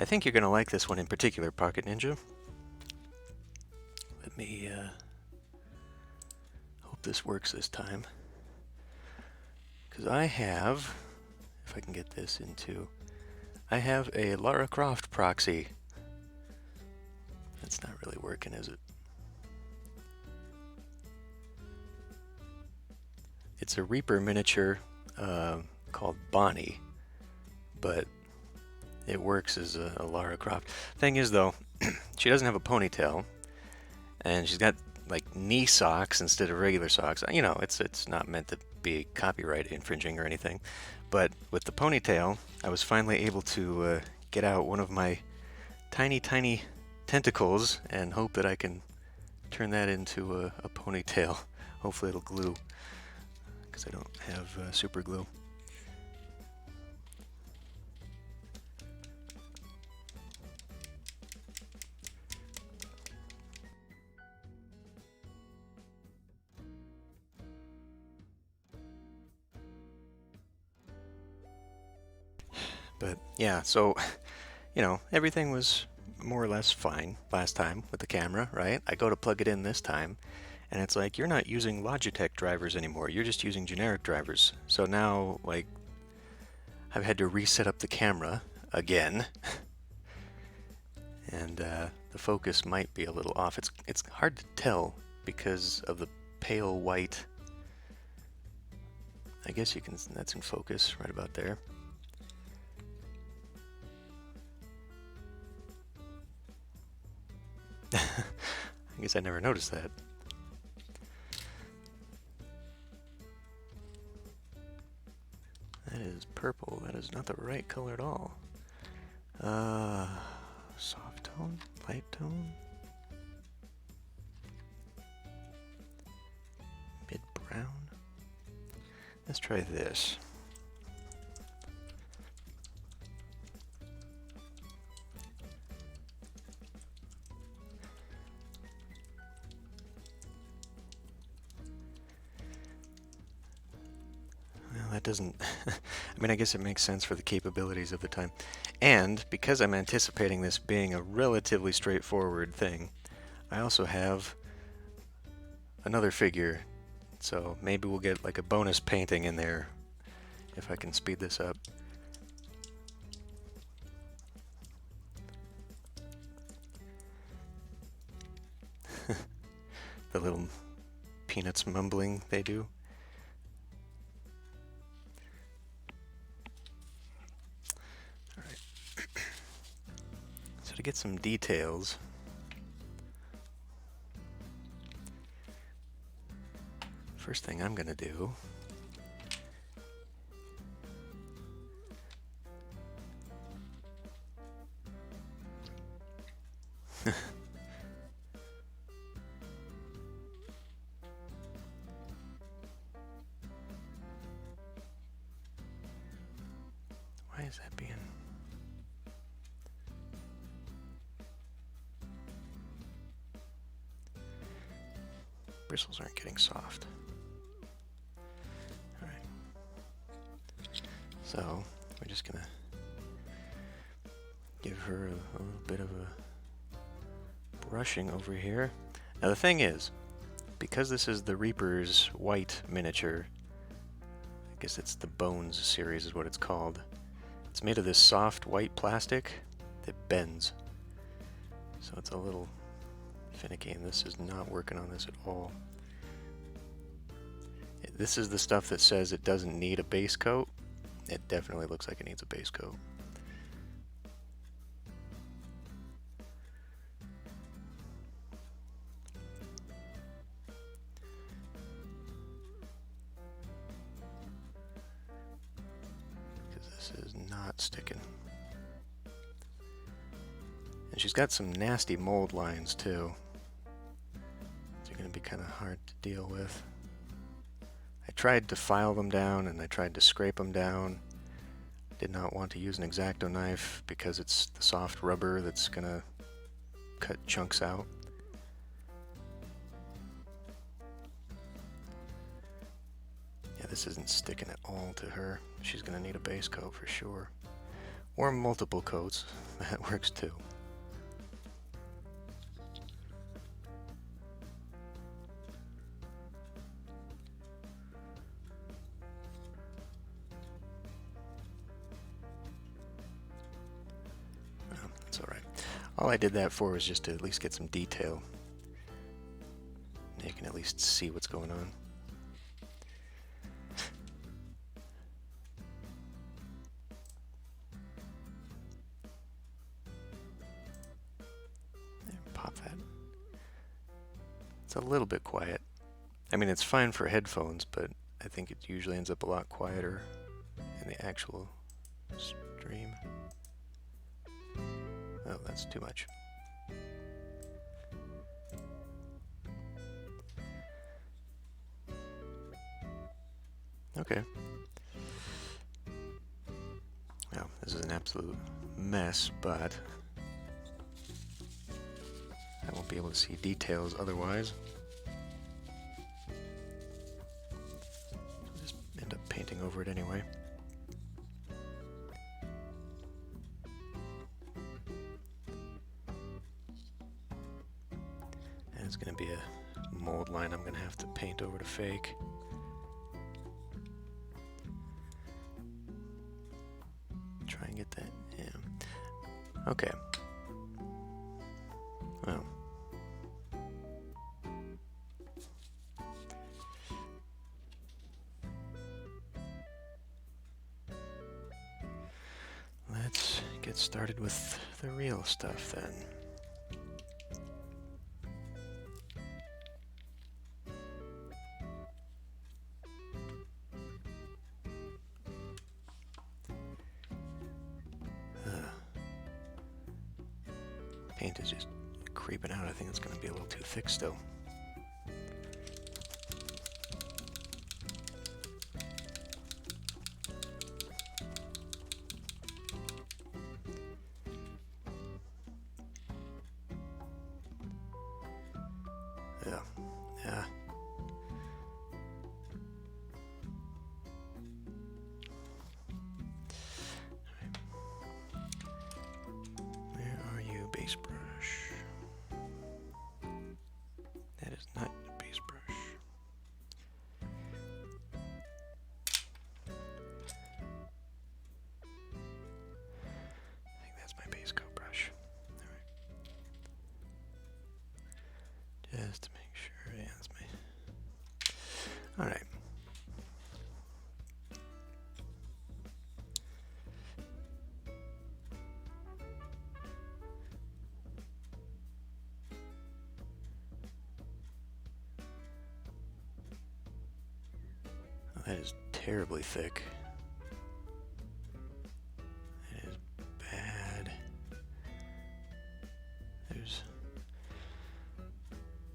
I think you're going to like this one in particular, Pocket Ninja. Let me hope this works this time. Because I have, if I can get this into, I have a Lara Croft proxy. That's not really working, is it? It's a Reaper miniature called Bonnie, but it works as a Lara Croft. Thing is, though, she doesn't have a ponytail, and she's got like knee socks instead of regular socks. You know, it's not meant to be copyright infringing or anything, but with the ponytail, I was finally able to get out one of my tiny tentacles and hope that I can turn that into a ponytail. Hopefully it'll glue, because I don't have super glue. But yeah, so, you know, everything was more or less fine last time with the camera, right? I go to plug it in this time, and it's like, you're not using Logitech drivers anymore. You're just using generic drivers. So now, like, I've had to reset up the camera again, and the focus might be a little off. It's hard to tell because of the pale white. I guess you can, that's in focus right about there. I guess I never noticed that. That is purple. That is not the right color at all. Soft tone, light tone, mid brown. Let's try this. That doesn't, I mean, I guess it makes sense for the capabilities of the time. And because I'm anticipating this being a relatively straightforward thing, I also have another figure. So maybe we'll get like a bonus painting in there if I can speed this up. The little peanuts mumbling they do. To get some details, first thing I'm gonna do why is that being bristles aren't getting soft. Alright. So, we're just gonna give her a little bit of a brushing over here. Now the thing is, because this is the Reaper's white miniature, I guess it's the Bones series is what it's called. It's made of this soft white plastic that bends. So it's a little finicky, and this is not working on this at all. This is the stuff that says it doesn't need a base coat. It definitely looks like it needs a base coat. Because this is not sticking. And she's got some nasty mold lines too. They're going to be kind of hard to deal with. I tried to file them down and I tried to scrape them down. Did not want to use an X-Acto knife because it's the soft rubber that's going to cut chunks out. Yeah, this isn't sticking at all to her. She's going to need a base coat for sure. Or multiple coats, that works too. Oh, that's alright. All I did that for was just to at least get some detail. You can at least see what's going on. Pop that. It's a little bit quiet. I mean, it's fine for headphones, but I think it usually ends up a lot quieter in the actual stream. Oh, that's too much. Okay. Well, this is an absolute mess, but I won't be able to see details otherwise. I'll just end up painting over it anyway. And it's going to be a mold line I'm going to have to paint over to fake. Try and get that, yeah. Okay. Well. Let's get started with the real stuff then. Paint is just creeping out. I think it's going to be a little too thick still. Yeah. Yeah. Where are you, base brush? That is not the base brush. I think that's my base coat brush. Alright. Just to make sure, yeah, that's my... Alright. That is terribly thick. That is bad.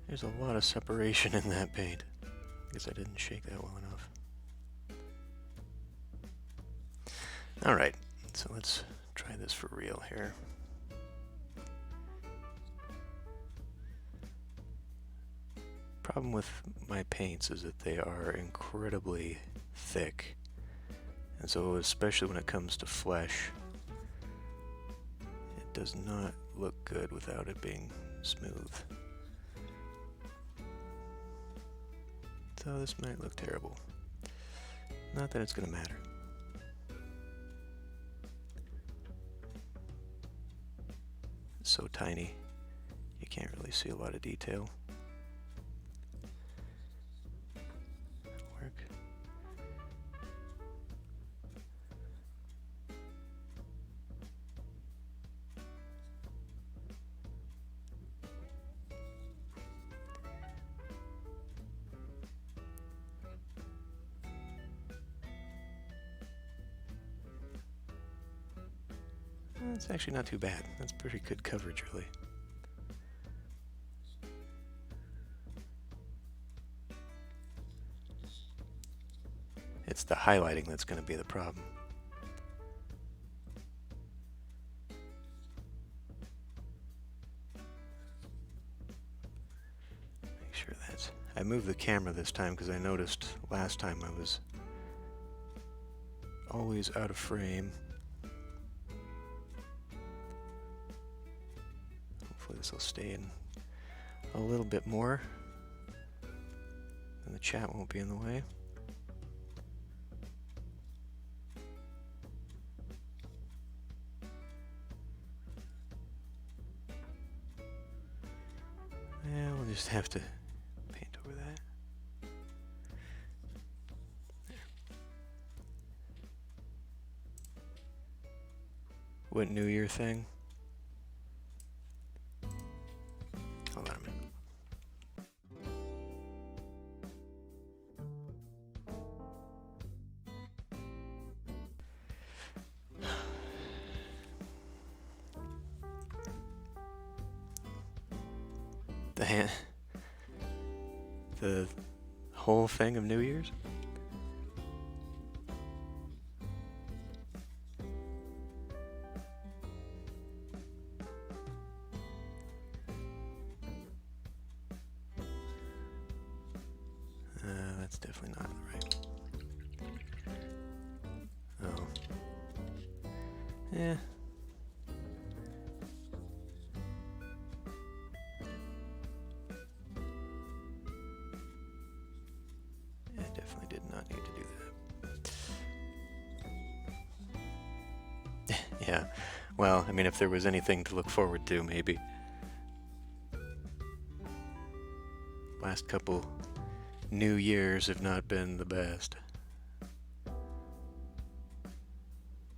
There's a lot of separation in that paint. I guess I didn't shake that well enough. Alright, so let's try this for real here. Problem with my paints is that they are incredibly thick, and so especially when it comes to flesh, it does not look good without it being smooth. So this might look terrible. Not that it's going to matter. It's so tiny, you can't really see a lot of detail. It's actually not too bad. That's pretty good coverage, really. It's the highlighting that's going to be the problem. Make sure that's... I moved the camera this time because I noticed last time I was always out of frame. Hopefully this will stay in a little bit more, and the chat won't be in the way. Yeah, we'll just have to paint over that. There. What New Year thing? Hold on a minute. The whole thing of New Year's? That's definitely not right. Oh. Yeah. I definitely did not need to do that. Yeah. Well, I mean, if there was anything to look forward to, maybe. Last couple New Years have not been the best.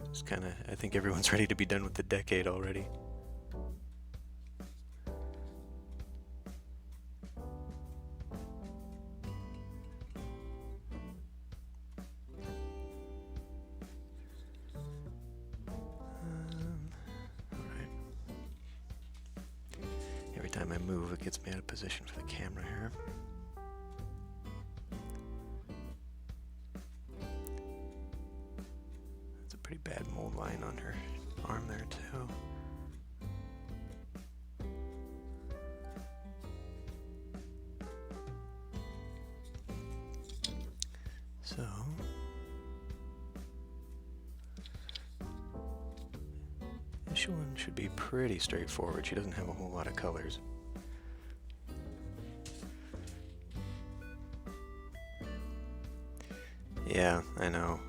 It's kind of, I think everyone's ready to be done with the decade already. Alright. Every time I move, it gets me out of position for the camera here. Pretty bad mold line on her arm there too. So this one should be pretty straightforward. She doesn't have a whole lot of colors. Yeah, I know.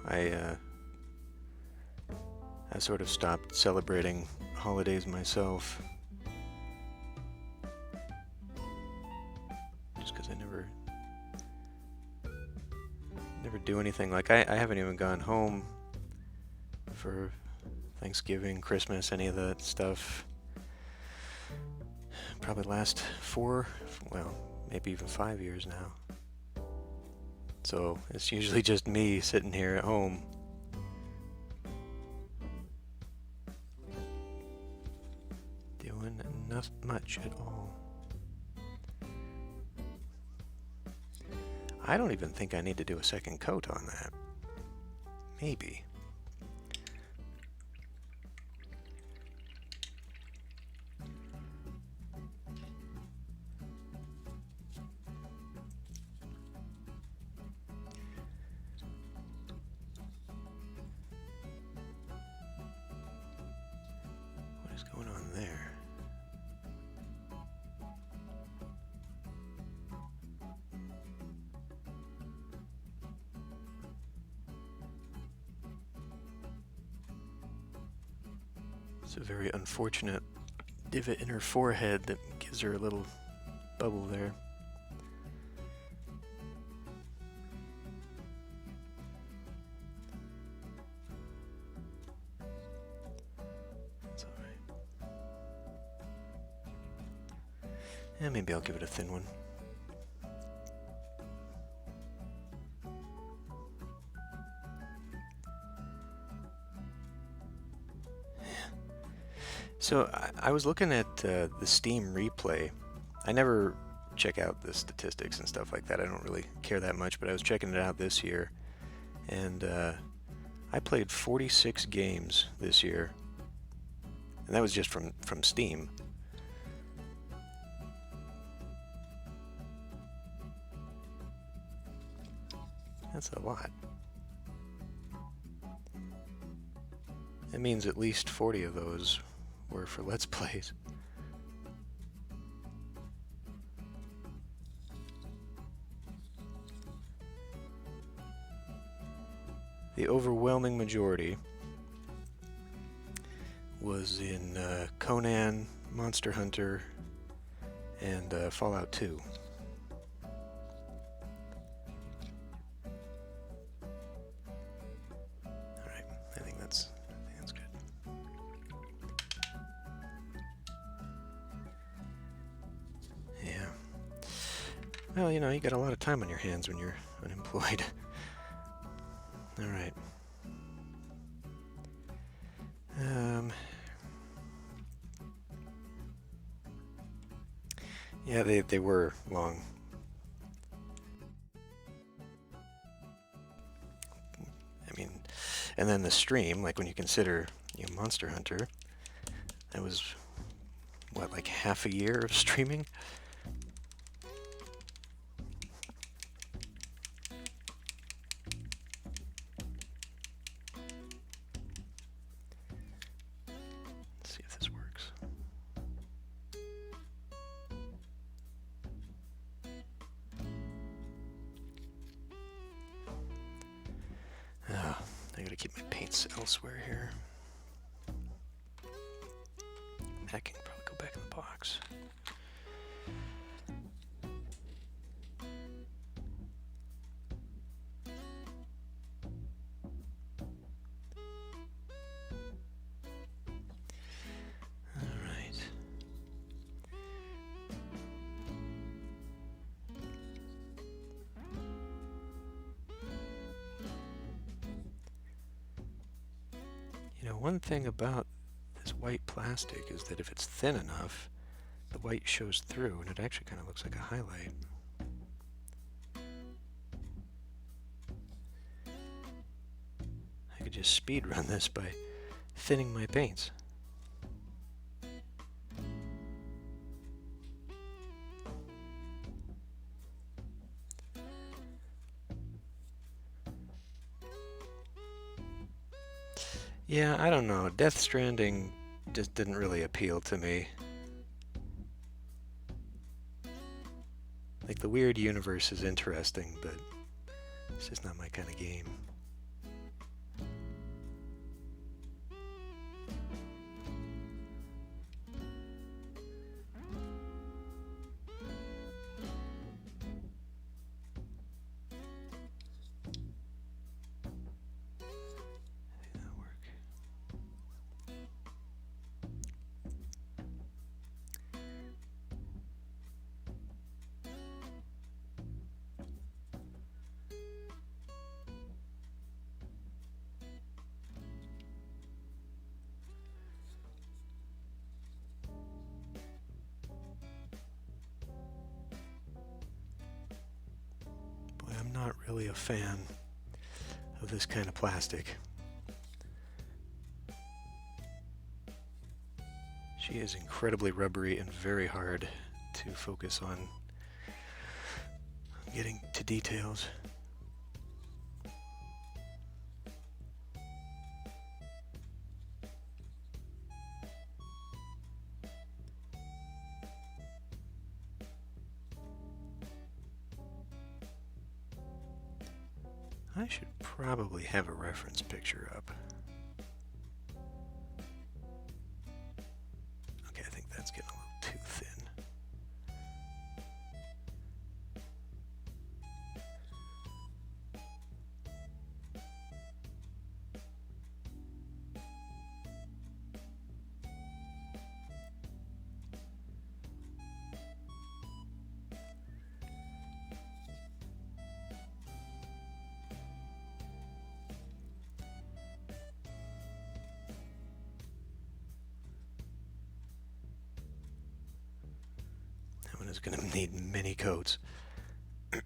I sort of stopped celebrating holidays myself, just because I never do anything. Like I haven't even gone home for Thanksgiving, Christmas, any of that stuff. Probably last 4, well, maybe even 5 years now. So it's usually just me sitting here at home. Not much at all. I don't even think I need to do a second coat on that. Maybe. What is going on there? It's a very unfortunate divot in her forehead that gives her a little bubble there. That's alright. Yeah, maybe I'll give it a thin one. So I was looking at the Steam replay. I never check out the statistics and stuff like that. I don't really care that much, but I was checking it out this year, and I played 46 games this year, and that was just from Steam. That's a lot. It means at least 40 of those were for Let's Plays. the overwhelming majority was in Conan, Monster Hunter, and Fallout 2. Alright, I think that's good. Yeah. Well, you know, you got a lot of time on your hands when you're unemployed. Alright. Yeah, they were long. I mean, and then the stream, like when you consider, you know, Monster Hunter, that was, what, like half a year of streaming? Let's see if this works. I gotta keep my paints elsewhere here. That can probably go back in the box. Alright. You know, one thing about this white plastic is that if it's thin enough, the white shows through and it actually kind of looks like a highlight. I could just speed run this by thinning my paints. Yeah, I don't know. Death Stranding just didn't really appeal to me. Like, the weird universe is interesting, but it's just not my kind of game. I'm not really a fan of this kind of plastic. She is incredibly rubbery and very hard to focus on getting to details. I should probably have a reference picture up. Okay, I think that's getting a little too thin. Is going to need many coats. Yeah,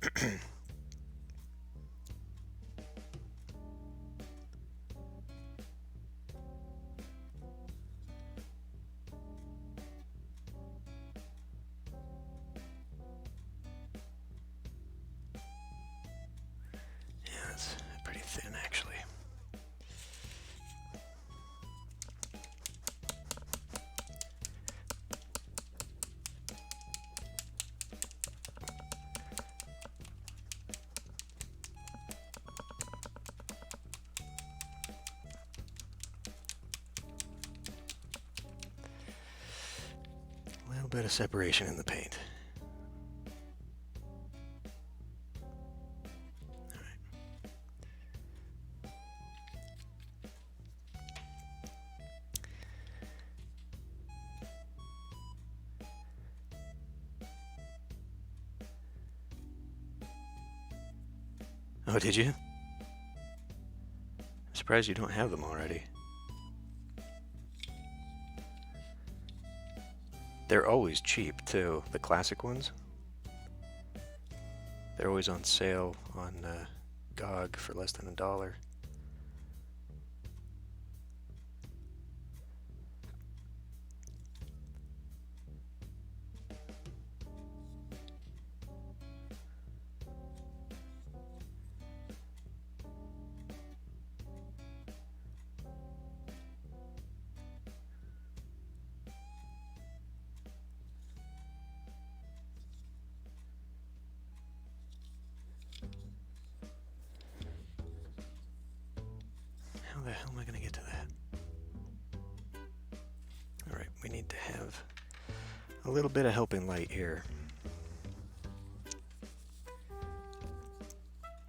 it's pretty thin actually. bit of separation in the paint. Oh, did you? I'm surprised you don't have them already. They're always cheap, too, the classic ones. They're always on sale on GOG for less than $1. How the hell am I going to get to that? Alright, we need to have a little bit of helping light here.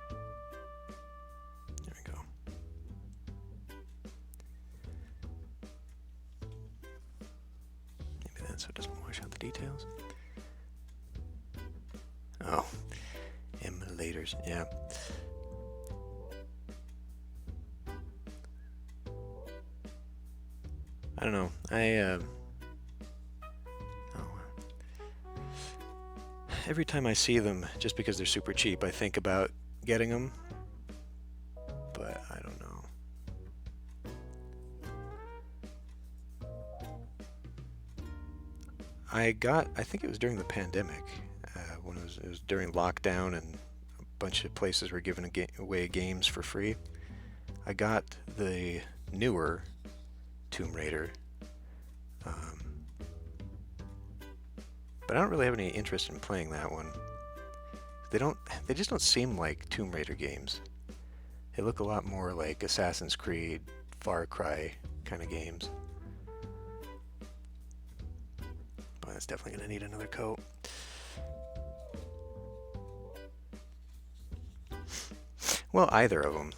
There we go. Maybe that's so it doesn't wash out the details. Oh, emulators, yeah. I don't know. Every time I see them, just because they're super cheap, I think about getting them, but I don't know. I think it was during the pandemic, when it was during lockdown and a bunch of places were giving away games for free. I got the newer Tomb Raider, but I don't really have any interest in playing that one. They just don't seem like Tomb Raider games. They look a lot more like Assassin's Creed, Far Cry kind of games. But that's definitely gonna need another coat. Well, either of them.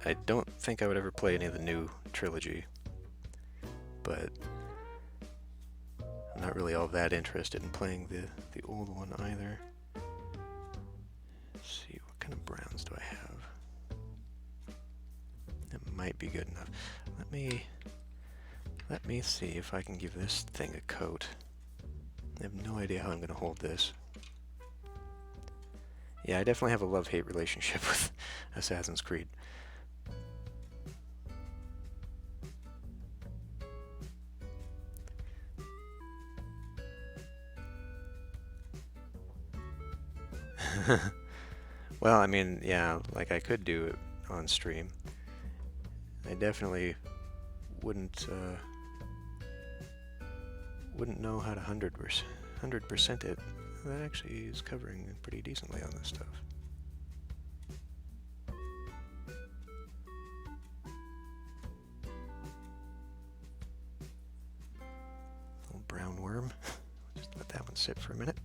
I don't think I would ever play any of the new trilogy, but I'm not really all that interested in playing the old one either. Let's see, what kind of browns do I have? That might be good enough. Let me see if I can give this thing a coat. I have no idea how I'm going to hold this. Yeah, I definitely have a love-hate relationship with Assassin's Creed. Well, I mean, yeah, like I could do it on stream. I definitely wouldn't know how to 100% it. That actually is covering pretty decently on this stuff. Little brown worm. Just let that one sit for a minute.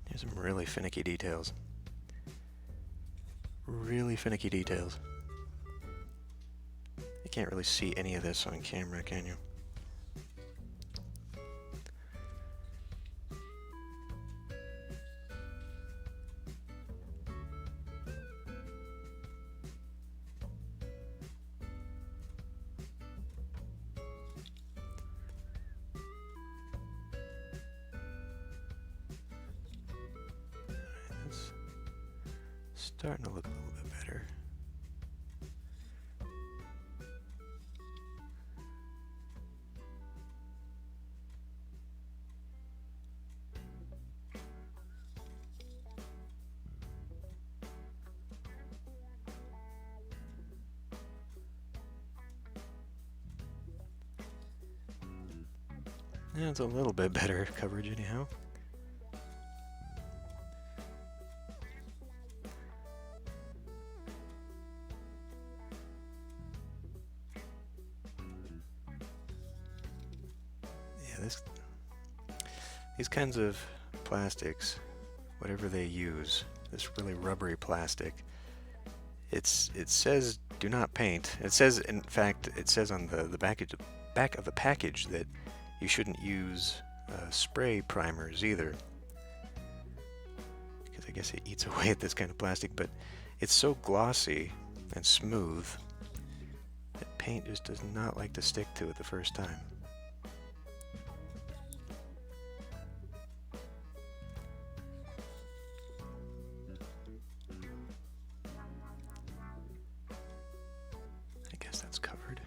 There's some really finicky details. Really finicky details. can't really see any of this on camera, can you? It's starting to look a little bit better. Yeah, it's a little bit better coverage anyhow. Yeah, these kinds of plastics, whatever they use, this really rubbery plastic, it says do not paint. It says, in fact, it says on the back of the package that you shouldn't use spray primers either, because I guess it eats away at this kind of plastic, but it's so glossy and smooth that paint just does not like to stick to it the first time. I guess that's covered.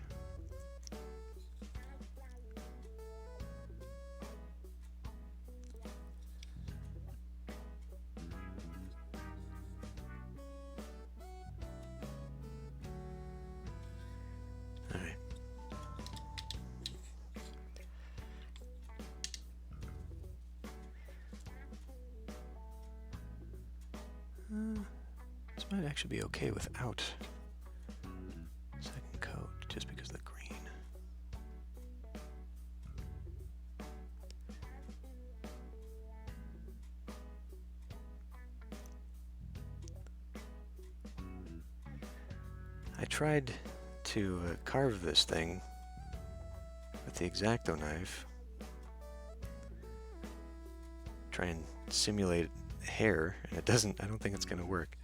This might actually be okay without second coat, just because of the green. I tried to carve this thing with the X-Acto knife, try and simulate hair, and it doesn't. I don't think it's going to work.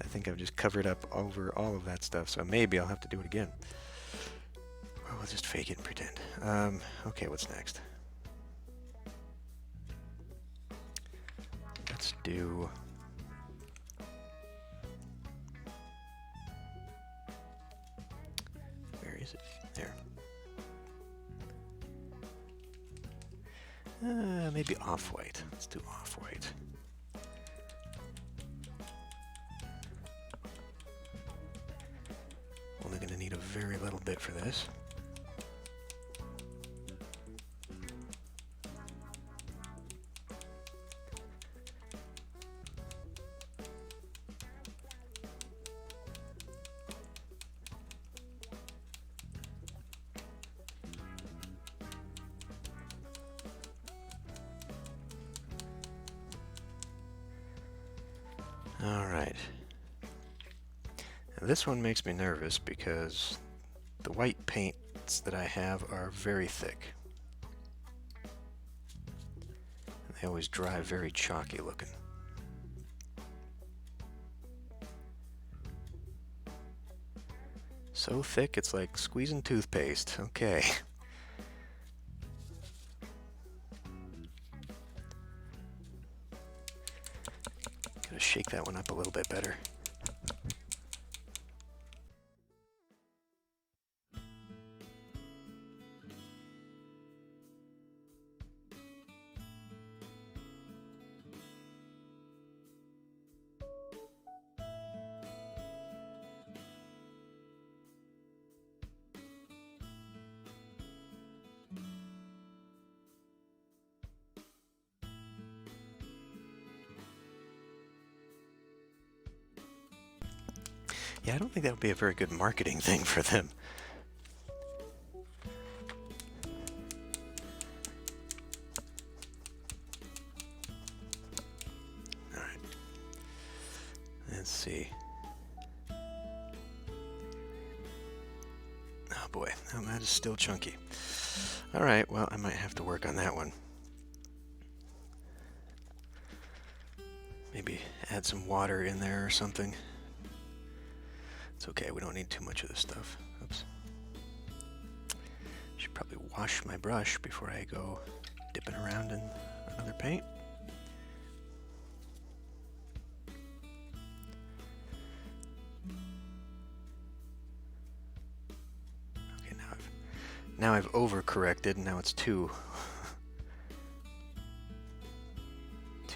I think I've just covered up over all of that stuff, so maybe I'll have to do it again. Or we'll just fake it and pretend. Okay, what's next? Let's do... Where is it? There. Maybe off-white. Let's do off-white. Only going to need a very little bit for this. All right. Now this one makes me nervous because the white paints that I have are very thick. And they always dry very chalky looking. So thick it's like squeezing toothpaste. Okay. Gotta shake that one up a little bit better. Yeah, I don't think that would be a very good marketing thing for them. All right. Let's see. boy, that is still chunky. All right, well, I might have to work on that one. Maybe add some water in there or something. It's okay, we don't need too much of this stuff. Oops. Should probably wash my brush before I go dipping around in another paint. Okay, now I've overcorrected, and now it's too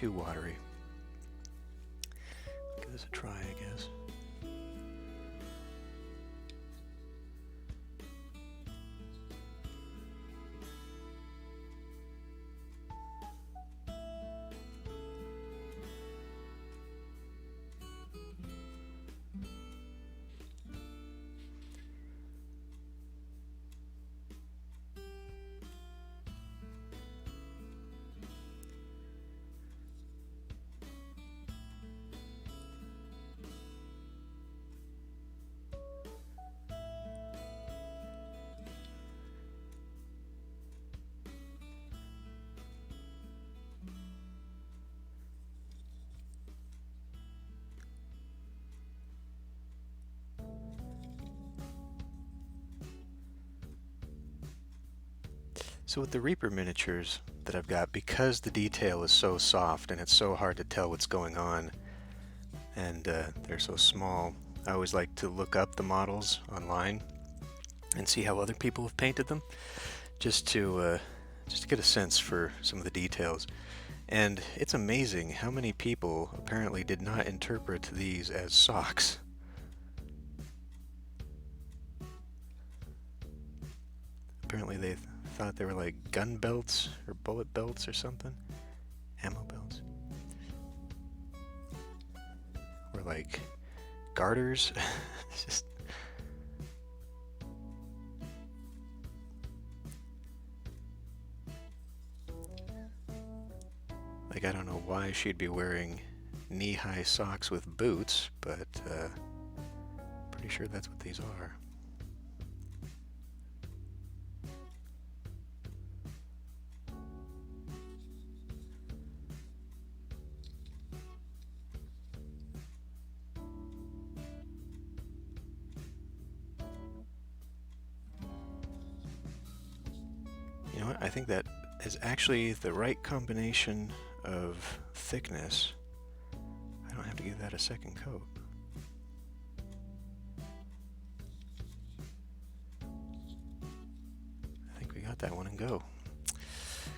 watery. Give this a try, I guess. So with the Reaper miniatures that I've got, because the detail is so soft and it's so hard to tell what's going on, and they're so small, I always like to look up the models online and see how other people have painted them, just to get a sense for some of the details. And it's amazing how many people apparently did not interpret these as socks. Apparently they thought they were like gun belts or bullet belts or something. Ammo belts. Or like garters. It's just... like, I don't know why she'd be wearing knee-high socks with boots, but pretty sure that's what these are. You know what? I think that is actually the right combination of thickness. I don't have to give that a second coat. I think we got that one and go.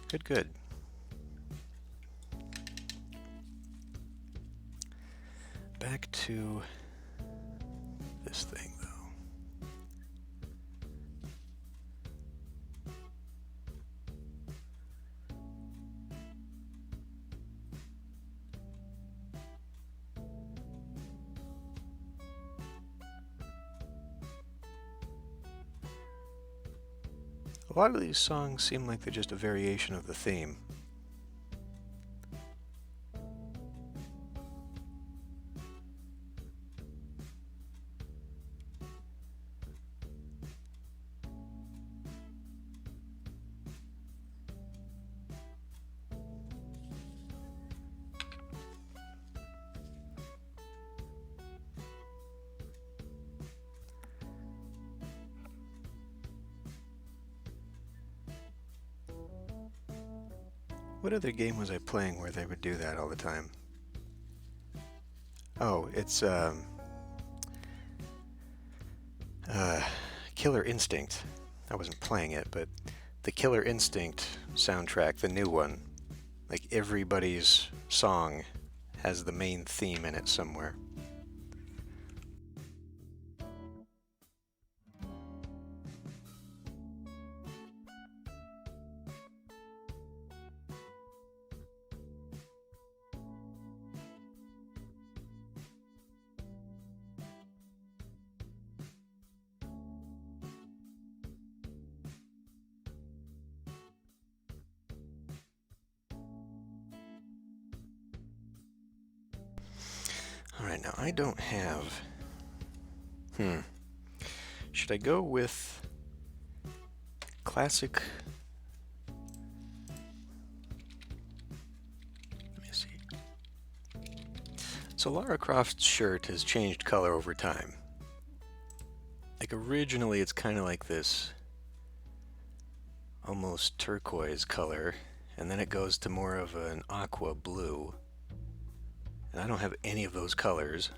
Good, good. Back to this thing, though. A lot of these songs seem like they're just a variation of the theme. What other game was I playing where they would do that all the time? Oh, it's Killer Instinct. I wasn't playing it, but the Killer Instinct soundtrack, the new one, like everybody's song has the main theme in it somewhere. Alright, now I don't have... Should I go with classic. Let me see. So Lara Croft's shirt has changed color over time. Like originally it's kind of like this almost turquoise color, and then it goes to more of an aqua blue. And I don't have any of those colors.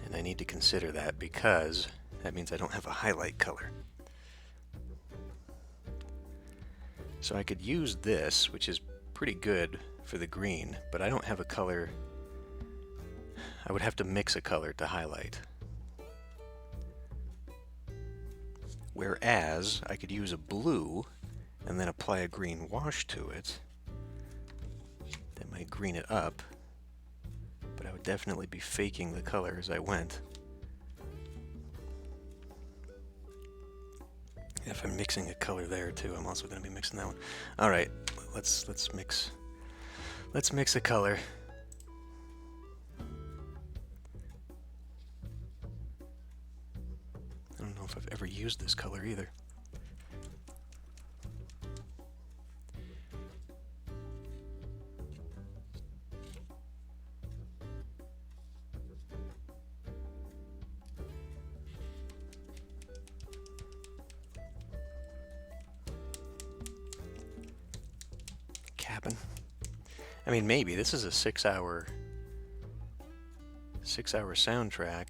And I need to consider that because that means I don't have a highlight color. So I could use this, which is pretty good for the green, but I don't have a color. I would have to mix a color to highlight. Whereas I could use a blue and then apply a green wash to it. That might green it up, but I would definitely be faking the color as I went. If I'm mixing a color there too, I'm also going to be mixing that one. All right, let's mix a color. I don't know if I've ever used this color either. Cabin. I mean, maybe this is a 6-hour soundtrack.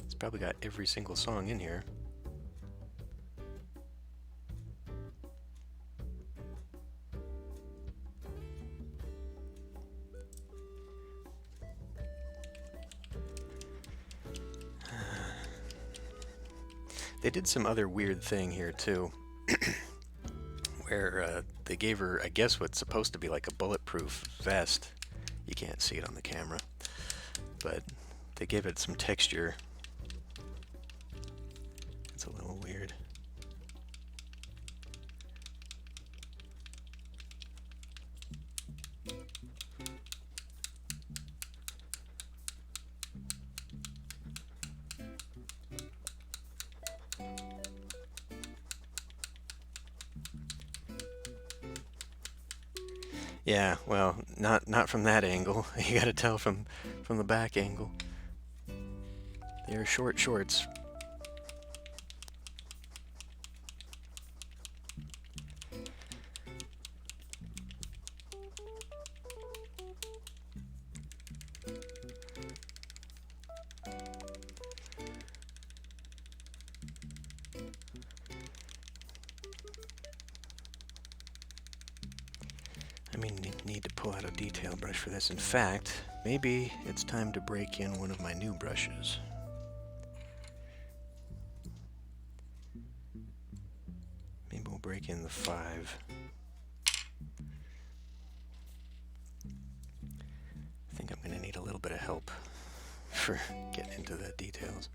It's probably got every single song in here. They did some other weird thing here too, where they gave her, I guess, what's supposed to be like a bulletproof vest. You can't see it on the camera, but they gave it some texture. It's a little weird. Yeah, well, not from that angle. You gotta tell from the back angle. They're short shorts. I mean, need to pull out a detail brush for this. In fact, maybe it's time to break in one of my new brushes. Maybe we'll break in the 5. I think I'm going to need a little bit of help for getting into the details.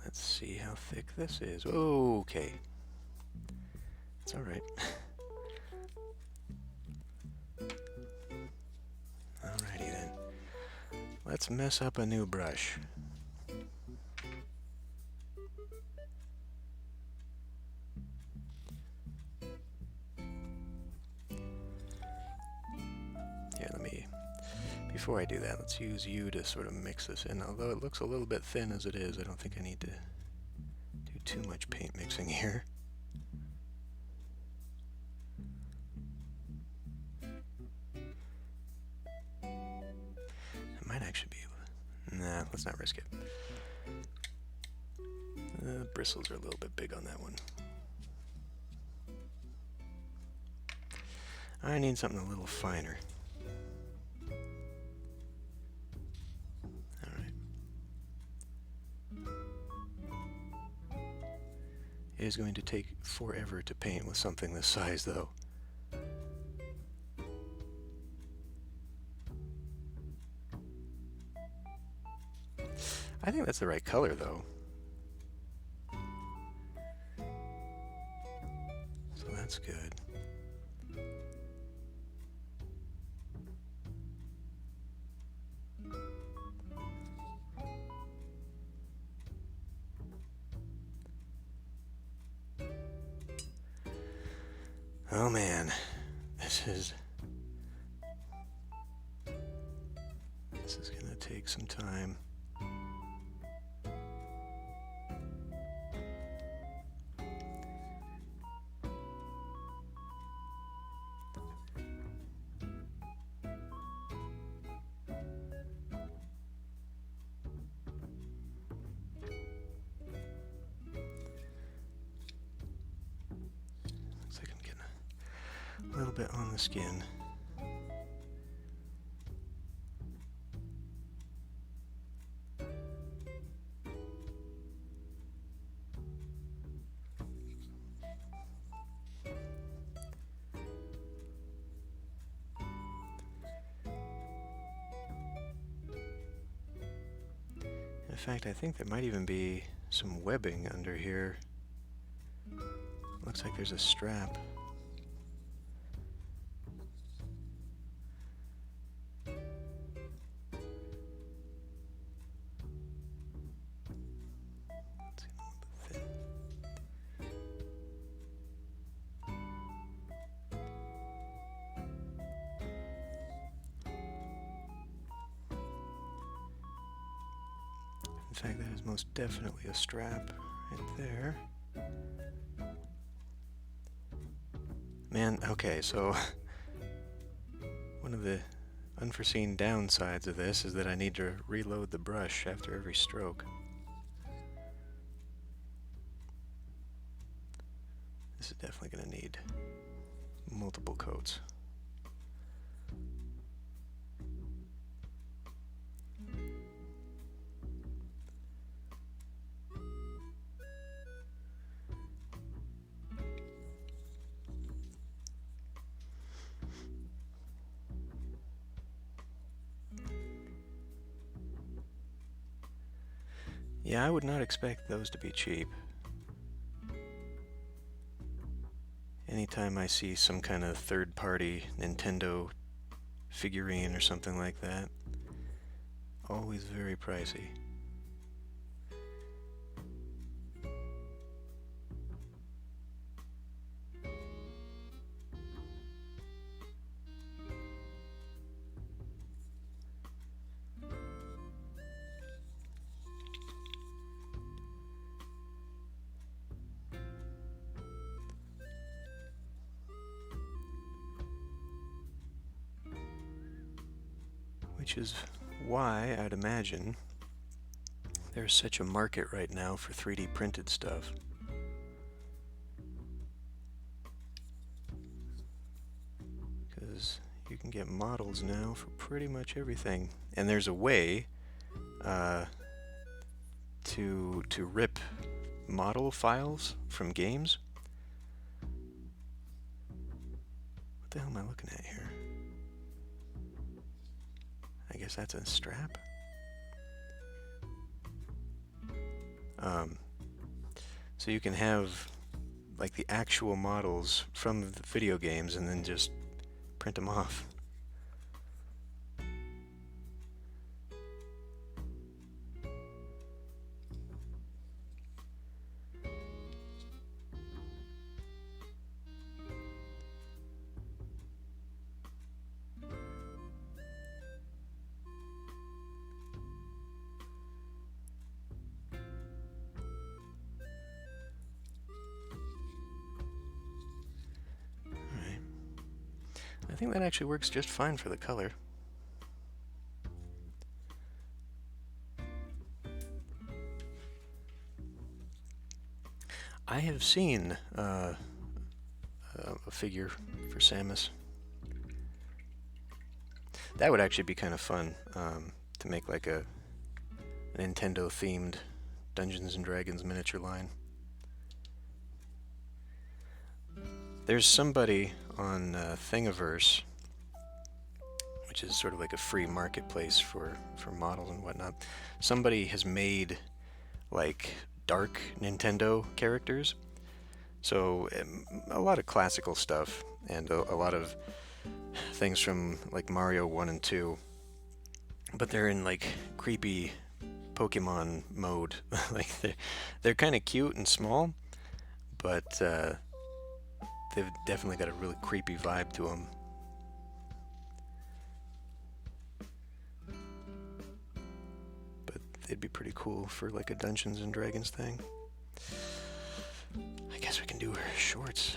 Let's see how thick this is. Okay. It's alright. Alrighty then. Let's mess up a new brush. Here, before I do that, let's use you to sort of mix this in. Although it looks a little bit thin as it is, I don't think I need to do too much paint mixing here. I might actually be able to... Nah, let's not risk it. The bristles are a little bit big on that one. I need something a little finer. It is going to take forever to paint with something this size, though. I think that's the right color, though. That's good. Oh man, this is gonna take some time. Looks like I'm getting a little bit on the skin. In fact, I think there might even be some webbing under here. Looks like there's a strap. In fact, that is most definitely a strap right there. Man, okay, so one of the unforeseen downsides of this is that I need to reload the brush after every stroke. This is definitely going to need multiple coats. Yeah, I would not expect those to be cheap. Anytime I see some kind of third-party Nintendo figurine or something like that, always very pricey. Which is why I'd imagine there's such a market right now for 3D printed stuff. Because you can get models now for pretty much everything. And there's a way to rip model files from games. What the hell am I looking at here? I guess that's a strap. So you can have like the actual models from the video games and then just print them off. I think that actually works just fine for the color. I have seen a figure for Samus. That would actually be kind of fun to make like a Nintendo-themed Dungeons and Dragons miniature line. There's somebody on Thingiverse, which is sort of like a free marketplace for models and whatnot. Somebody has made like dark Nintendo characters. So a lot of classical stuff and a lot of things from like Mario 1 and 2, but they're in like creepy Pokemon mode. Like they're kind of cute and small, but they've definitely got a really creepy vibe to them. But they'd be pretty cool for like a Dungeons and Dragons thing. I guess we can do her shorts.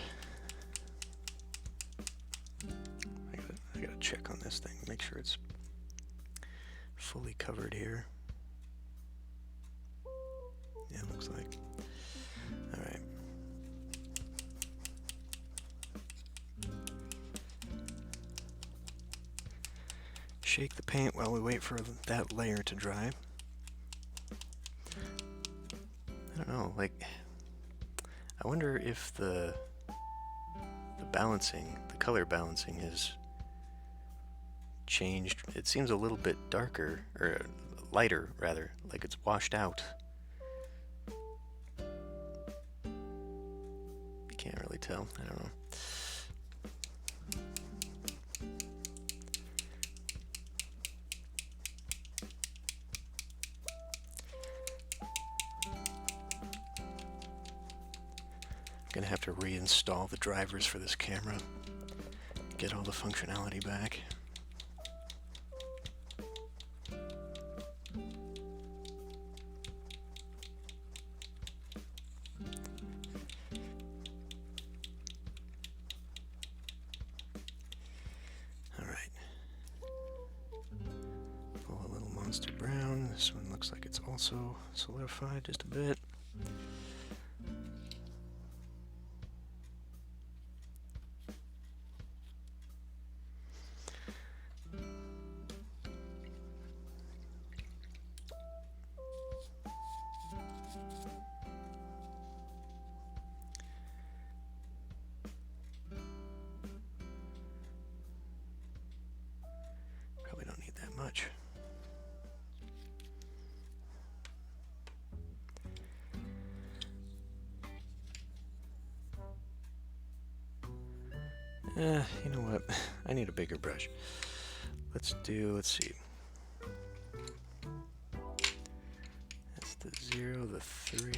I gotta check on this thing, make sure it's fully covered here. Yeah, looks like. Alright. Shake the paint while we wait for that layer to dry. I don't know, like, I wonder if the balancing, the color balancing has changed. It seems a little bit darker, or lighter rather, like it's washed out. You can't really tell, I don't know. I'm gonna have to reinstall the drivers for this camera, get all the functionality back. Alright. Pull a little Monster Brown. This one looks like it's also solidified just a bit. Probably don't need that much. You know what? I need a bigger brush. Let's see. That's the 0, the 3.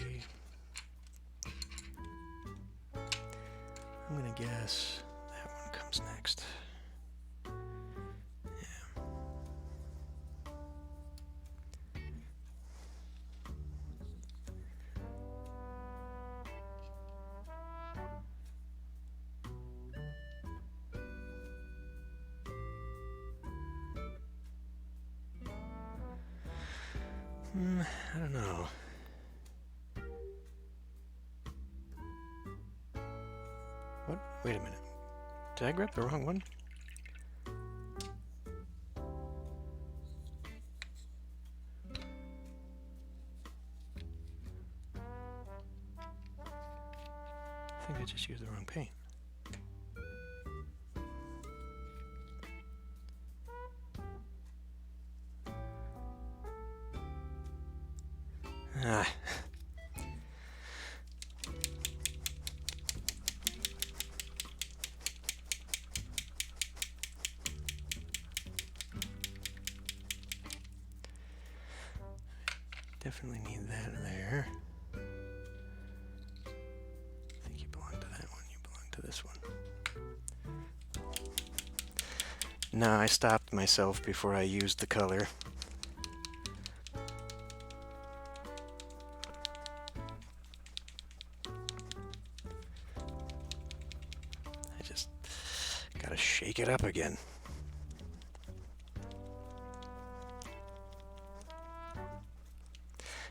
I'm gonna guess that one comes next. Yeah. I don't know. What? Wait a minute. Did I grab the wrong one? I think I just used the wrong paint. Ah. Definitely need that there. I think you belong to that one, you belong to this one. No, I stopped myself before I used the color. I just gotta shake it up again.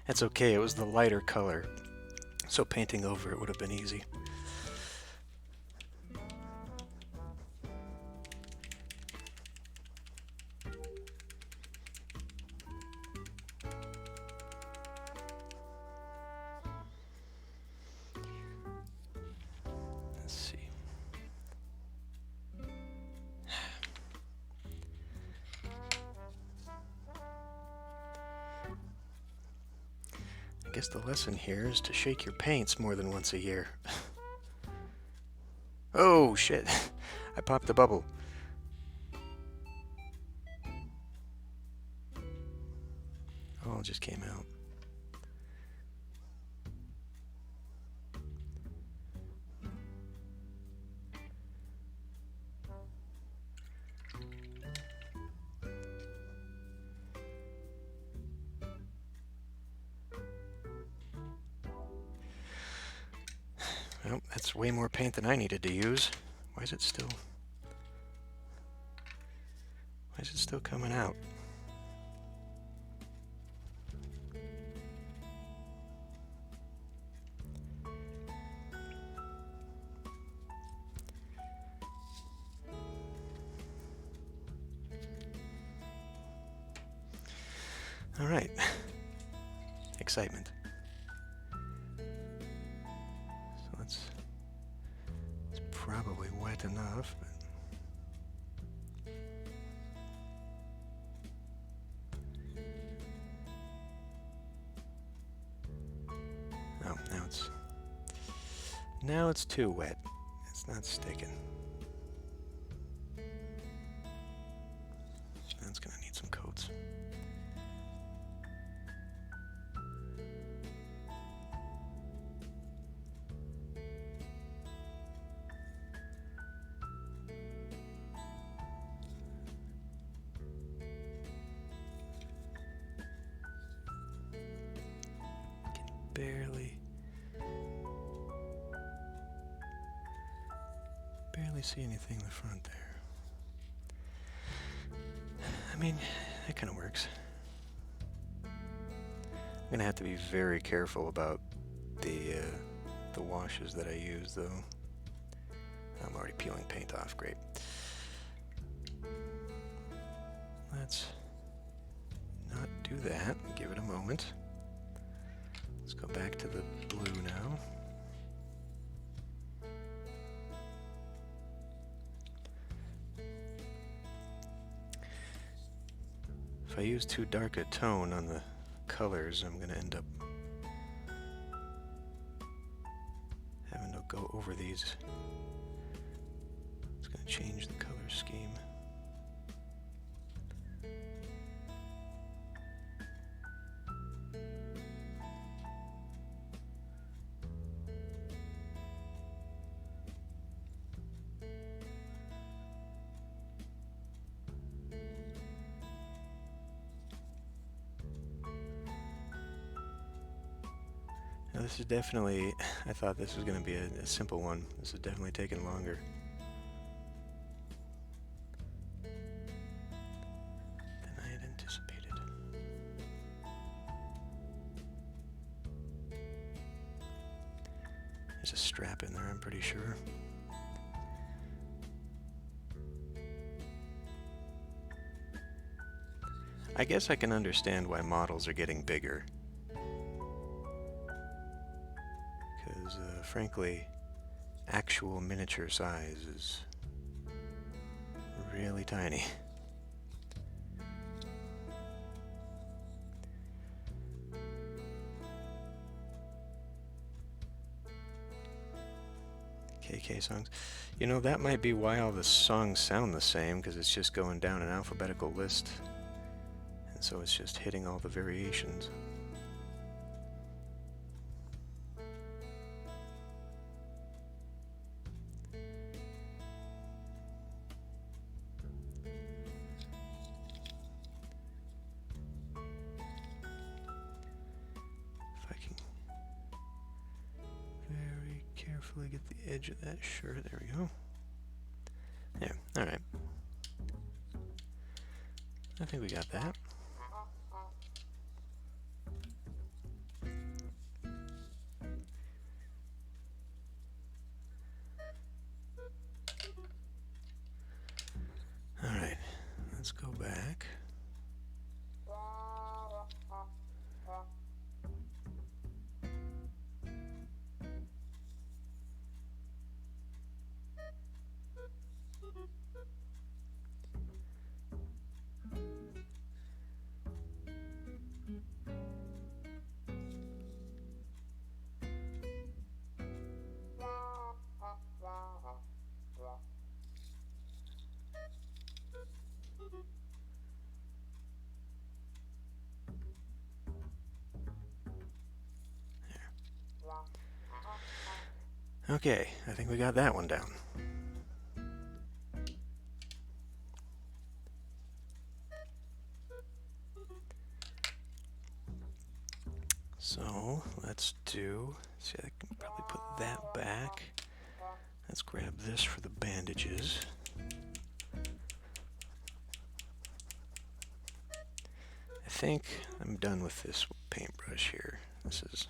That's okay, it was the lighter color, so painting over it would have been easy. Let's see. I guess the lesson here is to shake your paints more than once a year. Oh, shit. I popped the bubble. Oh, it just came out. Well, that's way more paint than I needed to use. Why is it still coming out? All right. Excitement. So it's probably wet enough, but oh, now it's too wet. It's not sticking. That's gonna need some coats. Barely see anything in the front there. I mean, that kind of works. I'm gonna have to be very careful about the washes that I use, though. I'm already peeling paint off. Great. Let's not do that. Give it a moment. Let's go back to the blue now. If I use too dark a tone on the colors, I'm going to end up having to go over these. It's going to change the color scheme. Now this is definitely, I thought this was going to be a simple one. This is definitely taking longer than I had anticipated. There's a strap in there, I'm pretty sure. I guess I can understand why models are getting bigger. Because, frankly, actual miniature size is really tiny. KK songs. You know, that might be why all the songs sound the same, because it's just going down an alphabetical list. And so it's just hitting all the variations. Carefully get the edge of that shirt. There we go. Yeah, alright. I think we got that. Alright, let's go back. Okay, I think we got that one down. So let's see, I can probably put that back. Let's grab this for the bandages. I think I'm done with this paintbrush here. This is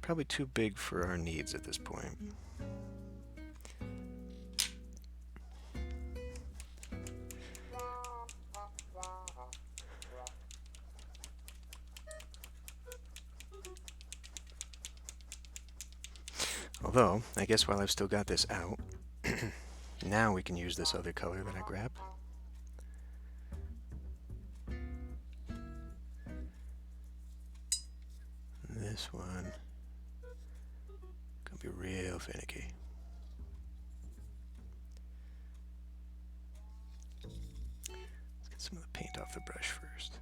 probably too big for our needs at this point. Although, I guess while I've still got this out, now we can use this other color that I grabbed. This one gonna be real finicky. Let's get some of the paint off the brush first.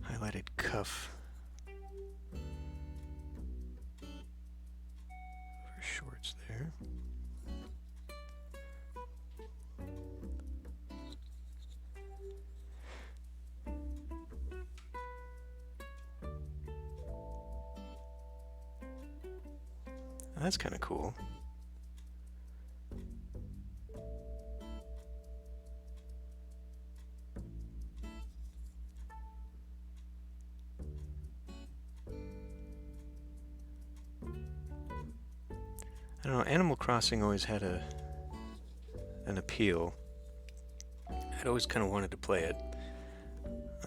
Highlighted cuff for shorts there. That's kind of cool. I don't know, Animal Crossing always had an appeal. I'd always kind of wanted to play it.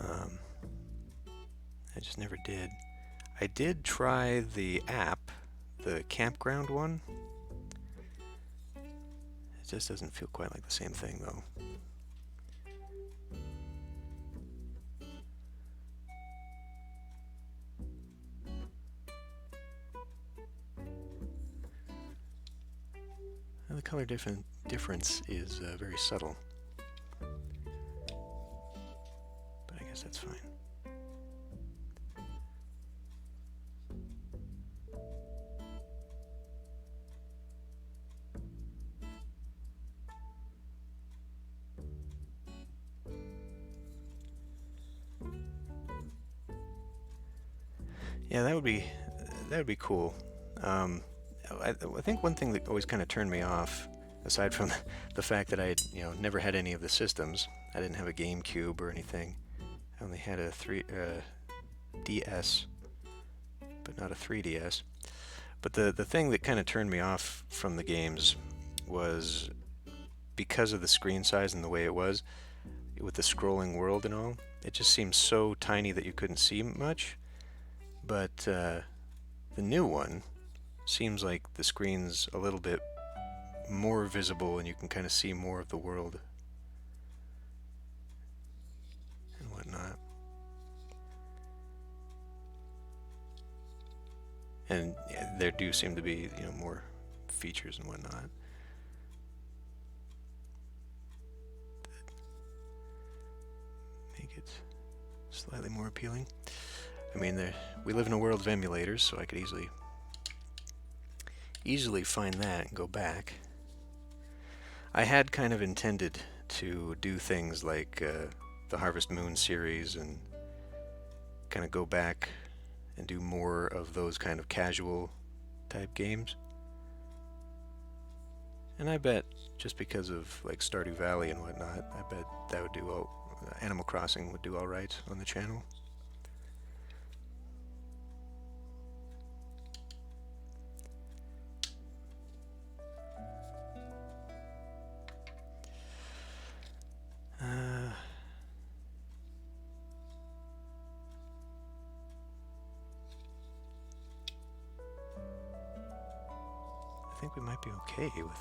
I just never did. I did try the app, the campground one. It just doesn't feel quite like the same thing, though. And the color difference is very subtle. But I guess that's fine. Yeah, that would be cool. I think one thing that always kind of turned me off, aside from the fact that I never had any of the systems. I didn't have a GameCube or anything. I only had a DS, but not a 3DS. But the thing that kind of turned me off from the games was because of the screen size and the way it was, with the scrolling world and all. It just seemed so tiny that you couldn't see much. But the new one seems like the screen's a little bit more visible and you can kind of see more of the world and whatnot. And yeah, there do seem to be, more features and whatnot that make it slightly more appealing. I mean, we live in a world of emulators, so I could easily find that and go back. I had kind of intended to do things like the Harvest Moon series and kind of go back and do more of those kind of casual type games. And I bet, just because of like Stardew Valley and whatnot, I bet that would do Animal Crossing would do all right on the channel. I think we might be okay with...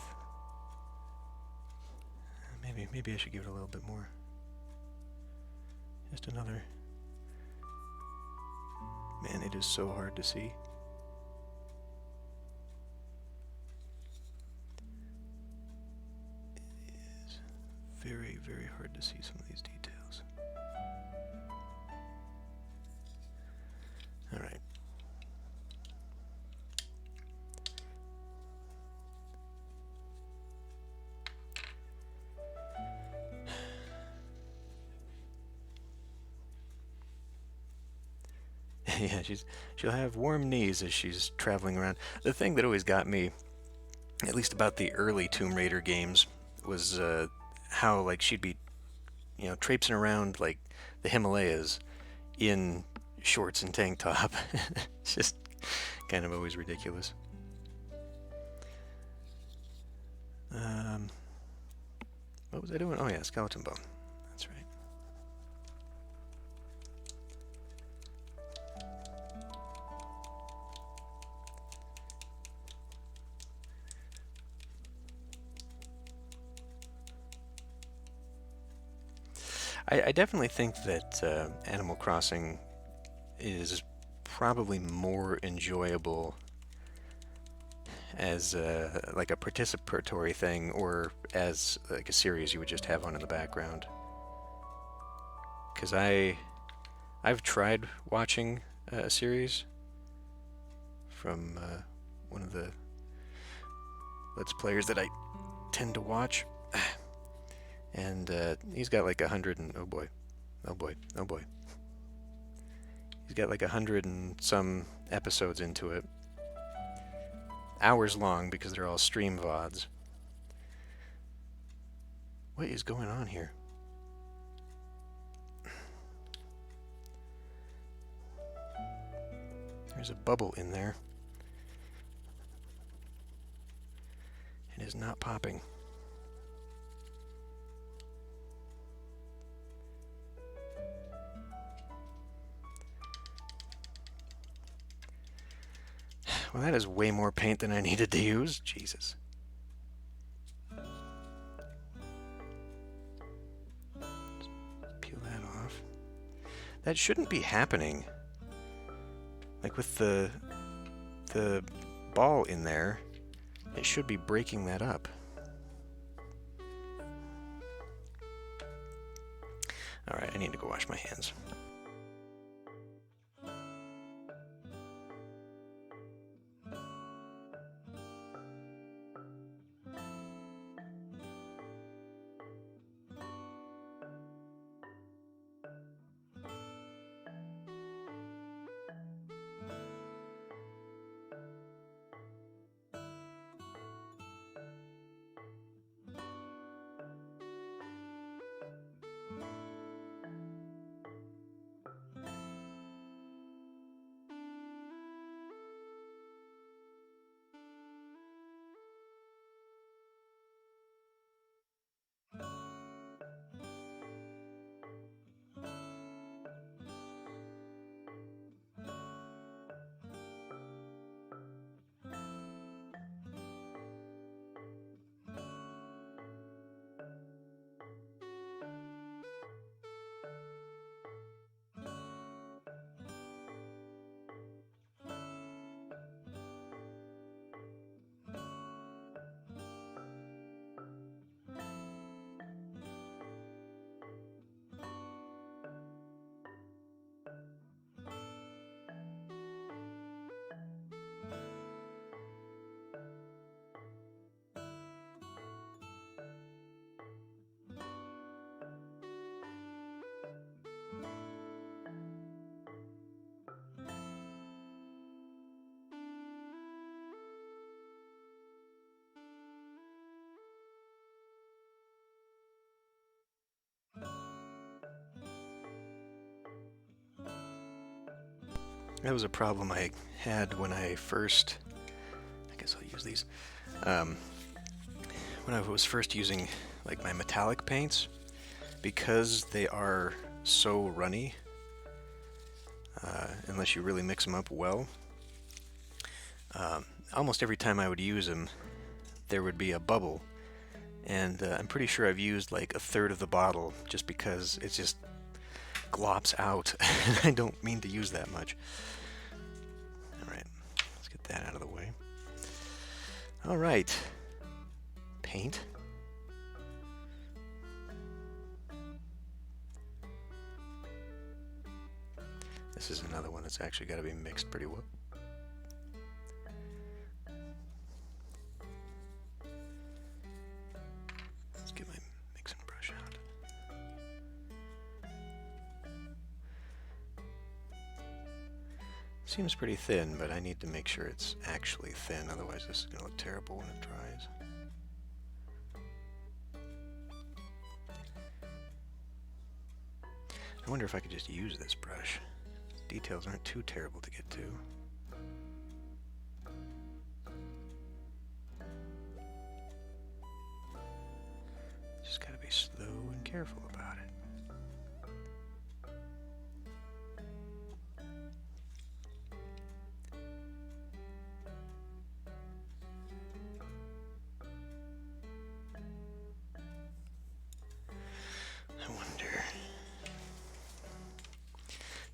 Maybe I should give it a little bit more. Just another... Man, it is so hard to see. It is very, very hard to see some of these details. Yeah, she'll have warm knees as she's traveling around. The thing that always got me, at least about the early Tomb Raider games, was how like she'd be, traipsing around like the Himalayas in shorts and tank top. It's just kind of always ridiculous. Um, what was I doing? Oh yeah, skeleton bone. That's right. I definitely think that Animal Crossing is probably more enjoyable as like a participatory thing, or as like a series you would just have on in the background. Because I've tried watching a series from one of the Let's Players that I tend to watch, and he's got like 100 and oh boy, oh boy, oh boy. He's got like 100 and some episodes into it, hours long because they're all stream VODs. What is going on here? There's a bubble in there. It is not popping. Well, that is way more paint than I needed to use. Jesus. Peel that off. That shouldn't be happening. Like with the ball in there, it should be breaking that up. Alright, I need to go wash my hands. That was a problem I had when I first, I guess I'll use these, when I was first using like my metallic paints, because they are so runny, unless you really mix them up well, almost every time I would use them, there would be a bubble, and I'm pretty sure I've used like a third of the bottle just because it just glops out. I don't mean to use that much. Alright, let's get that out of the way. Alright, paint. This is another one that's actually got to be mixed pretty well. Let's get my mixing brush out. Seems pretty thin, but I need to make sure it's actually thin, otherwise this is going to look terrible when it dries. I wonder if I could just use this brush. Details aren't too terrible to get to. Just gotta be slow and careful about it. I wonder.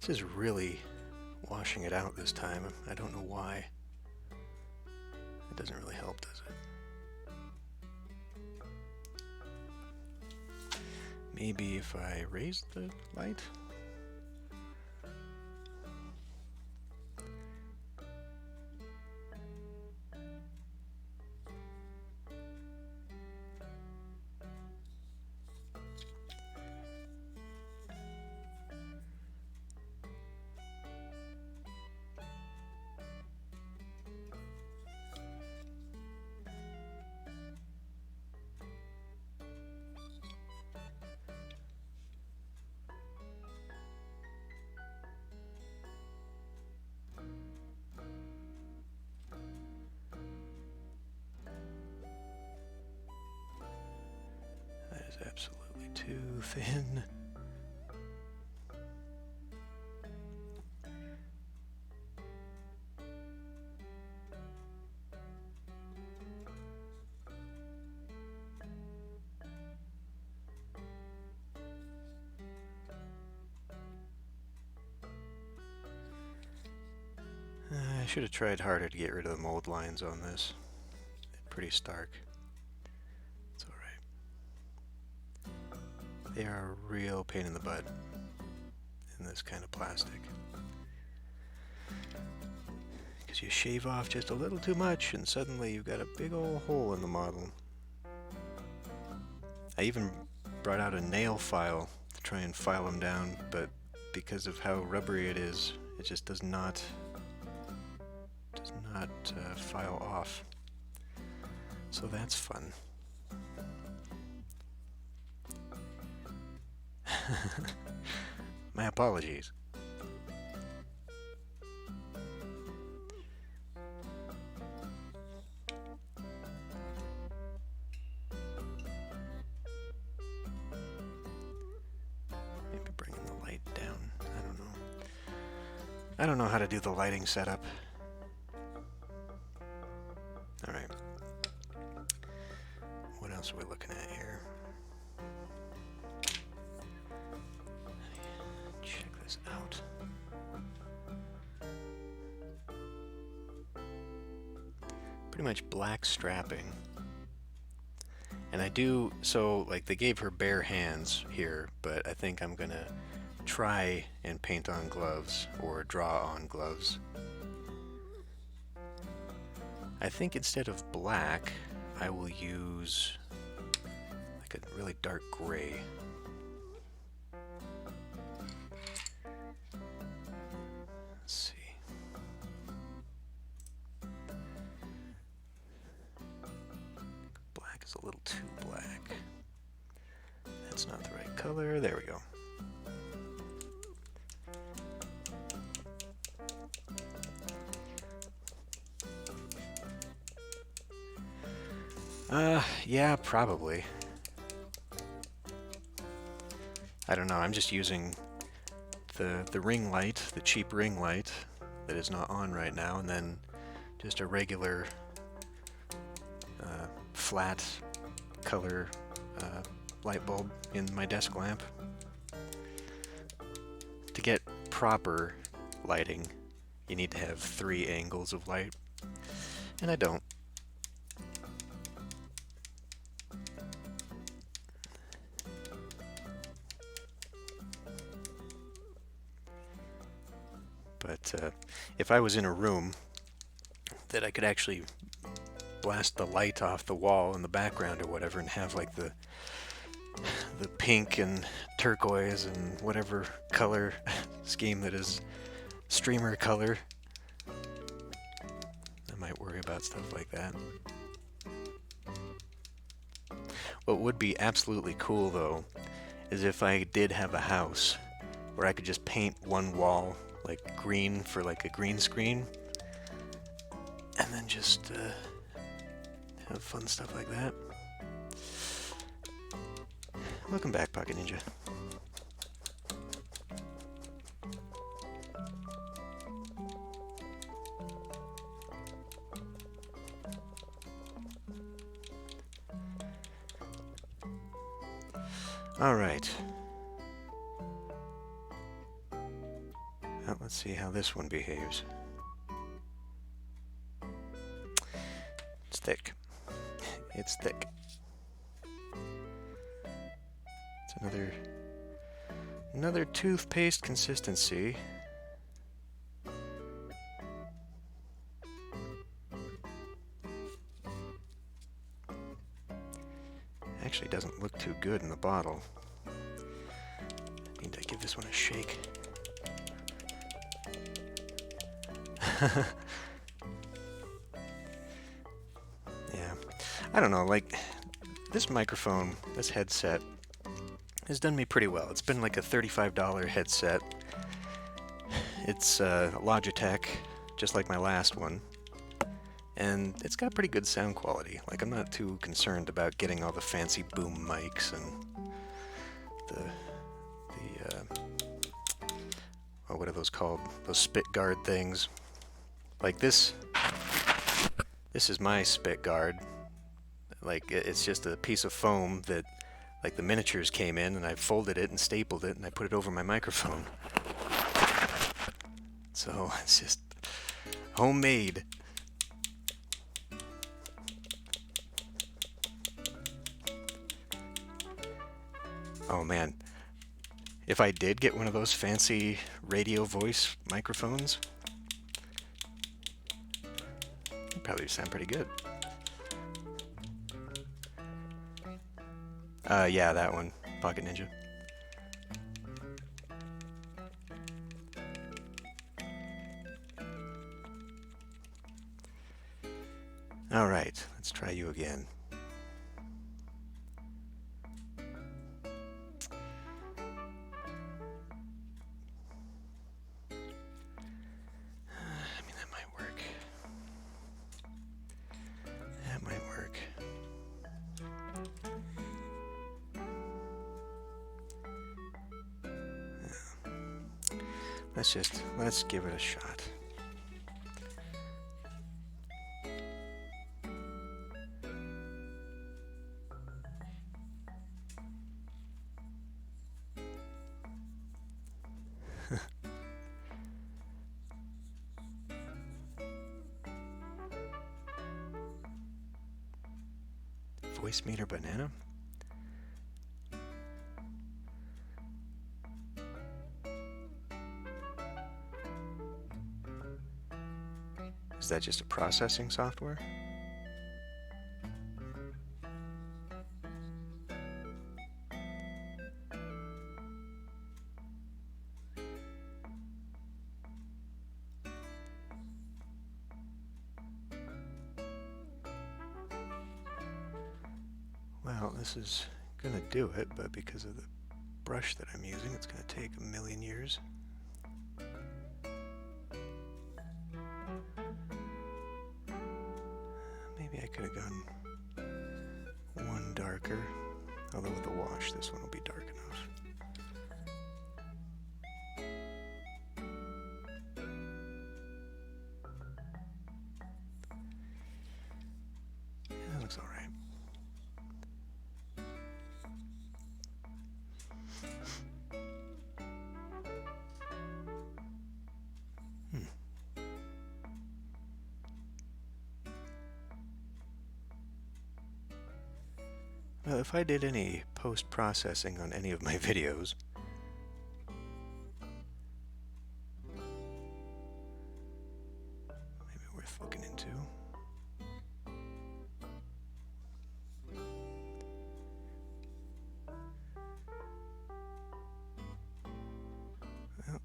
This is really washing it out this time. I don't know why. It doesn't really help, does it? Maybe if I raise the light? Absolutely too thin. I should have tried harder to get rid of the mold lines on this. They're pretty stark. They are a real pain in the butt in this kind of plastic. Because you shave off just a little too much and suddenly you've got a big old hole in the model. I even brought out a nail file to try and file them down, but because of how rubbery it is, it just does not file off. So that's fun. My apologies. Maybe bringing the light down. I don't know. I don't know how to do the lighting setup. All right. What else are we looking at here? Out. Pretty much black strapping. And I do, so like they gave her bare hands here, but I think I'm gonna try and paint on gloves or draw on gloves. I think instead of black, I will use like a really dark gray. A little too black. That's not the right color. There we go. Yeah, probably. I don't know. I'm just using the ring light, the cheap ring light that is not on right now, and then just a regular flat color light bulb in my desk lamp. To get proper lighting, you need to have 3 angles of light, and I don't. But if I was in a room that I could actually blast the light off the wall in the background or whatever and have like the pink and turquoise and whatever color scheme that is streamer color might worry about stuff like that. What would be absolutely cool, though, is if I did have a house where I could just paint one wall like green for like a green screen, and then just have fun stuff like that. Welcome back, Pocket Ninja. All right. Well, let's see how this one behaves. It's thick. It's thick. It's another toothpaste consistency. Actually doesn't look too good in the bottle. Need to give this one a shake. Yeah, I don't know, like, this microphone, this headset, has done me pretty well. It's been like a $35 headset. It's Logitech, just like my last one. And it's got pretty good sound quality. Like, I'm not too concerned about getting all the fancy boom mics and oh, what are those called? Those spit guard things. Like this is my spit guard. Like, it's just a piece of foam that, like, the miniatures came in, and I folded it and stapled it, and I put it over my microphone. So it's just homemade. Oh man, if I did get one of those fancy radio voice microphones, it'd probably sound pretty good. Yeah, that one, Pocket Ninja. All right, let's try you again. Let's give it a shot. Voice meter banana? Is that just a processing software? Well, this is gonna do it, but because of the brush that I'm using, it's gonna take a million years. Maybe I could have gone one darker, although with the wash, this one will be dark enough. Yeah, that looks all right. Well, if I did any post-processing on any of my videos, maybe worth looking into. Well,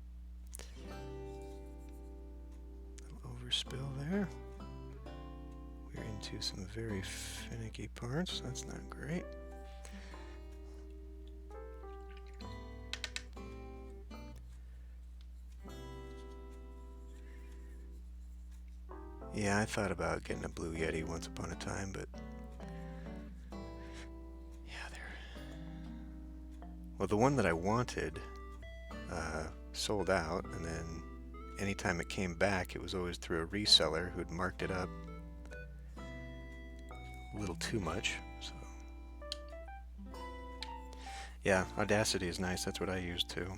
little overspill there. into some very finicky parts. That's not great. Yeah, I thought about getting a Blue Yeti once upon a time, but yeah, well, the one that I wanted sold out, and then anytime it came back, it was always through a reseller who'd marked it up a little too much. So yeah, Audacity is nice. That's what I use too.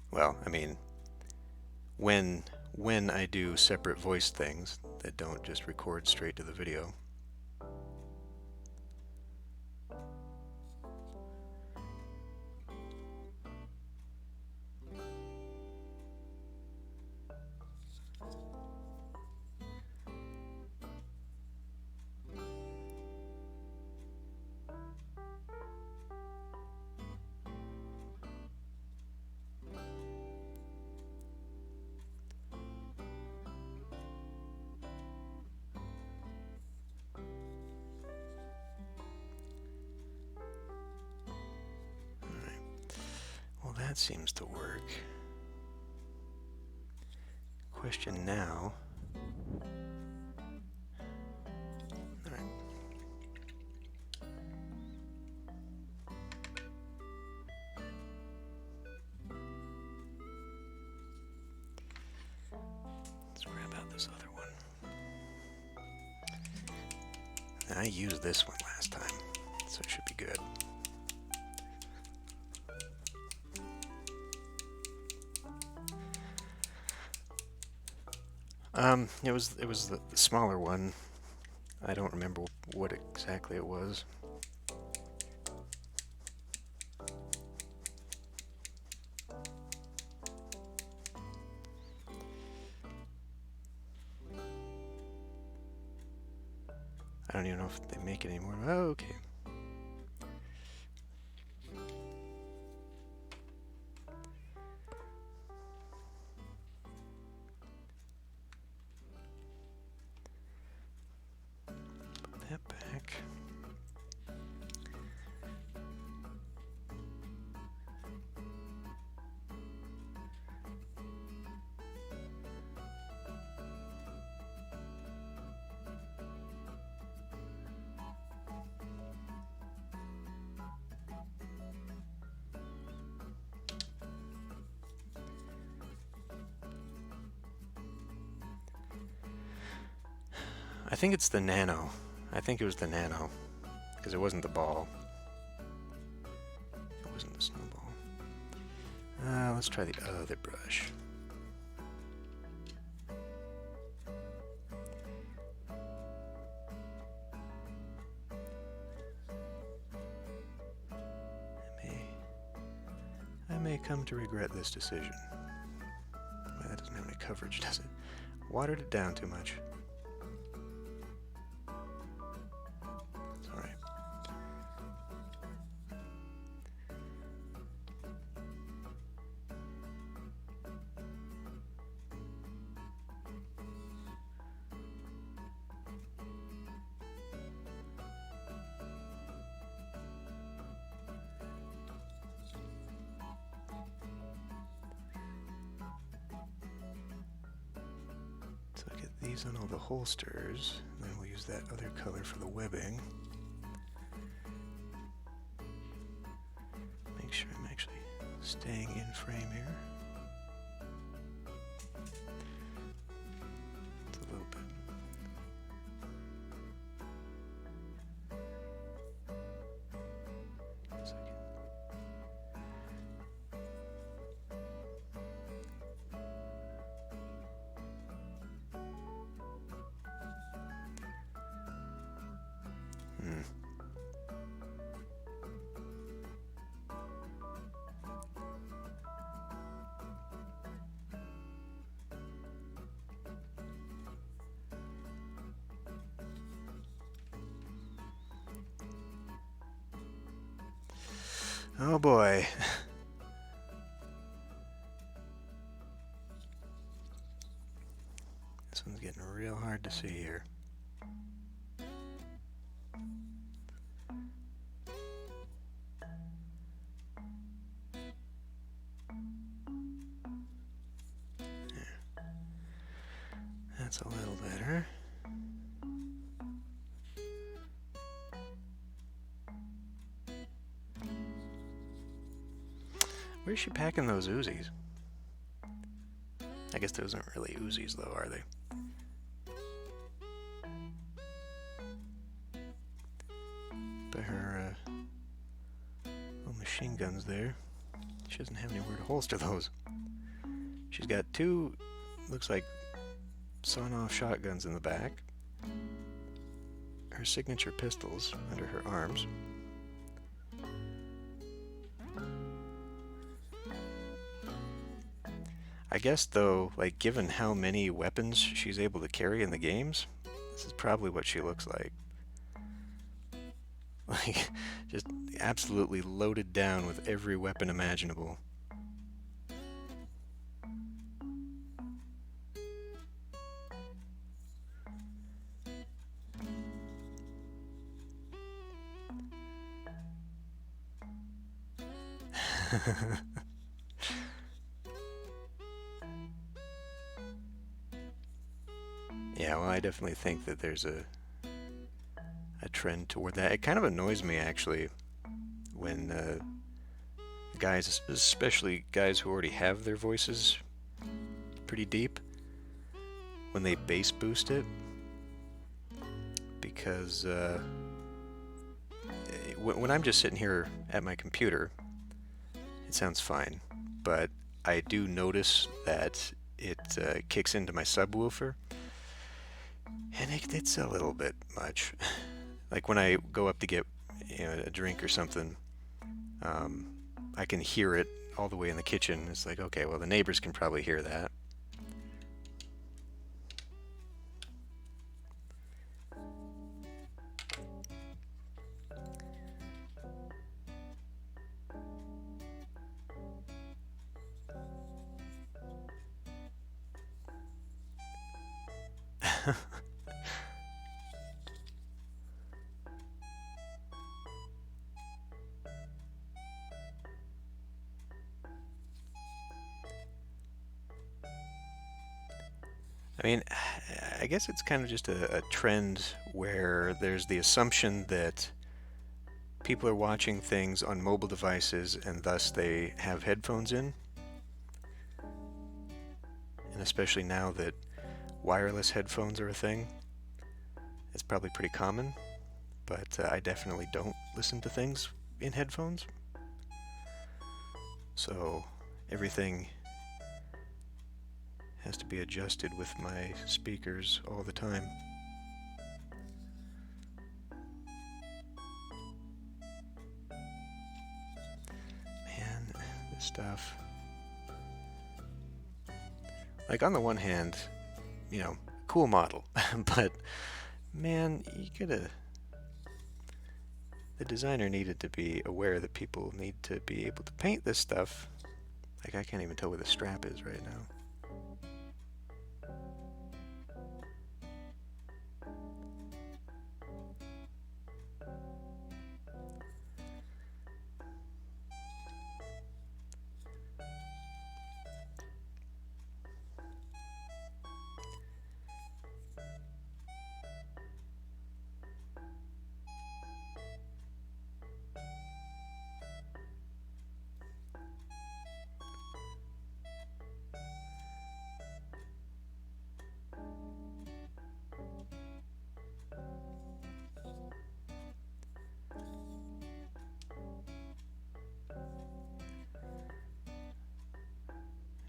Well, I mean, when I do separate voice things that don't just record straight to the video. Well, that seems to work. Question now. All right. Let's grab out this other one. I used this one last time, so it should be good. It was the smaller one. I don't remember what exactly it was. I don't even know if they make it anymore. Oh, okay. Put that back. I think it's the Nano. I think it was the Nano, because it wasn't the ball. It wasn't the snowball. Let's try the other brush. I may come to regret this decision. Well, that doesn't have any coverage, does it? Watered it down too much. It's all right. So I'll get these on all the holsters, and then we'll use that other color for the webbing. Make sure I'm actually staying in frame here. It's a little bit. A second. Oh boy. That's a little better. Where's she packing those Uzis? I guess those aren't really Uzis though, are they? But her little machine guns there. She doesn't have anywhere to holster those. She's got two, looks like sawn-off shotguns in the back. Her signature pistols under her arms. I guess though, like given how many weapons she's able to carry in the games, this is probably what she looks like. Like, just absolutely loaded down with every weapon imaginable. Yeah, well, I definitely think that there's a trend toward that. It kind of annoys me, actually, when guys, especially guys who already have their voices pretty deep, when they bass boost it, because when I'm just sitting here at my computer, it sounds fine, but I do notice that it kicks into my subwoofer, and it's a little bit much. Like when I go up to get a drink or something, I can hear it all the way in the kitchen. It's like, okay, well, the neighbors can probably hear that. I mean, I guess it's kind of just a trend where there's the assumption that people are watching things on mobile devices and thus they have headphones in. And especially now that wireless headphones are a thing, it's probably pretty common. But I definitely don't listen to things in headphones. So everything has to be adjusted with my speakers all the time. Man, this stuff. Like on the one hand, cool model, but man, the designer needed to be aware that people need to be able to paint this stuff. Like I can't even tell where the strap is right now.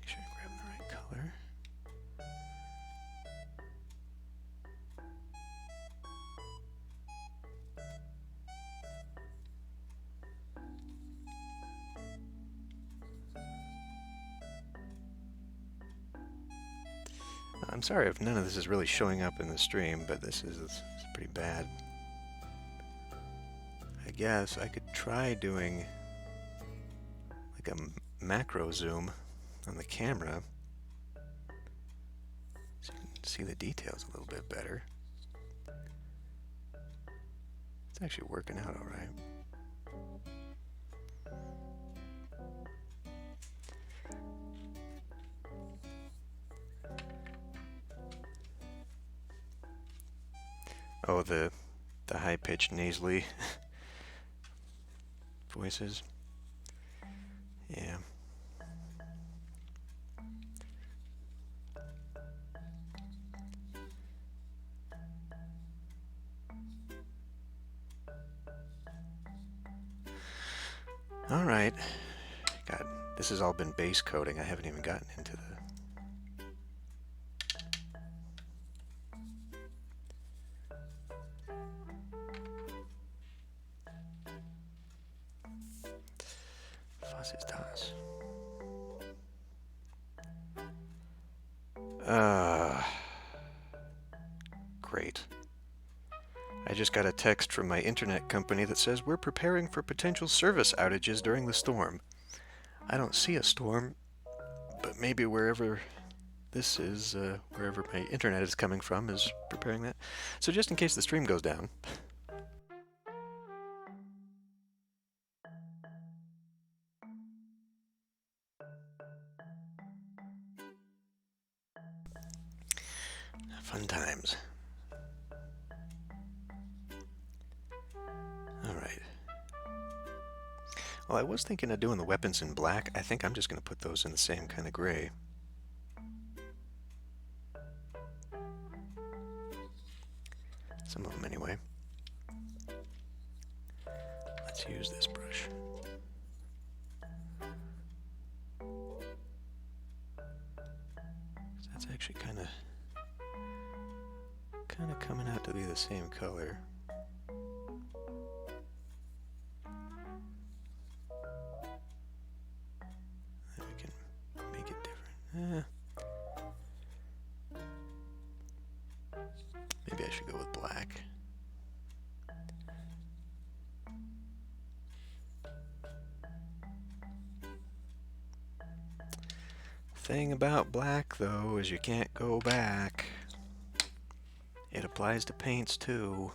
Make sure I grab the right color. I'm sorry if none of this is really showing up in the stream, but this is pretty bad. I guess I could try doing like a macro zoom on the camera so you can see the details a little bit better. It's actually working out all right. Oh, the high-pitched nasally voices. Yeah. All right. God, this has all been base coating. I haven't even gotten into the... Was ist das? Great. I just got a text from my internet company that says we're preparing for potential service outages during the storm. I don't see a storm, but maybe wherever this is, wherever my internet is coming from, is preparing that. So just in case the stream goes down. Fun times. Alright. Well, I was thinking of doing the weapons in black. I think I'm just going to put those in the same kind of gray. Some of them anyway. Let's use this brush. That's actually kind of coming out to be the same color. Then we can make it different. Maybe I should go with black. Thing about black, though, is you can't go back. It applies to paints, too.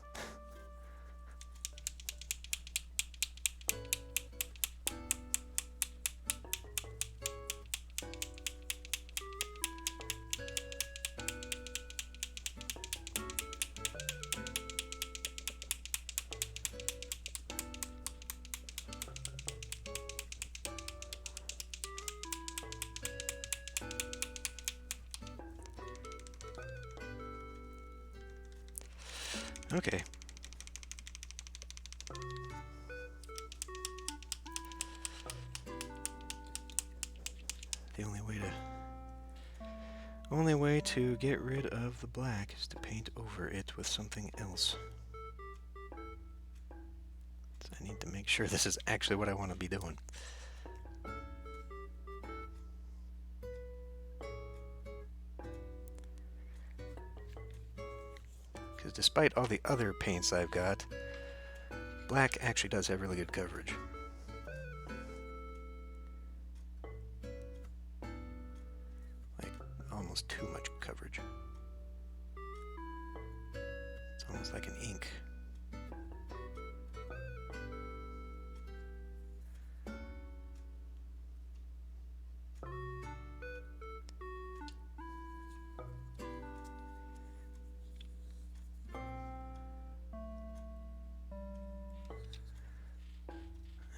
Okay. The only way to get rid of the black is to paint over it with something else. So I need to make sure this is actually what I want to be doing. Because despite all the other paints I've got, black actually does have really good coverage. Like, almost too much coverage. It's almost like an ink.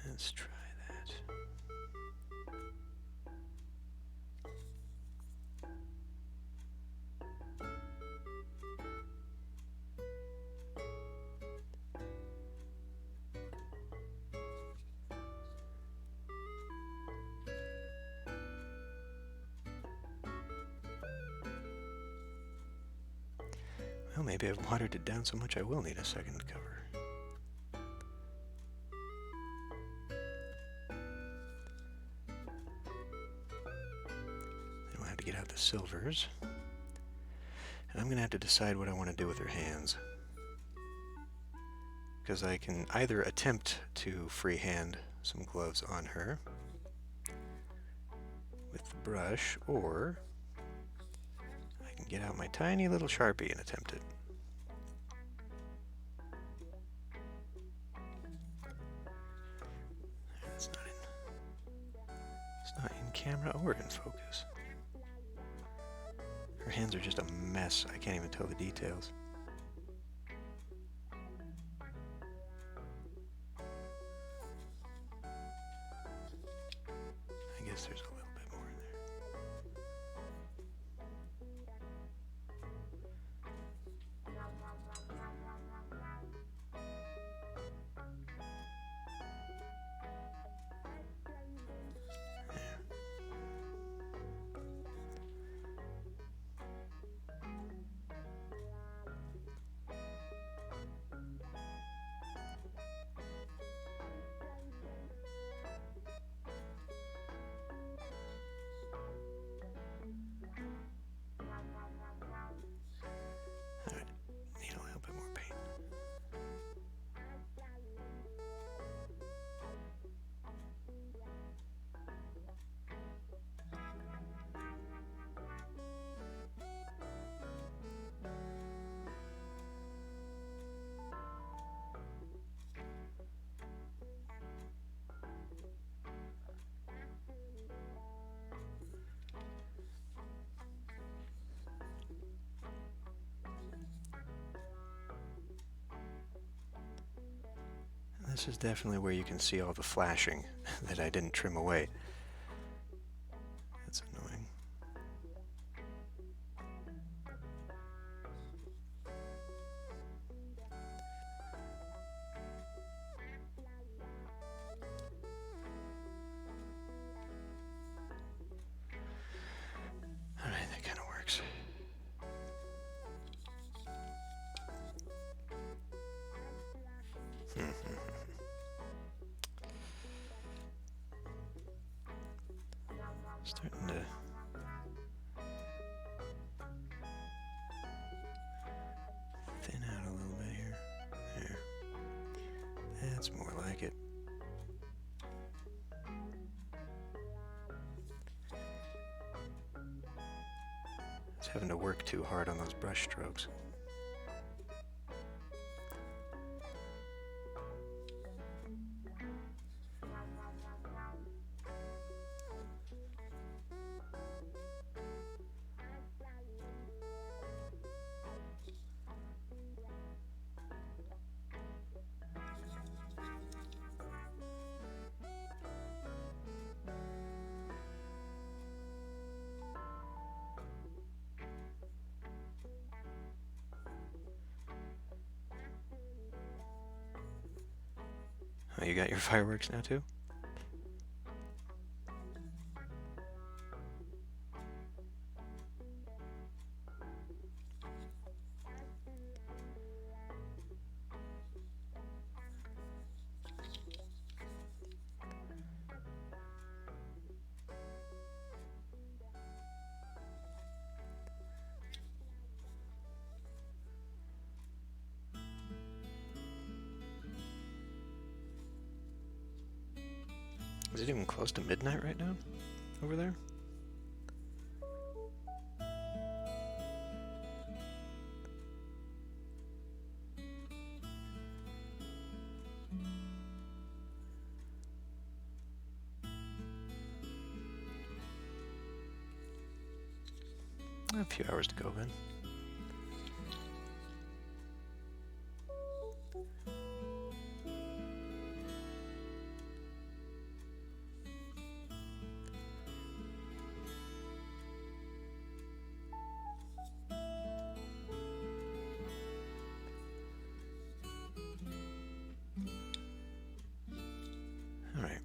Let's try that. Well, maybe I've watered it down so much I will need a second cover. To get out the silvers, and I'm gonna have to decide what I want to do with her hands, because I can either attempt to freehand some gloves on her with the brush, or I can get out my tiny little Sharpie and attempt it. It's not in camera or in focus. Her hands are just a mess. I can't even tell the details. guess there's a little bit more in there. Need a little bit more paint. This is definitely where you can see all the flashing that I didn't trim away. That's annoying. Alright, that kind of works. Starting to thin out a little bit here. There. That's more like it. It's having to work too hard on those brush strokes. Oh, you got your fireworks now too? Is it even close to midnight right now? Over there? A few hours to go then. Alright.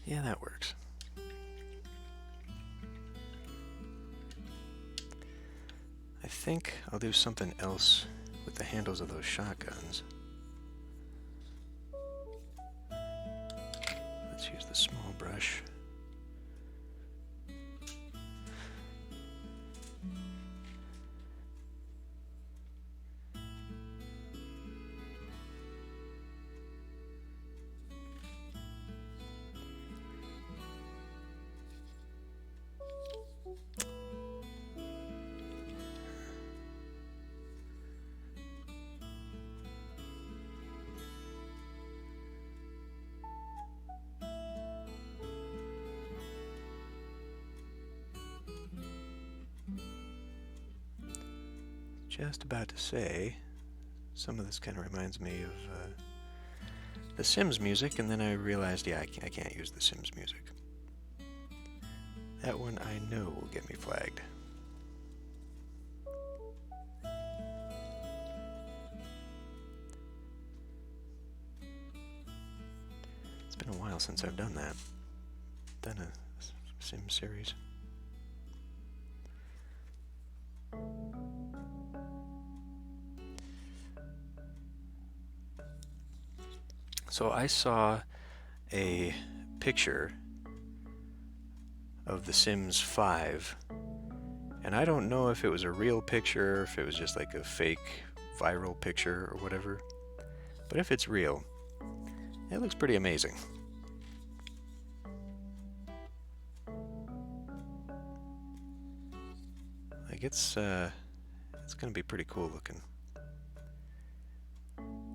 Yeah, that works. I think I'll do something else with the handles of those shotguns. Let's use the small brush. Just about to say, some of this kind of reminds me of the Sims music, and then I realized, yeah, I can't use the Sims music. That one I know will get me flagged. It's been a while since I've done that. Done a sim series. So I saw a picture of The Sims 5, and I don't know if it was a real picture or if it was just like a fake viral picture or whatever, but if it's real, it looks pretty amazing. Like it's gonna be pretty cool looking.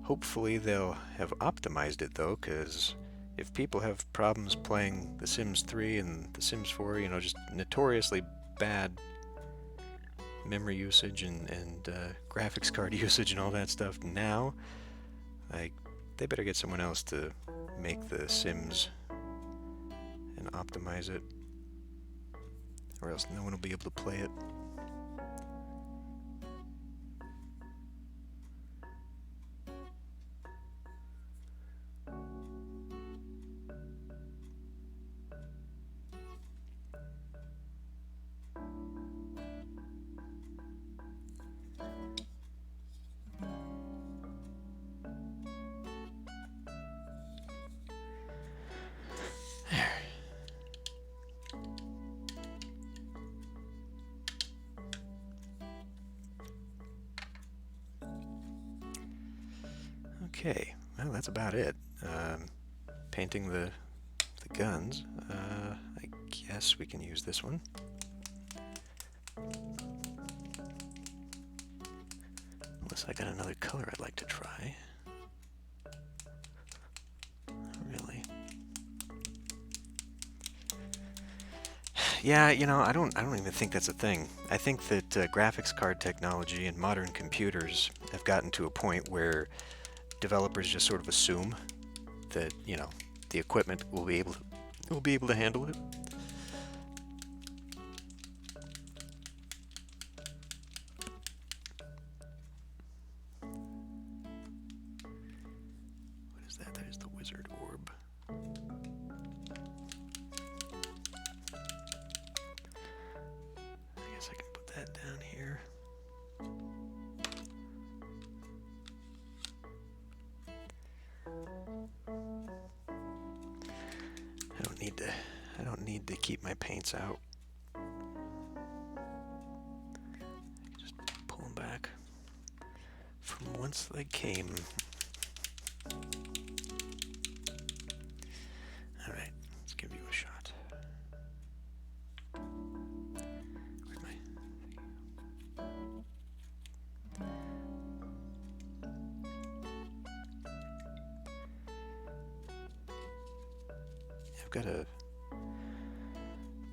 Hopefully they'll have optimized it though, because if people have problems playing The Sims 3 and The Sims 4, you know, just notoriously bad memory usage and graphics card usage and all that stuff now, like, they better get someone else to make The Sims and optimize it, or else no one will be able to play it. Okay, well, that's about it. Painting the guns. I guess we can use this one. Unless I got another color I'd like to try. Really? Yeah, you know, I don't even think that's a thing. I think that graphics card technology and modern computers have gotten to a point where developers just sort of assume that, you know, the equipment will be able to handle it. What is that? That is the wizard orb. I guess I can put that down here. I don't need to keep my paints out. Just pull them back from whence they came. All right, let's give you a shot. Where's my... I've got a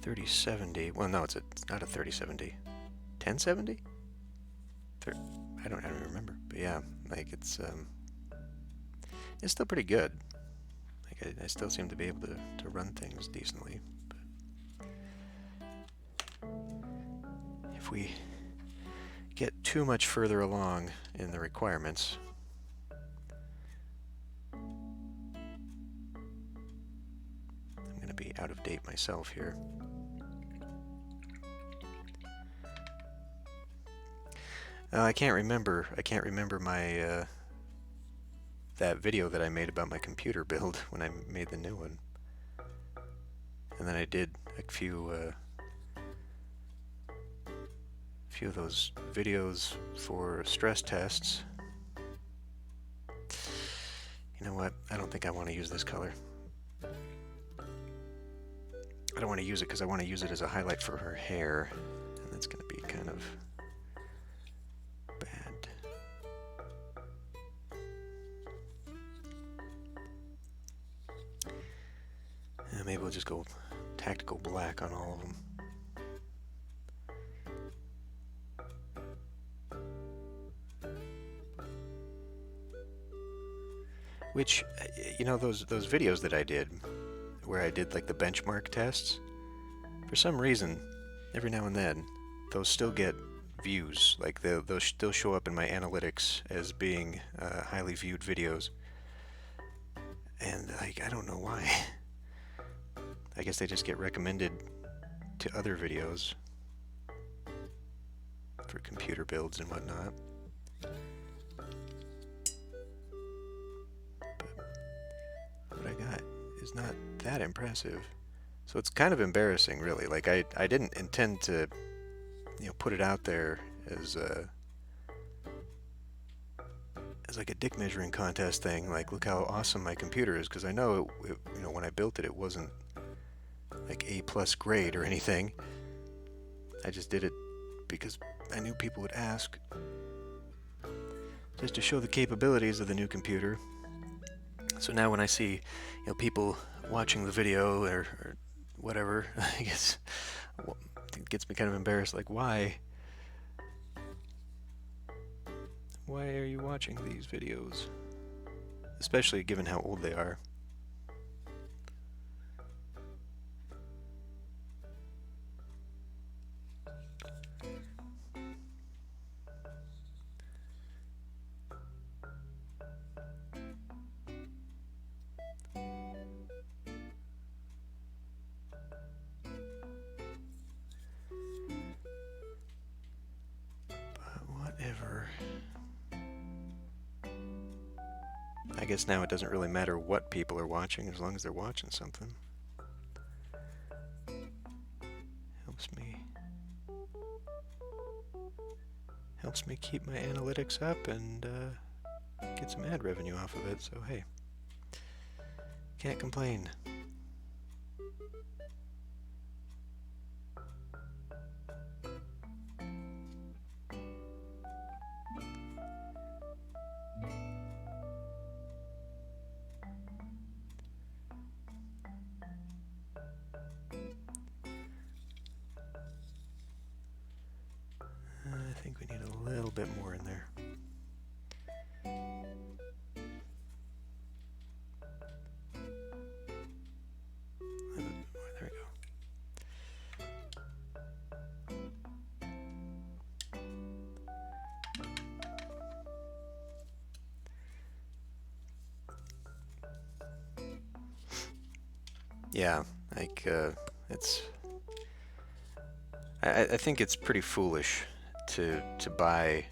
3070. Well, no, it's not a 3070. 1070? I don't remember. But yeah, like it's still pretty good. Like I still seem to be able to run things decently. But if we get too much further along in the requirements, I'm gonna be out of date myself here. I can't remember my that video that I made about my computer build when I made the new one. And then I did a few of those videos for stress tests. You know what? I don't think I want to use this color. I don't want to use it because I want to use it as a highlight for her hair, and that's going to be kind of bad. Maybe we'll just go tactical black on all of them. Which, you know, those videos that I did, where I did like the benchmark tests For some reason, every now and then, those still get views. Like those still show up in my analytics as being highly viewed videos. And like, I don't know why. I guess they just get recommended to other videos for computer builds and whatnot. But what I got is not that impressive. So it's kind of embarrassing, really. Like I didn't intend to, put it out there as like a dick measuring contest thing. Like, look how awesome my computer is, because I know when I built it, it wasn't like A+ grade or anything. I just did it because I knew people would ask, just to show the capabilities of the new computer. So now when I see, people watching the video or whatever, I guess it gets me kind of embarrassed. Like, why? Why are you watching these videos? Especially given how old they are. Whatever. I guess now it doesn't really matter what people are watching as long as they're watching something. Helps me keep my analytics up and get some ad revenue off of it, so hey, can't complain. I think we need a little bit more in there. There we go. Yeah, like it's. I think it's pretty foolish to buy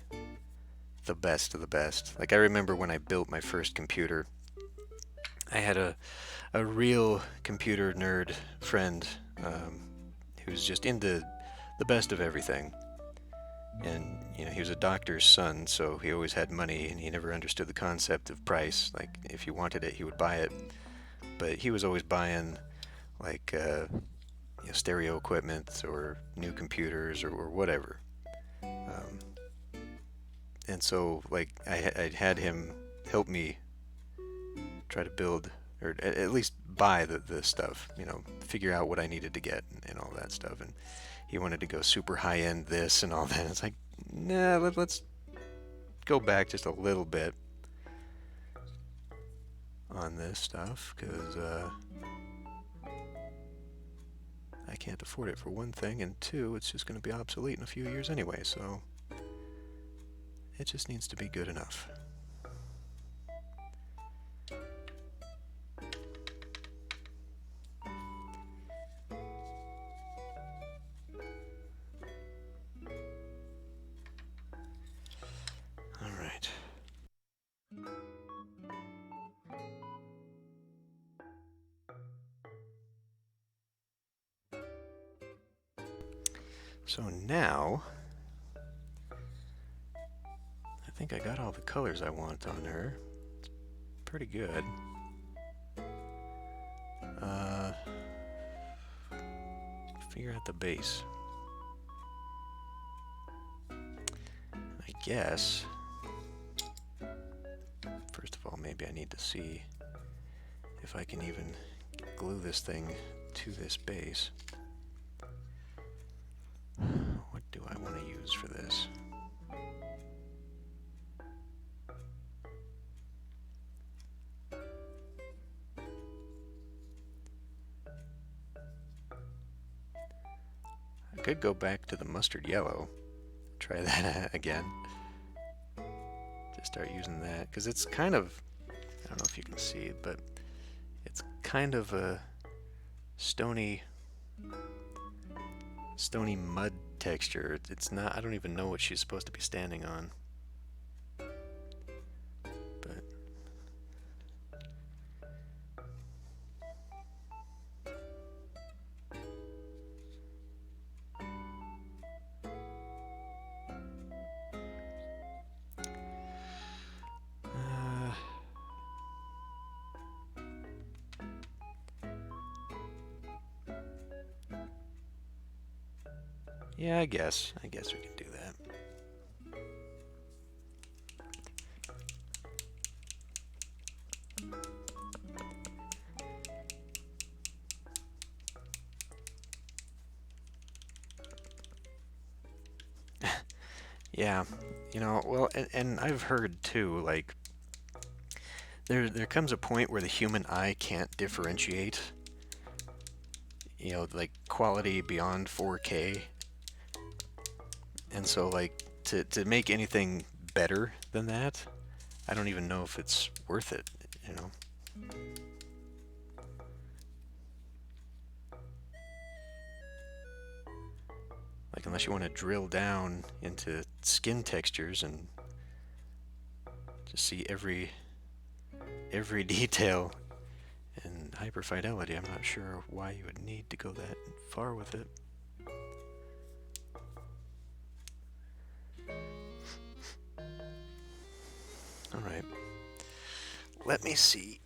the best of the best. Like, I remember when I built my first computer, I had a real computer nerd friend who was just into the best of everything. And he was a doctor's son, so he always had money, and he never understood the concept of price. Like, if he wanted it, he would buy it. But he was always buying like stereo equipment or new computers or whatever. And so, like, I had him help me try to build, or at least buy the stuff, figure out what I needed to get and all that stuff. And he wanted to go super high-end this and all that. It's like, nah, let's go back just a little bit on this stuff, because I can't afford it, for one thing, and two, it's just going to be obsolete in a few years anyway, so it just needs to be good enough. All right. So now, I think I got all the colors I want on her. It's pretty good. Figure out the base. I guess, first of all, maybe I need to see if I can even glue this thing to this base. What do I want to use for this? I could go back to the mustard yellow, try that again. Just start using that, because it's kind of, I don't know if you can see it, but it's kind of a stony mud texture. It's not, I don't even know what she's supposed to be standing on. But yeah, I guess we can do that. Yeah, well, and I've heard too, like, there comes a point where the human eye can't differentiate, like quality beyond 4K. And so, like, to make anything better than that, I don't even know if it's worth it, you know. Like, unless you want to drill down into skin textures and just see every detail in hyper fidelity, I'm not sure why you would need to go that far with it. All right. Let me see.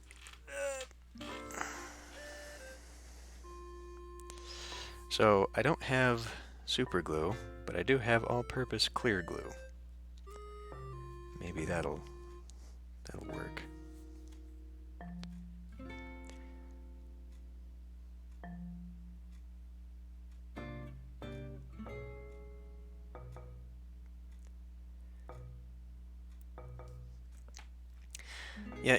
So I don't have super glue, but I do have all-purpose clear glue. Maybe that'll work. Yeah,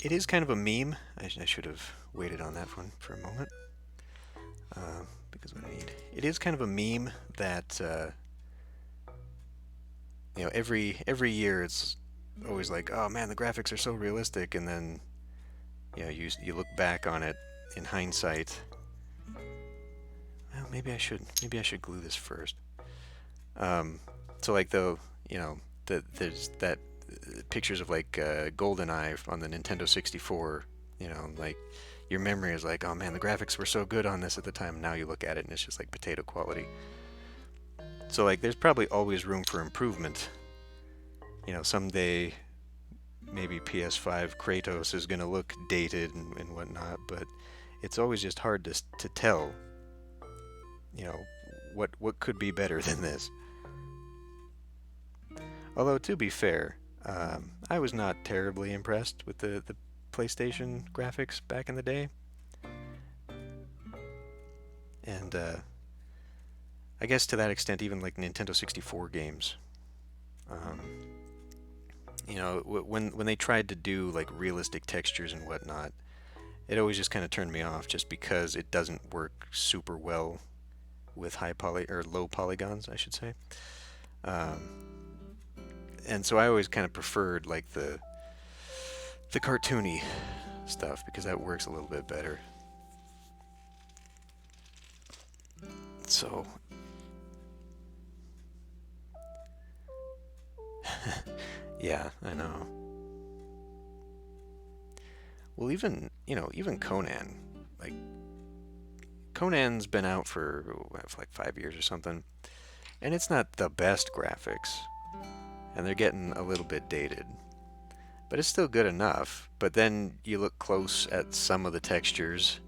it is kind of a meme. I should have waited on that one for a moment. Because what I need. It is kind of a meme that, every year it's always like, oh man, the graphics are so realistic, and then, you look back on it in hindsight. Well, maybe I should glue this first. So like there's that pictures of like GoldenEye on the Nintendo 64. Like your memory is like, oh man, the graphics were so good on this at the time. Now you look at it and it's just like potato quality. So like there's probably always room for improvement. Someday maybe PS5 Kratos is gonna look dated and whatnot, but it's always just hard to tell. What could be better than this. Although, to be fair, I was not terribly impressed with the PlayStation graphics back in the day. And I guess to that extent, even like Nintendo 64 games. When they tried to do like realistic textures and whatnot, it always just kind of turned me off just because it doesn't work super well with low polygons, I should say. And so I always kind of preferred like the cartoony stuff because that works a little bit better. So yeah, I know. Well, even Conan, like Conan's been out for like 5 years or something, and it's not the best graphics, and they're getting a little bit dated, but it's still good enough. But then you look close at some of the textures,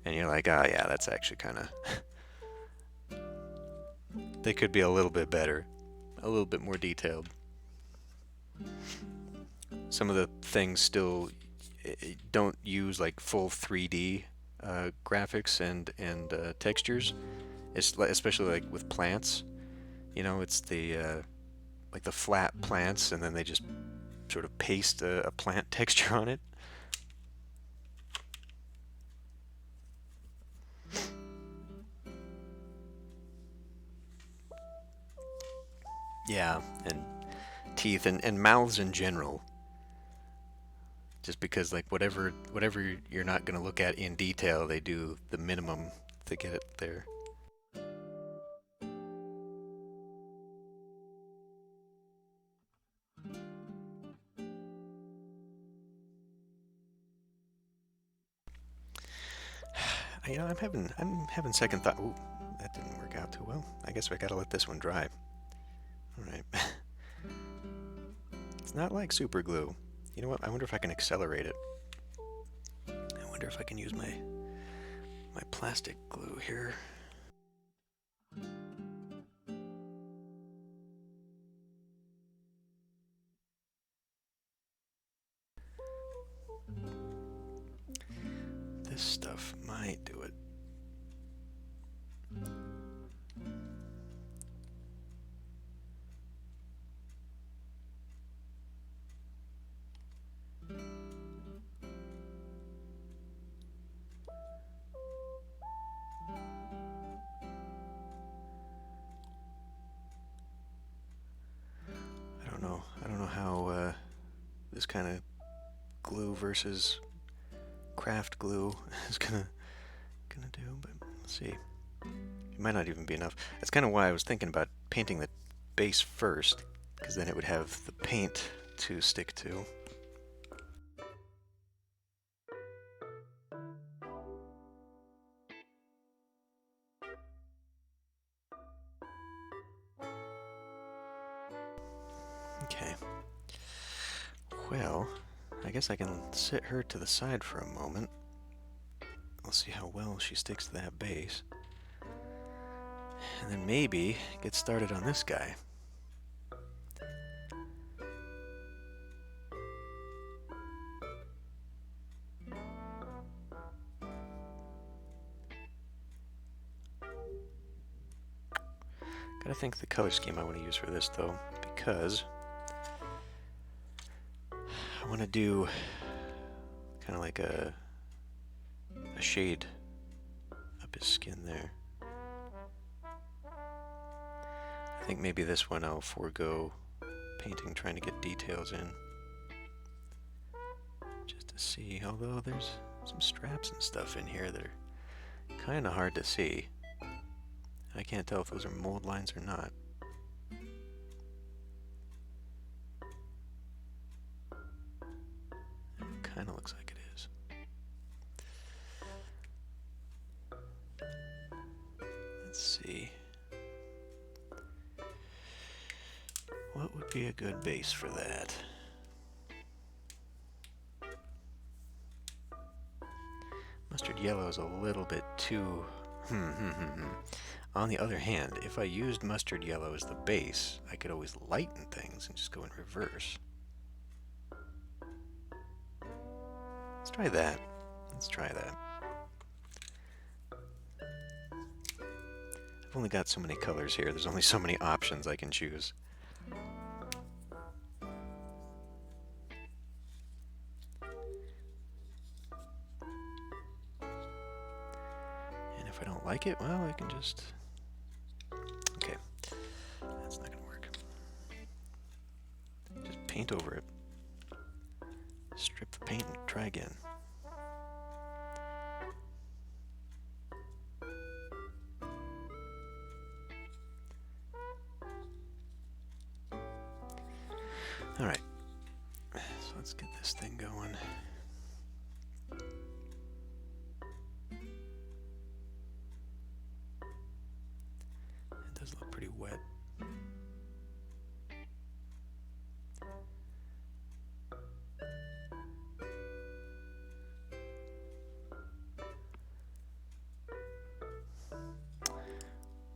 and you're like, oh yeah, that's actually kind of they could be a little bit better, a little bit more detailed. Some of the things still don't use like full 3D graphics and textures, especially like with plants. It's the like the flat plants, and then they just sort of paste a plant texture on it. Yeah, and teeth and mouths in general. Just because like whatever you're not gonna look at in detail, they do the minimum to get it there. I'm having second thought. Ooh, that didn't work out too well. I guess I gotta let this one dry. All right. It's not like super glue. You know what? I wonder if I can accelerate it. I wonder if I can use my plastic glue here. This stuff might do it. I don't know how this kind of glue versus craft glue is gonna do, but let's see. It might not even be enough. That's kind of why I was thinking about painting the base first, because then it would have the paint to stick to. Okay. Well, I guess I can sit her to the side for a moment. We'll see how well she sticks to that base. And then maybe get started on this guy. Gotta think the color scheme I want to use for this though, because I want to do kind of like a shade up his skin there. I think maybe this one I'll forego painting, trying to get details in. Just to see, although there's some straps and stuff in here that are kind of hard to see. I can't tell if those are mold lines or not. It kind of looks like it is. Let's see. What would be a good base for that? Mustard yellow is a little bit too... On the other hand, if I used mustard yellow as the base, I could always lighten things and just go in reverse. Let's try that. Let's try that. I've only got so many colors here. There's only so many options I can choose. And if I don't like it, well, I can just... Okay, that's not gonna work. Just paint over it. Strip the paint and try again. Alright, so let's get this thing going. It does look pretty wet.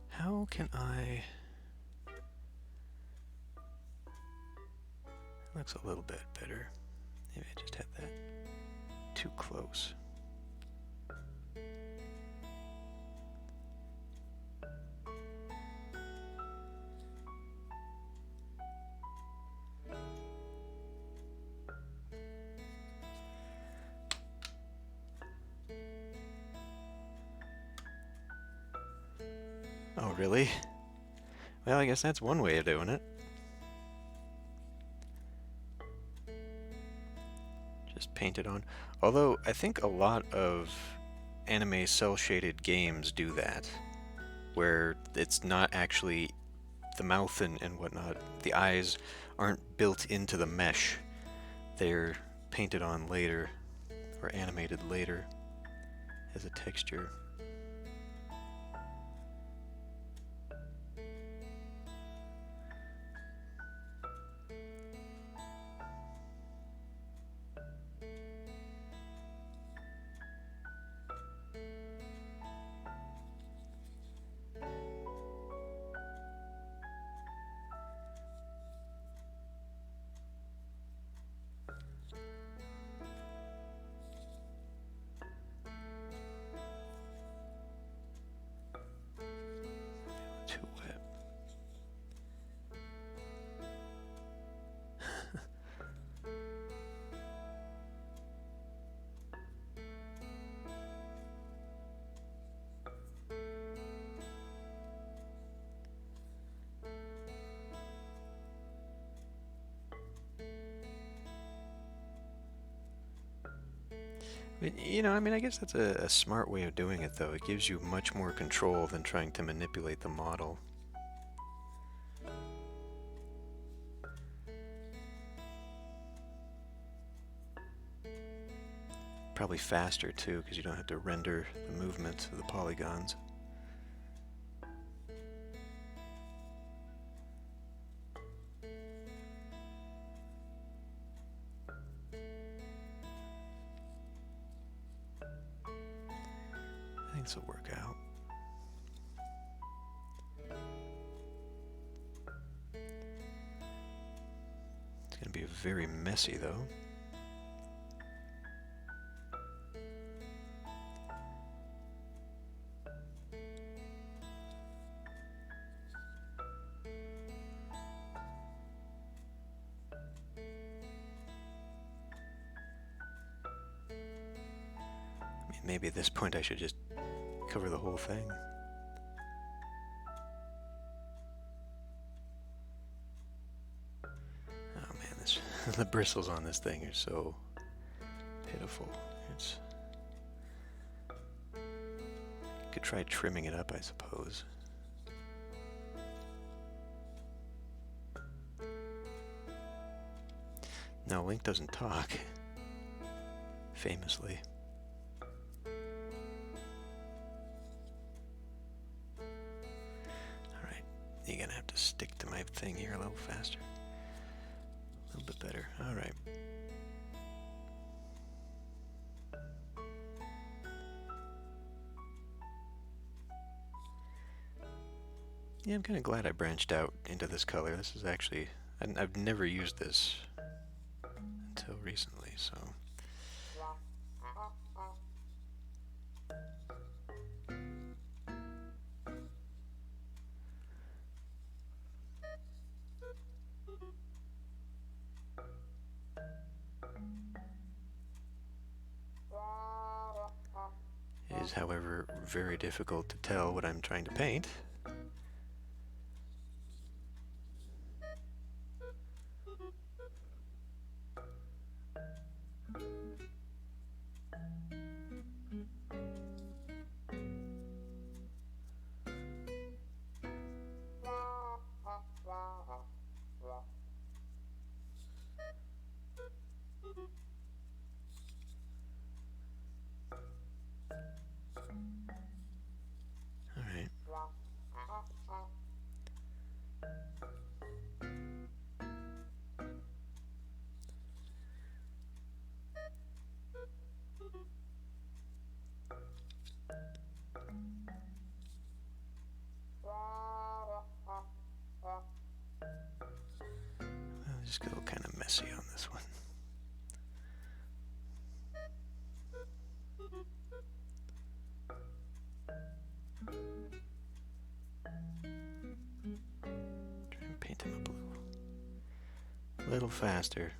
How can I... Looks a little bit better. Maybe I just had that too close. Oh, really? Well, I guess that's one way of doing it. just paint it on. Although I think a lot of anime cell shaded games do that, where it's not actually the mouth and whatnot, the eyes aren't built into the mesh. They're painted on later or animated later as a texture. Too wet. You know, I mean, I guess that's a smart way of doing it, though. It gives you much more control than trying to manipulate the model. Probably faster, too, because you don't have to render the movement of the polygons. I think this will work out. It's going to be very messy, though. Maybe at this point I should just cover the whole thing. Oh man, this the bristles on this thing are so pitiful. It's could try trimming it up, I suppose. No, Link doesn't talk. Famously. You're gonna have to stick to my thing here a little faster. A little bit better. Alright. Yeah, I'm kind of glad I branched out into this color. This is actually... I've never used this until recently, so... It is, however, very difficult to tell what I'm trying to paint. Alright. I'll just go kind of messy on this one. Try and paint him up a little faster.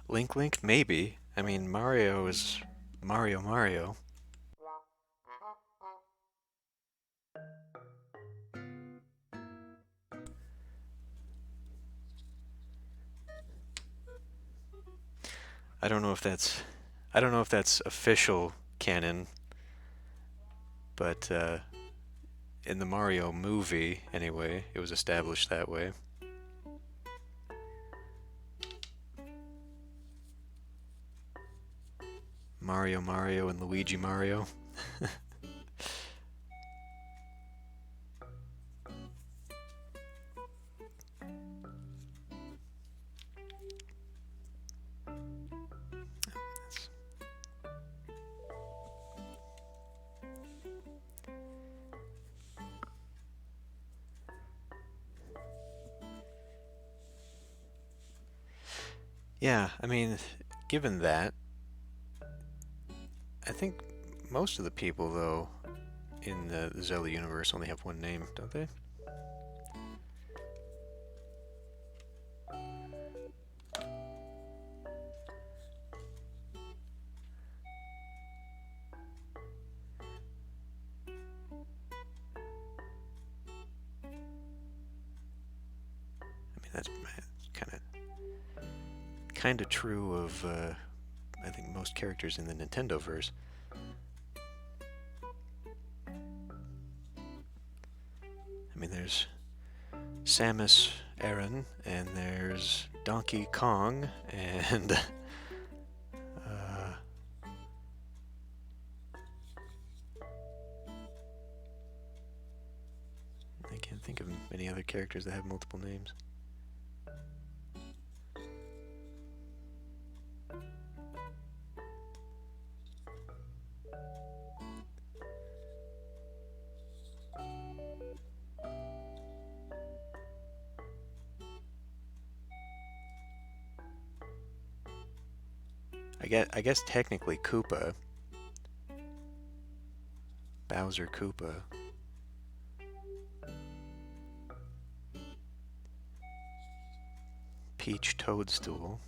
Link, maybe. I mean, Mario is Mario. I don't know if that's I don't know if that's official canon, but in the Mario movie, anyway, it was established that way. Mario and Luigi Mario. Yeah, I mean, given that, I think most of the people, though, in the Zelda universe only have one name, don't they? I mean, that's kind of true of I think most characters in the Nintendo verse. I mean, there's Samus Aran, and there's Donkey Kong, and I can't think of many other characters that have multiple names. I guess technically Koopa, Bowser Koopa. Peach Toadstool.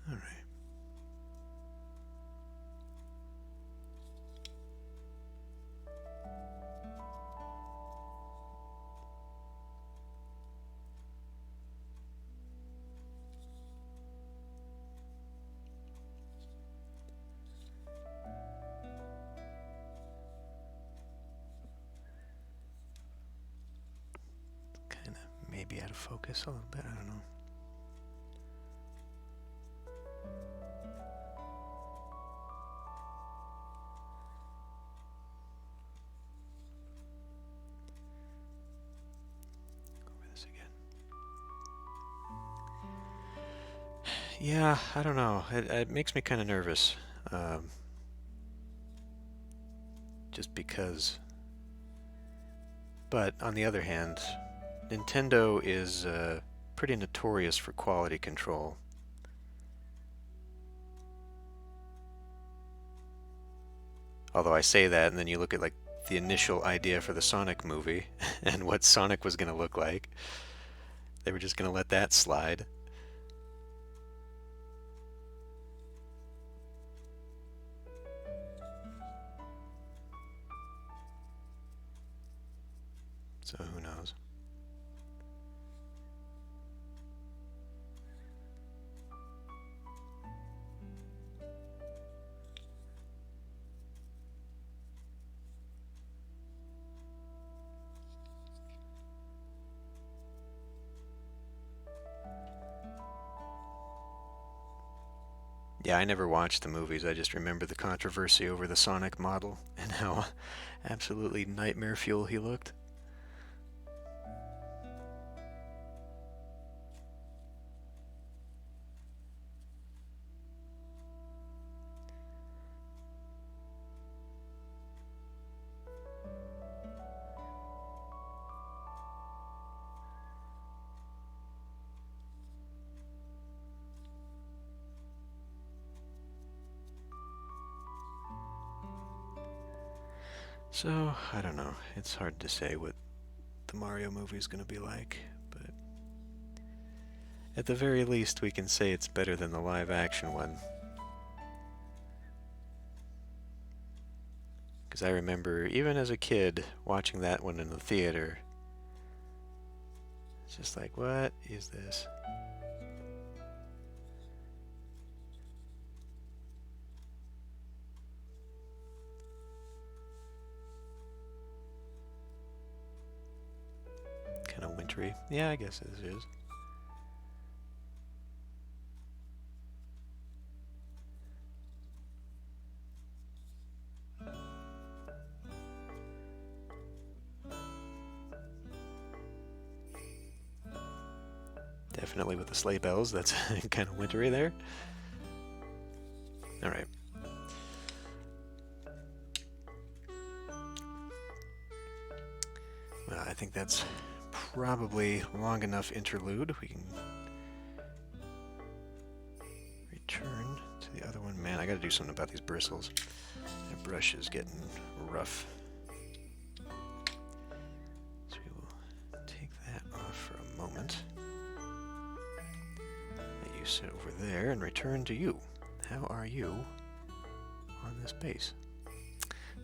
All right. Kind of maybe out of focus a little bit. I don't know. Yeah, I don't know. It makes me kind of nervous. Um, just because. But on the other hand, Nintendo is pretty notorious for quality control. Although I say that, and then you look at like the initial idea for the Sonic movie and what Sonic was going to look like. They were just going to let that slide. So who knows? Yeah, I never watched the movies. I just remember the controversy over the Sonic model and how absolutely nightmare fuel he looked. So, I don't know. It's hard to say what the Mario movie is going to be like, but at the very least, we can say it's better than the live-action one. Because I remember, even as a kid, watching that one in the theater. It's just like, what is this? Kind of wintry. Yeah, I guess it is. Definitely with the sleigh bells, that's kind of wintry there. Alright. Well, I think that's probably long enough interlude. We can return to the other one. Man, I gotta do something about these bristles. My brush is getting rough. So we will take that off for a moment. Let you sit over there and return to you. How are you on this base?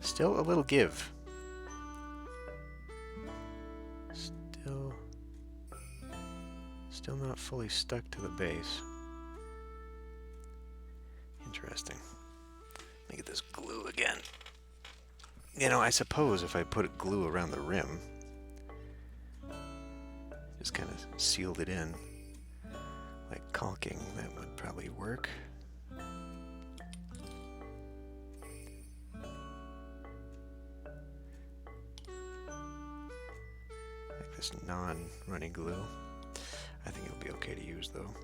Still a little give. Still not fully stuck to the base. Interesting. Let me get this glue again. You know, I suppose if I put glue around the rim, just kind of sealed it in, like caulking, that would probably work. Like this non-runny glue. I think it'll be okay to use, though.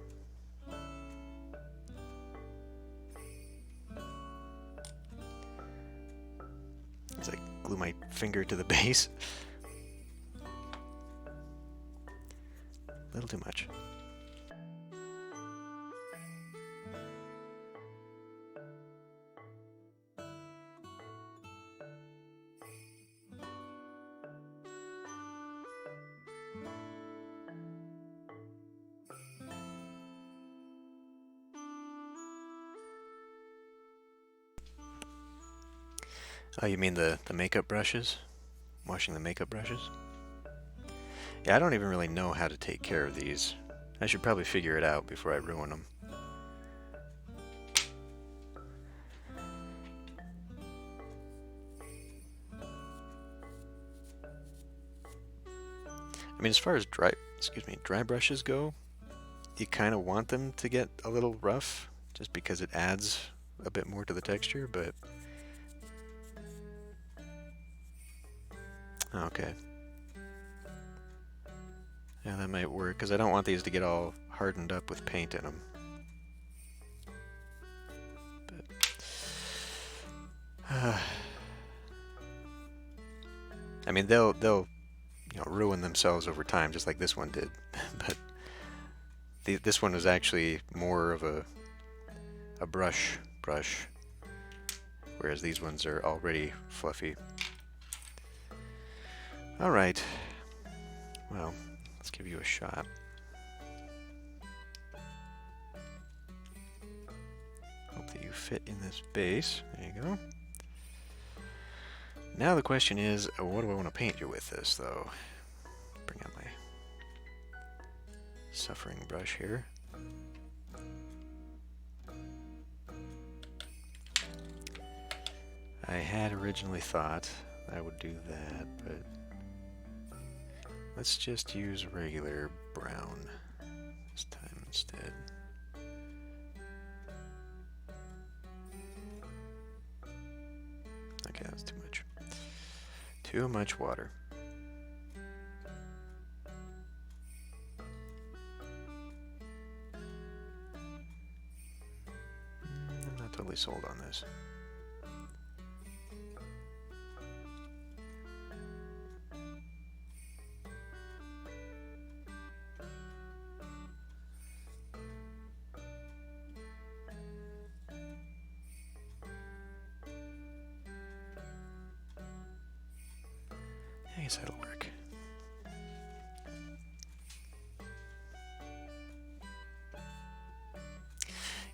It's like glue my finger to the base. A little too much. Oh, you mean the makeup brushes? Washing the makeup brushes? Yeah, I don't even really know how to take care of these. I should probably figure it out before I ruin them. I mean, as far as dry brushes go, you kind of want them to get a little rough, just because it adds a bit more to the texture, but... Okay. Yeah, that might work, because I don't want these to get all hardened up with paint in them. But, I mean, they'll ruin themselves over time, just like this one did. But this one was actually more of a brush, whereas these ones are already fluffy. All right. Well, let's give you a shot. Hope that you fit in this base. There you go. Now the question is, what do I want to paint you with this, though? Bring out my suffering brush here. I had originally thought I would do that, but let's just use regular brown this time instead. Okay, that's too much. Too much water. I'm not totally sold on this. I guess that'll work.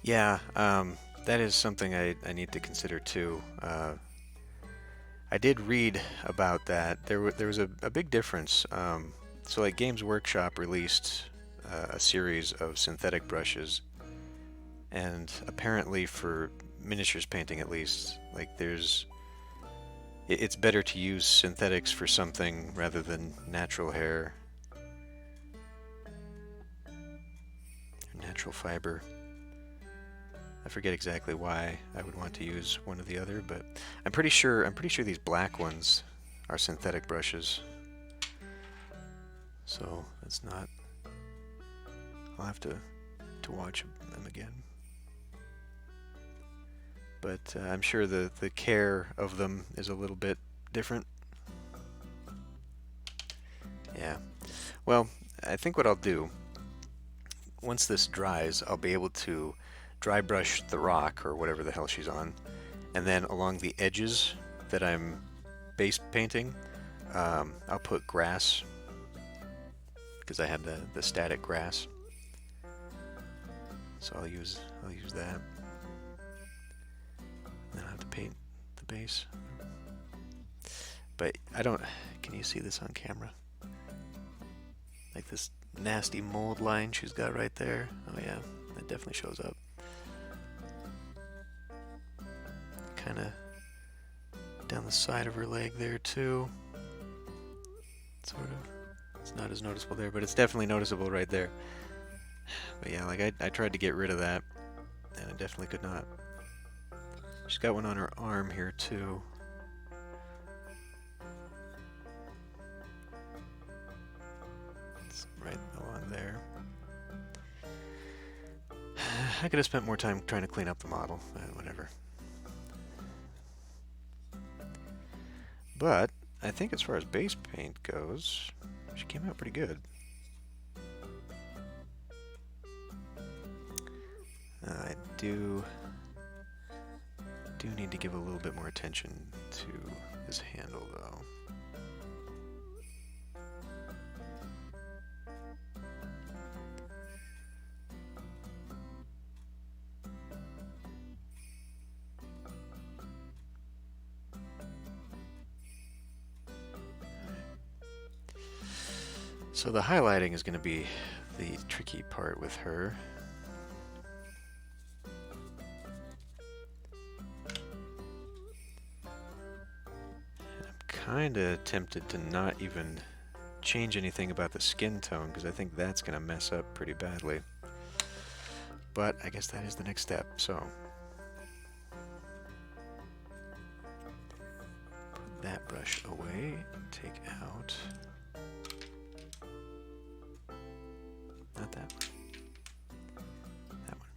Yeah, that is something I need to consider too. I did read about that. There was a big difference. So like Games Workshop released a series of synthetic brushes, and apparently for miniatures painting at least, like it's better to use synthetics for something rather than natural hair or natural fiber. I forget exactly why I would want to use one or the other, but I'm pretty sure these black ones are synthetic brushes. So that's not. I'll have to watch them again. But I'm sure the care of them is a little bit different. Yeah. Well, I think what I'll do, once this dries, I'll be able to dry brush the rock or whatever the hell she's on, and then along the edges that I'm base painting, I'll put grass, because I have the static grass. So I'll use that. Then I'll have to paint the base. But I don't. Can you see this on camera? Like this nasty mold line she's got right there. Oh yeah, that definitely shows up. Kind of down the side of her leg there too. Sort of. It's not as noticeable there, but it's definitely noticeable right there. But yeah, like I tried to get rid of that, and I definitely could not. She's got one on her arm here too. It's right along there. I could have spent more time trying to clean up the model, but whatever. But I think as far as base paint goes, she came out pretty good. I do need to give a little bit more attention to this handle, though. So the highlighting is going to be the tricky part with her. Kind of tempted to not even change anything about the skin tone, because I think that's going to mess up pretty badly. But I guess that is the next step, so put that brush away and take out, not that one, that one.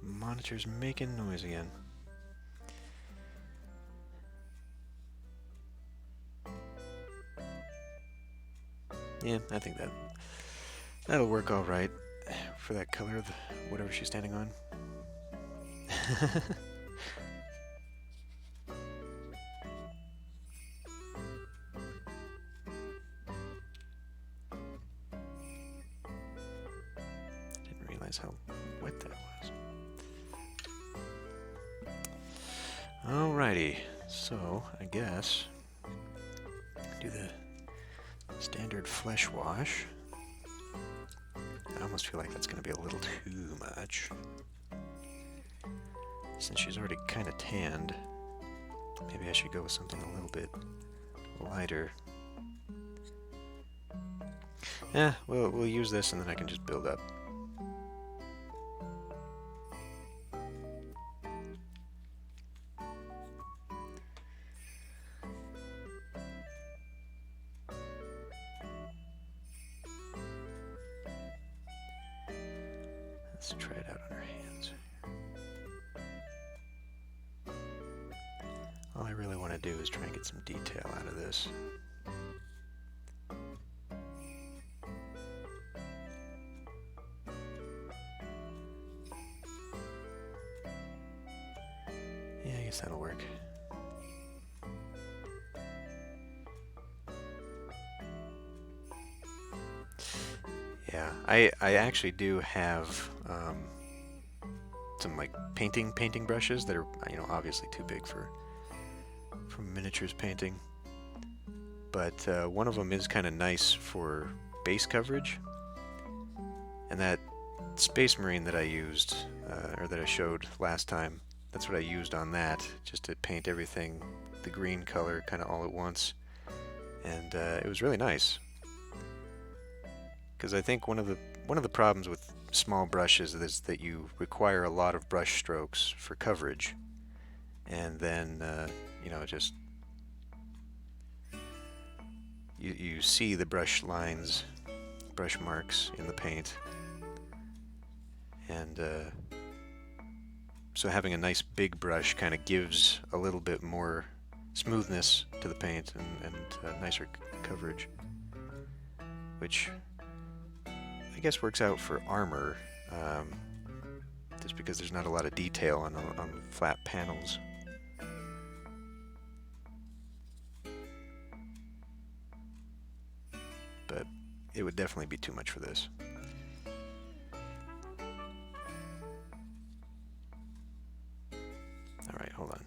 Monitor's making noise again. Yeah, I think that'll work all right for that color of whatever she's standing on. Didn't realize how wet that was. Alrighty, so I guess do the standard flesh wash. I almost feel like that's going to be a little too much, since she's already kind of tanned. Maybe I should go with something a little bit lighter. Yeah, we'll use this and then I can just build up. Let's try it out on her hands. All I really want to do is try and get some detail out of this. guess that'll work. Yeah, I actually do have some like painting brushes that are, you know, obviously too big for miniatures painting, but one of them is kind of nice for base coverage, and that Space Marine that I used, or that I showed last time, that's what I used on that, just to paint everything the green color kind of all at once, and it was really nice. Because I think one of the problems with small brushes is that you require a lot of brush strokes for coverage, and then you know, just you see the brush lines, brush marks in the paint, and so having a nice big brush kind of gives a little bit more smoothness to the paint and nicer coverage, which I guess works out for armor, just because there's not a lot of detail on flat panels. But it would definitely be too much for this. Alright, hold on.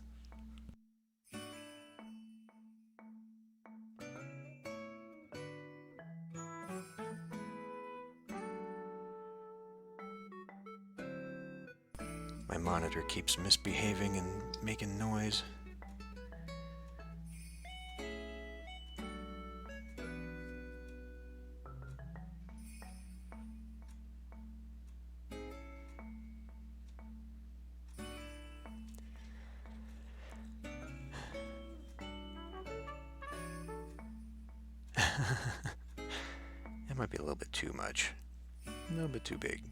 My monitor keeps misbehaving and making noise. That might be a little bit too much. A little bit too big.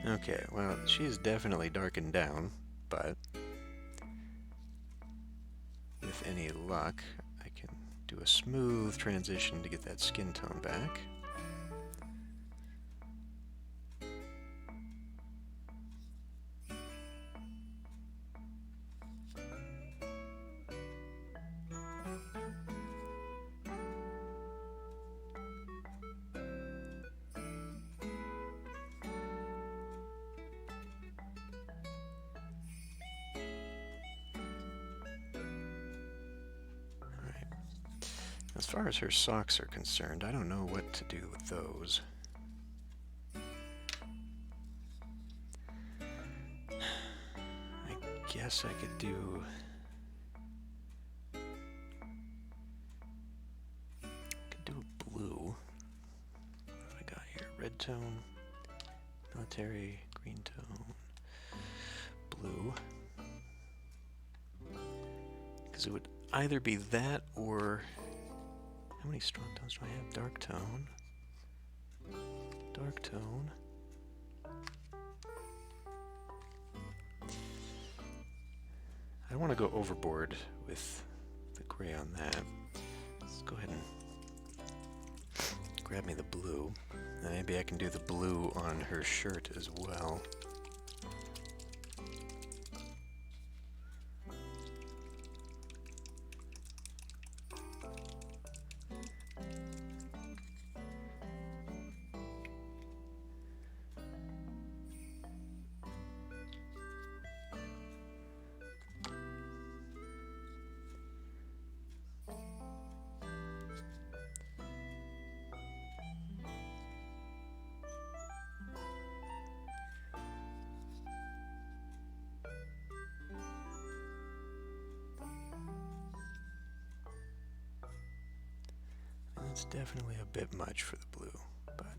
Okay, well, she's definitely darkened down, but with any luck, I can do a smooth transition to get that skin tone back. As far as her socks are concerned, I don't know what to do with those. I guess I could do... a blue. What do I got here? Red tone, military, green tone, blue. Because it would either be that or... How many strong tones do I have? Dark tone. Dark tone. I don't want to go overboard with the gray on that. Let's go ahead and grab me the blue. And maybe I can do the blue on her shirt as well. It's definitely a bit much for the blue, but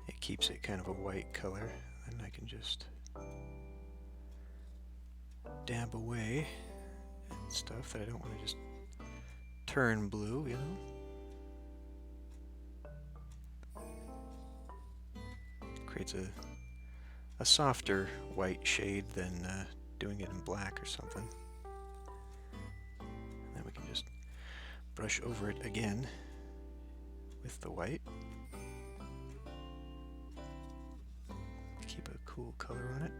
it keeps it kind of a white color, and I can just dab away stuff that I don't want to just turn blue, you know? Creates a softer white shade than doing it in black or something. brush over it again with the white. Keep a cool color on it.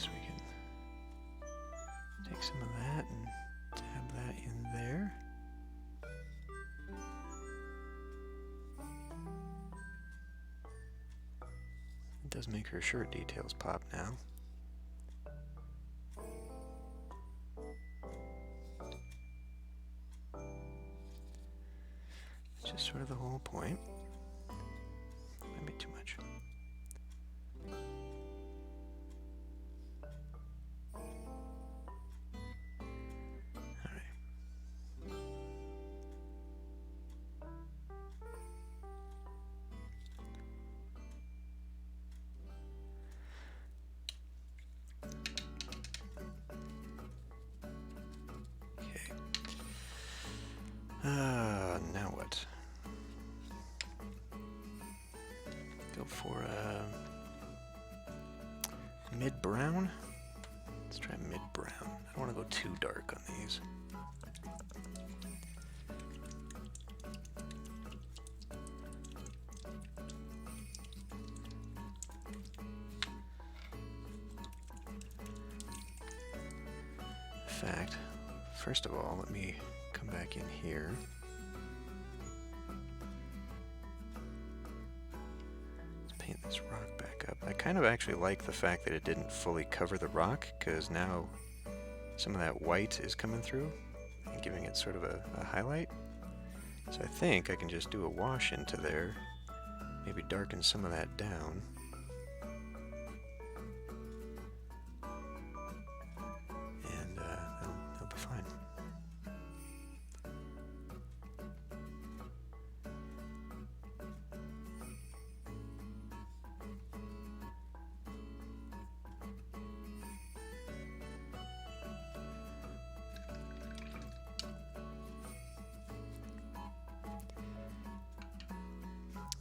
We can take some of that and dab that in there. It does make her shirt details pop now. It's just sort of the whole point. Might be too much. Now what? Go for mid-brown? Let's try mid-brown. I don't want to go too dark on these. In fact, first of all, let me come back in here. Let's paint this rock back up. I kind of actually like the fact that it didn't fully cover the rock, because now some of that white is coming through and giving it sort of a highlight. So I think I can just do a wash into there, maybe darken some of that down. And that'll be fine.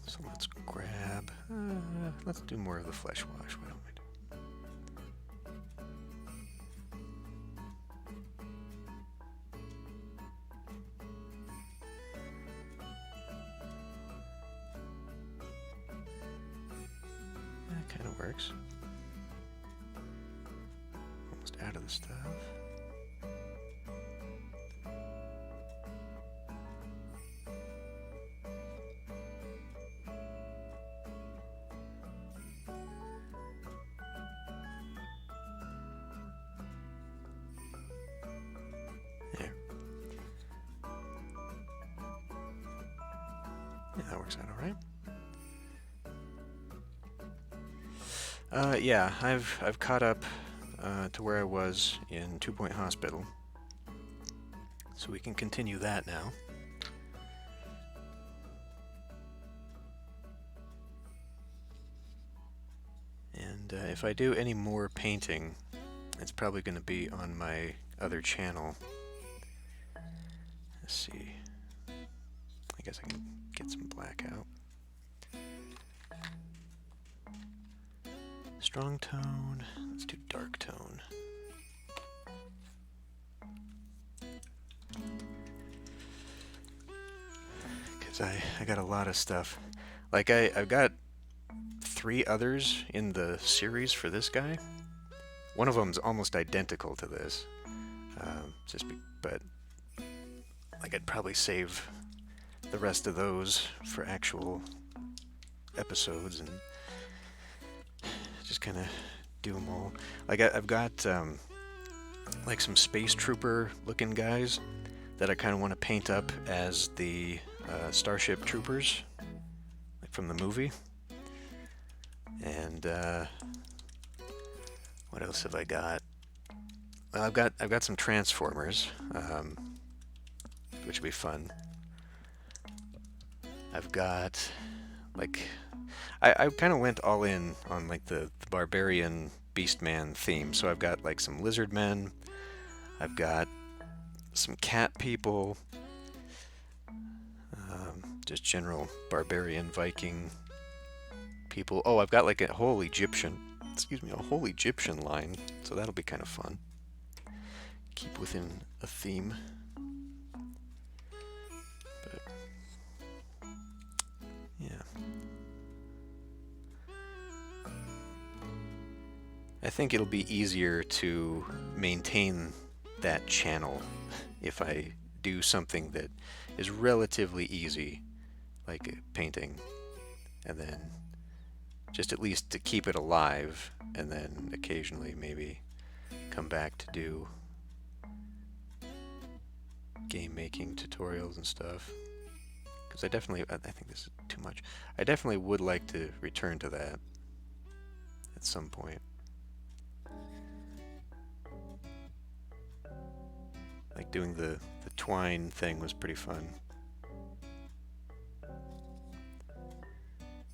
So let's grab, let's do more of the flesh wash, why don't we do? That kind of works. Almost out of the stuff. Yeah, that works out all right. Yeah, I've caught up to where I was in 2 Point Hospital, so we can continue that now. And if I do any more painting, it's probably going to be on my other channel. Let's see. I guess I can get some black out. Strong tone. Let's do dark tone. Because I got a lot of stuff. Like I've got 3 others in the series for this guy. One of them's almost identical to this. But like I'd probably save the rest of those for actual episodes and just kind of do them all. Like I've got like some space trooper looking guys that I kind of want to paint up as the Starship Troopers, like from the movie. And what else have I got? Well, I've got some Transformers, which would be fun. I've got like I kind of went all in on like the barbarian beastman theme. So I've got like some lizard men, I've got some cat people, just general barbarian Viking people. Oh, I've got like a whole Egyptian, excuse me, a whole Egyptian line. So that'll be kind of fun. Keep within a theme. But yeah. I think it'll be easier to maintain that channel if I do something that is relatively easy, like painting, and then just at least to keep it alive, and then occasionally maybe come back to do game making tutorials and stuff. Because I think this is too much. I definitely would like to return to that at some point. Like doing the twine thing was pretty fun.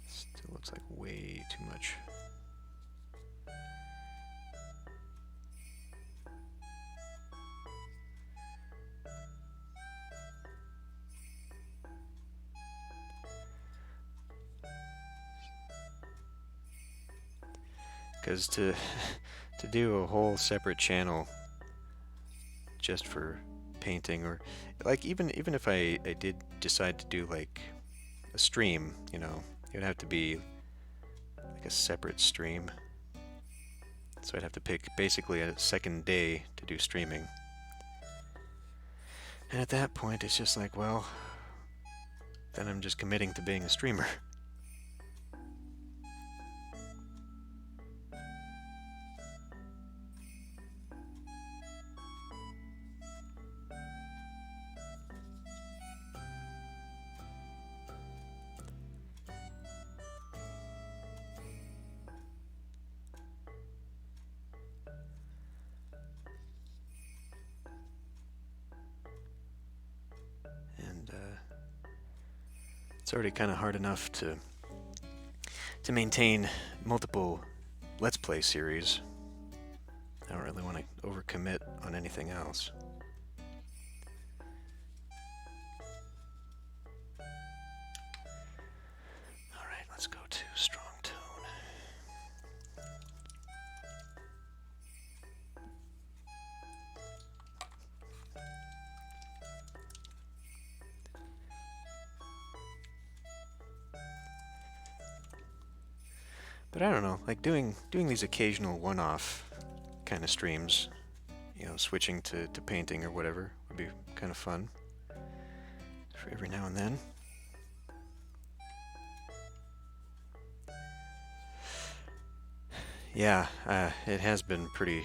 Still looks like way too much. Because to do a whole separate channel just for painting, or like even if I did decide to do like a stream, you know, it would have to be like a separate stream. So I'd have to pick basically a second day to do streaming. And at that point, it's just like, well, then I'm just committing to being a streamer. And it's already kind of hard enough to maintain multiple Let's Play series. I don't really want to overcommit on anything else. Alright, let's go to strong tone. But I don't know, like doing these occasional one-off kind of streams, you know, switching to painting or whatever would be kind of fun for every now and then. Yeah, it has been pretty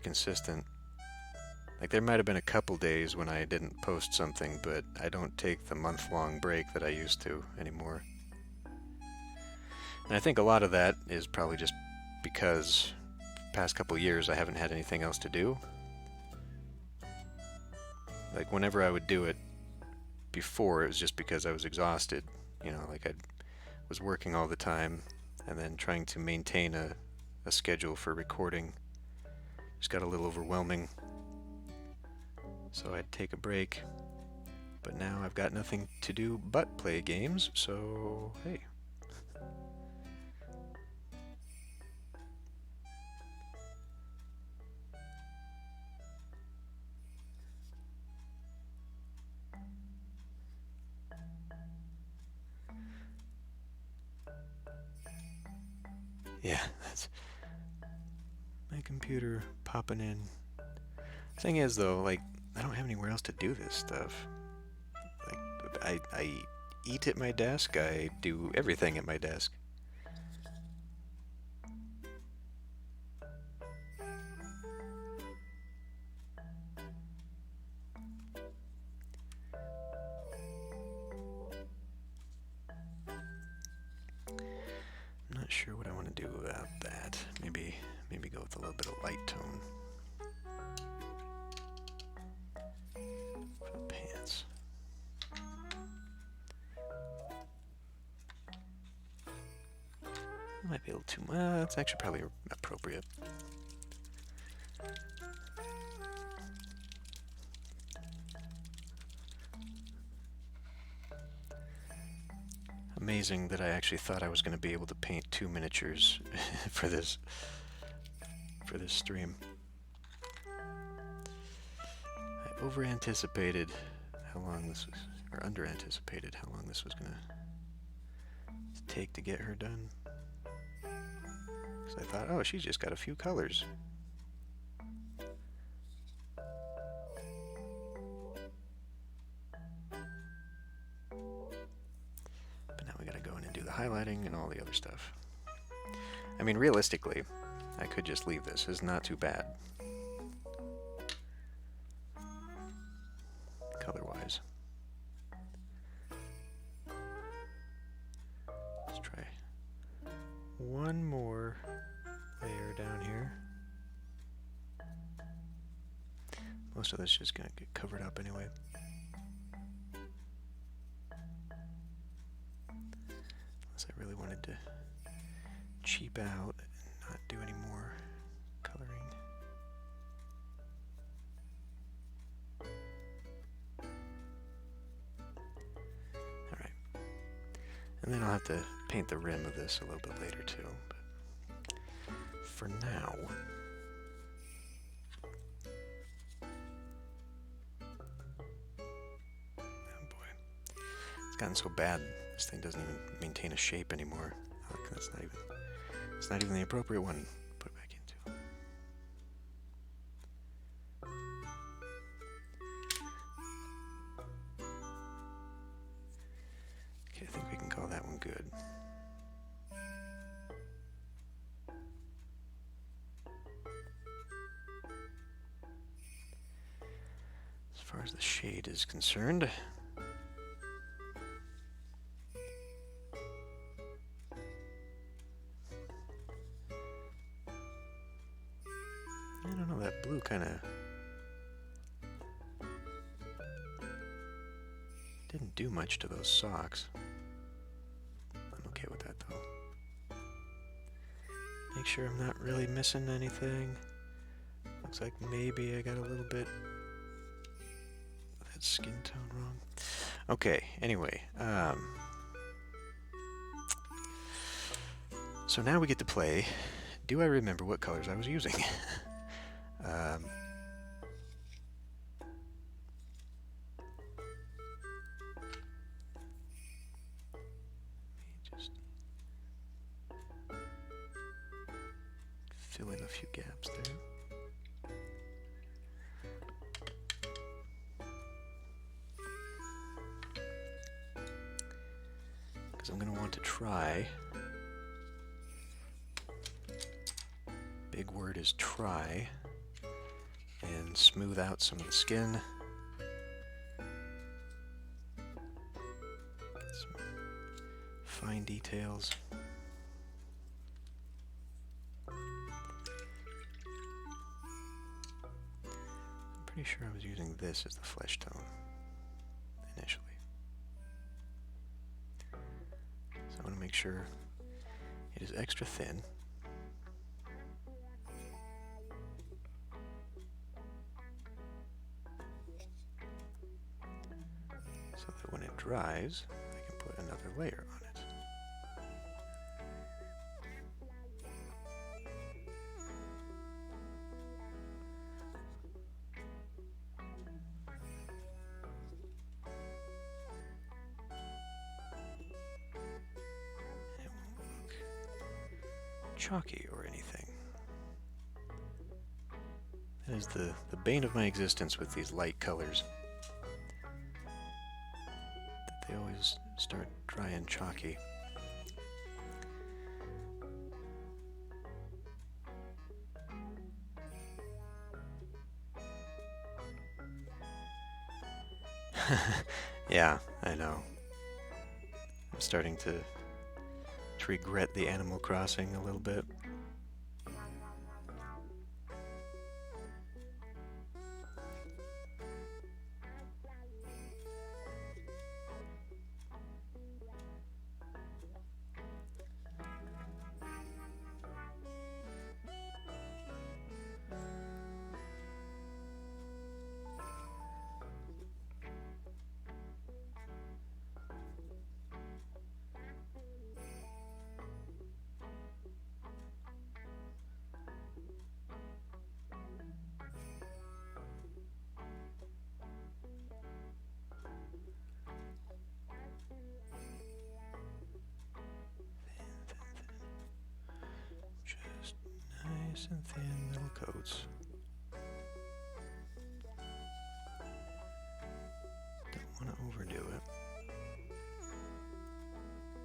consistent. Like there might have been a couple days when I didn't post something, but I don't take the month-long break that I used to anymore. And I think a lot of that is probably just because past couple years I haven't had anything else to do. Like whenever I would do it before, it was just because I was exhausted. You know, like I was working all the time and then trying to maintain a schedule for recording just got a little overwhelming. So I'd take a break. But now I've got nothing to do but play games, so hey. Yeah, that's my computer popping in. Thing is though, like, I don't have anywhere else to do this stuff. Like, I eat at my desk, I do everything at my desk. I'm not sure what I want to do about that. Maybe go with a little bit of light tone. For the pants. might be a little too much. That's actually probably appropriate. Amazing that I actually thought I was going to be able to paint 2 miniatures for this stream. I over-anticipated how long this was, or under-anticipated how long this was going to take to get her done. Because I thought, oh, she's just got a few colors. But now we gotta go in and do the highlighting and all the other stuff. I mean, realistically, I could just leave this. It's not too bad. Color-wise. Let's try one more layer down here. Most of this is just gonna get covered up anyway. Unless I really wanted to cheap out and not do any more coloring. Alright. And then I'll have to paint the rim of this a little bit later too. But for now, gotten so bad this thing doesn't even maintain a shape anymore. Look, it's not even the appropriate one to put back into. Okay, I think we can call that one good. As far as the shade is concerned, blue kind of didn't do much to those socks. I'm okay with that though. Make sure I'm not really missing anything. Looks like maybe I got a little bit of that skin tone wrong. Okay, anyway. So now we get to play. Do I remember what colors I was using? Just fill in a few gaps there. Because I'm going to want to try. Big word is try. And smooth out some of the skin. Get some fine details. I'm pretty sure I was using this as the flesh tone initially. So I want to make sure it is extra thin. So that when it dries, I can put another layer on it. It won't look chalky or anything. That is the bane of my existence with these light colors. They always start dry and chalky. Yeah, I know. I'm starting to regret the Animal Crossing a little bit. Nice and thin little coats. Don't want to overdo it,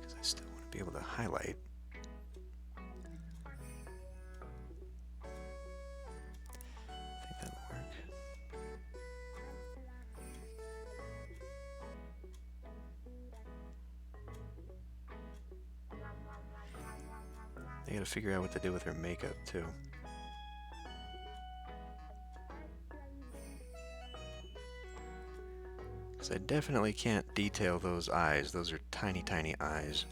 because I still want to be able to highlight. I think that'll work. They gotta figure out what to do with her makeup, too. Because I definitely can't detail those eyes. Those are tiny, tiny eyes.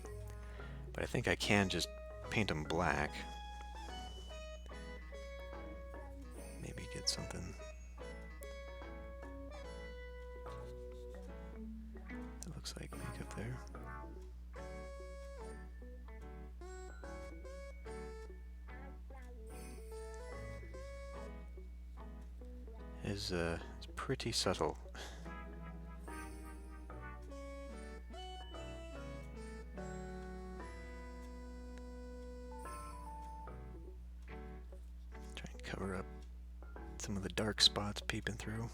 But I think I can just paint them black. Maybe get something that looks like makeup there. It's pretty subtle. Try and cover up some of the dark spots peeping through.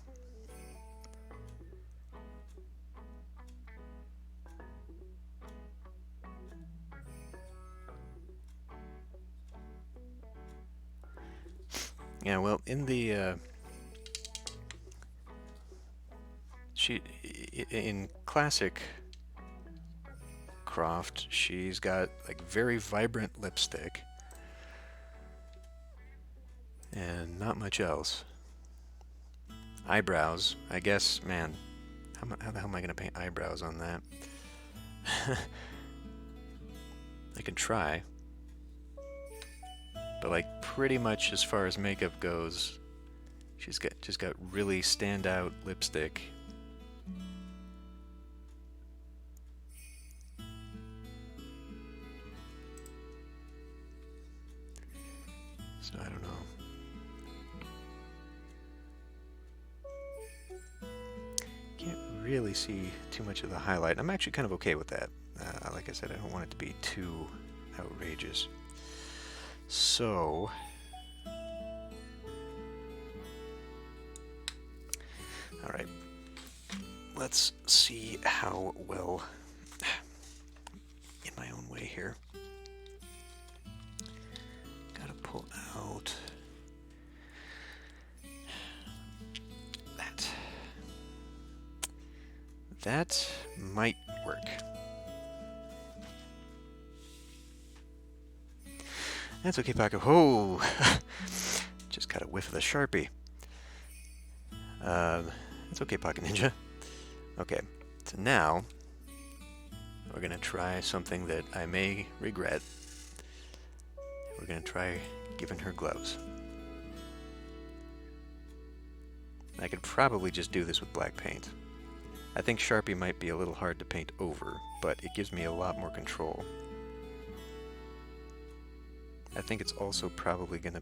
Yeah, well, in the in classic Croft, she's got like very vibrant lipstick and not much else. Eyebrows, I guess, man, how the hell am I gonna paint eyebrows on that? I can try, but like pretty much as far as makeup goes, she's just got really standout lipstick. So I don't know. Can't really see too much of the highlight. I'm actually kind of okay with that. Like I said, I don't want it to be too outrageous. So all right, let's see how well, in my own way here. Gotta pull out that. That might work. That's okay, Paco. Oh, just got a whiff of the Sharpie. That's okay, Pocket Ninja. Okay, so now we're gonna try something that I may regret. We're gonna try giving her gloves. I could probably just do this with black paint. I think Sharpie might be a little hard to paint over, but it gives me a lot more control. I think it's also probably gonna...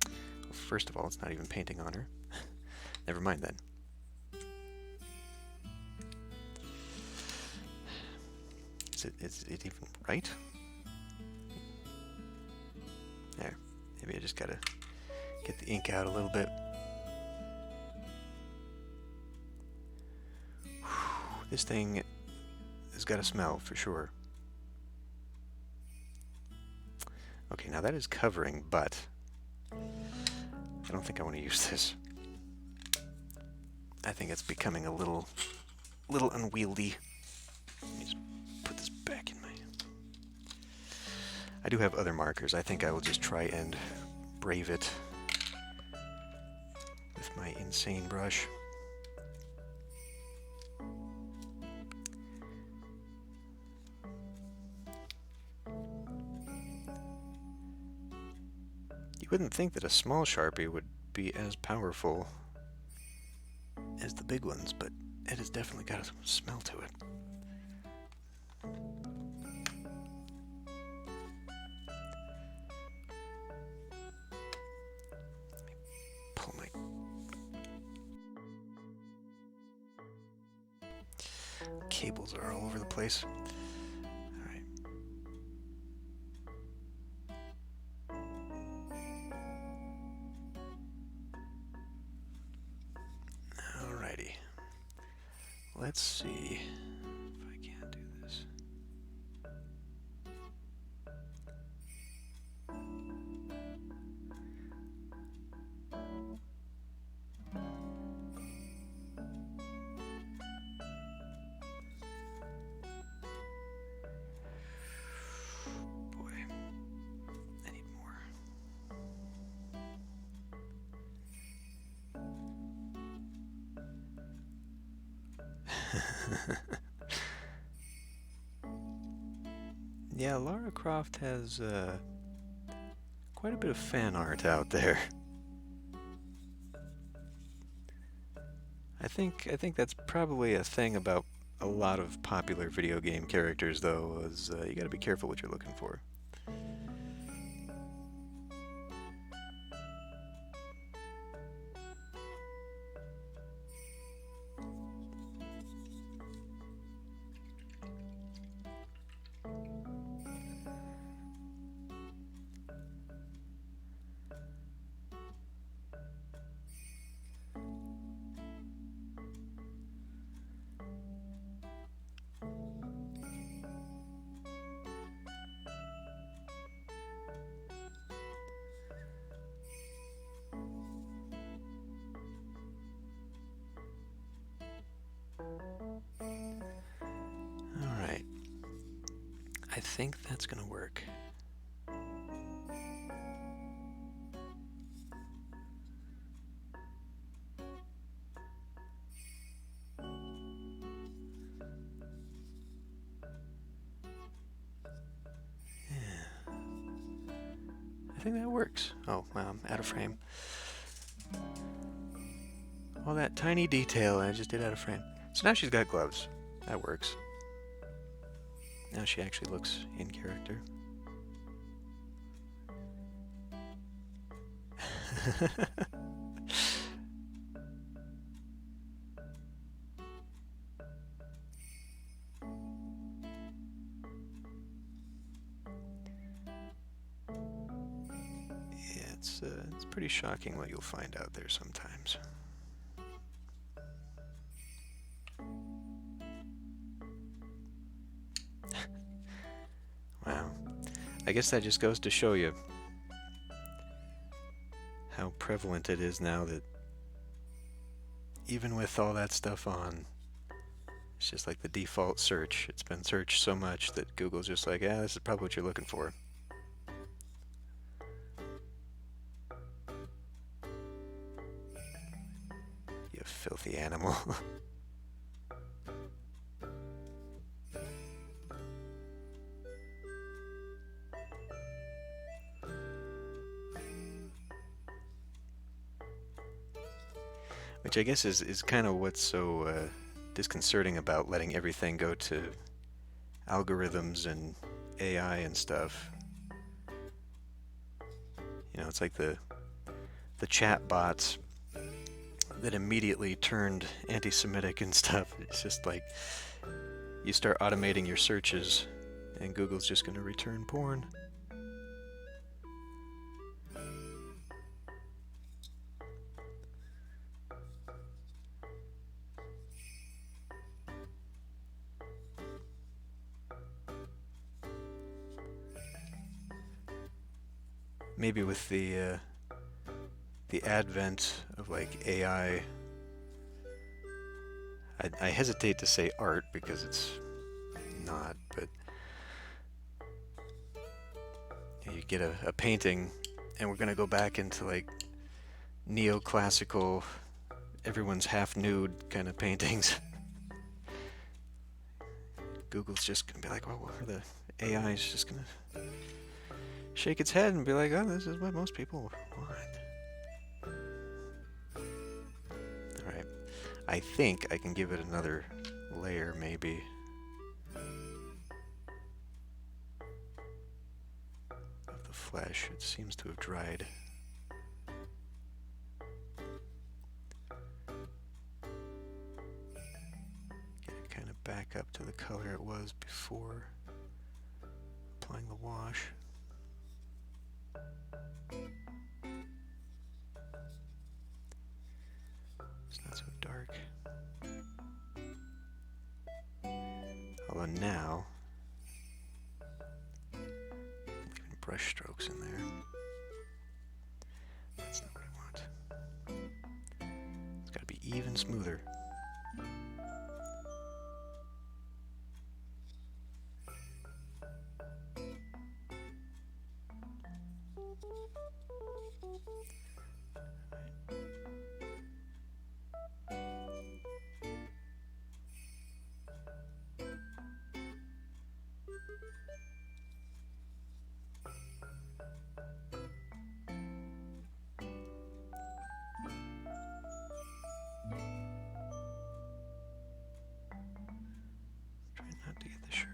Well, first of all, it's not even painting on her. Never mind then. Is it even right? There. Maybe I just gotta get the ink out a little bit. Whew, this thing has got a smell for sure. Okay, now that is covering, but I don't think I want to use this. I think it's becoming a little unwieldy. Let me just put this back in my... I do have other markers. I think I will just try and brave it with my insane brush. You wouldn't think that a small Sharpie would be as powerful as the big ones, but it has definitely got a smell to it. Let me pull my... Cables are all over the place. All right. let's see if I can't do this. Boy, I need more. Yeah, Lara Croft has quite a bit of fan art out there. I think that's probably a thing about a lot of popular video game characters, though, is you gotta be careful what you're looking for. Alright. I think that's gonna work. I think that works. Oh, wow, I'm out of frame. All that tiny detail I just did out of frame. So now she's got gloves. That works. Now she actually looks in character. It's pretty shocking what you'll find out there sometimes. Wow. I guess that just goes to show you how prevalent it is now that even with all that stuff on, it's just like the default search. It's been searched so much that Google's just like, yeah, this is probably what you're looking for. You filthy animal. Which I guess is kind of what's so disconcerting about letting everything go to algorithms and AI and stuff. You know, it's like the chat bots that immediately turned anti-Semitic and stuff. It's just like you start automating your searches and Google's just going to return porn. Maybe with the advent of like AI, I hesitate to say art because it's not, but you get a painting and we're gonna go back into like neoclassical, everyone's half nude kind of paintings. Google's just gonna be like, well, the AI is just gonna shake its head and be like, oh, this is what most people want. Alright, I think I can give it another layer maybe. Of the flesh, it seems to have dried. Get it kind of back up to the color it was before applying the wash. It's not so dark. now, leaving brush strokes in there. That's not what I want. It's got to be even smoother. Try not to get the shirt.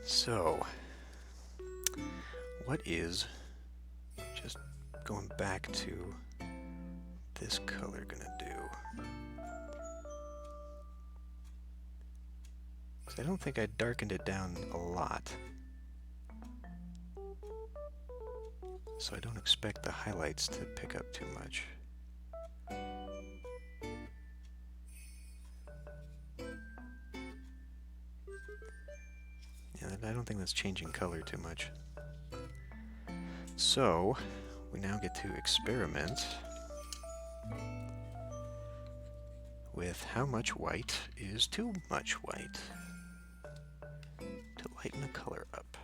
So, what is, just going back to this color, gonna do? 'Cause I don't think I darkened it down a lot. So I don't expect the highlights to pick up too much. Yeah, I don't think that's changing color too much. So, we now get to experiment with how much white is too much white to lighten the color up.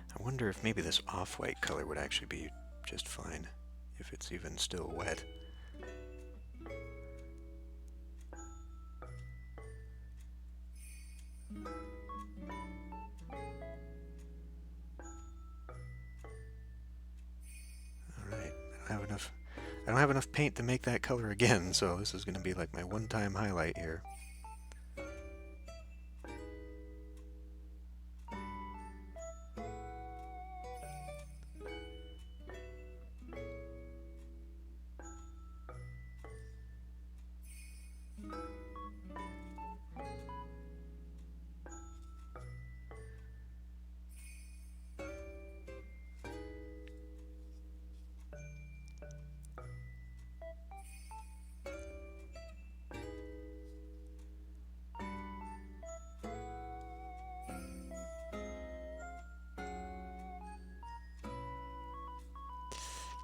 I wonder if maybe this off-white color would actually be just fine, if it's even still wet. Alright, I don't have enough paint to make that color again, so this is going to be like my one-time highlight here.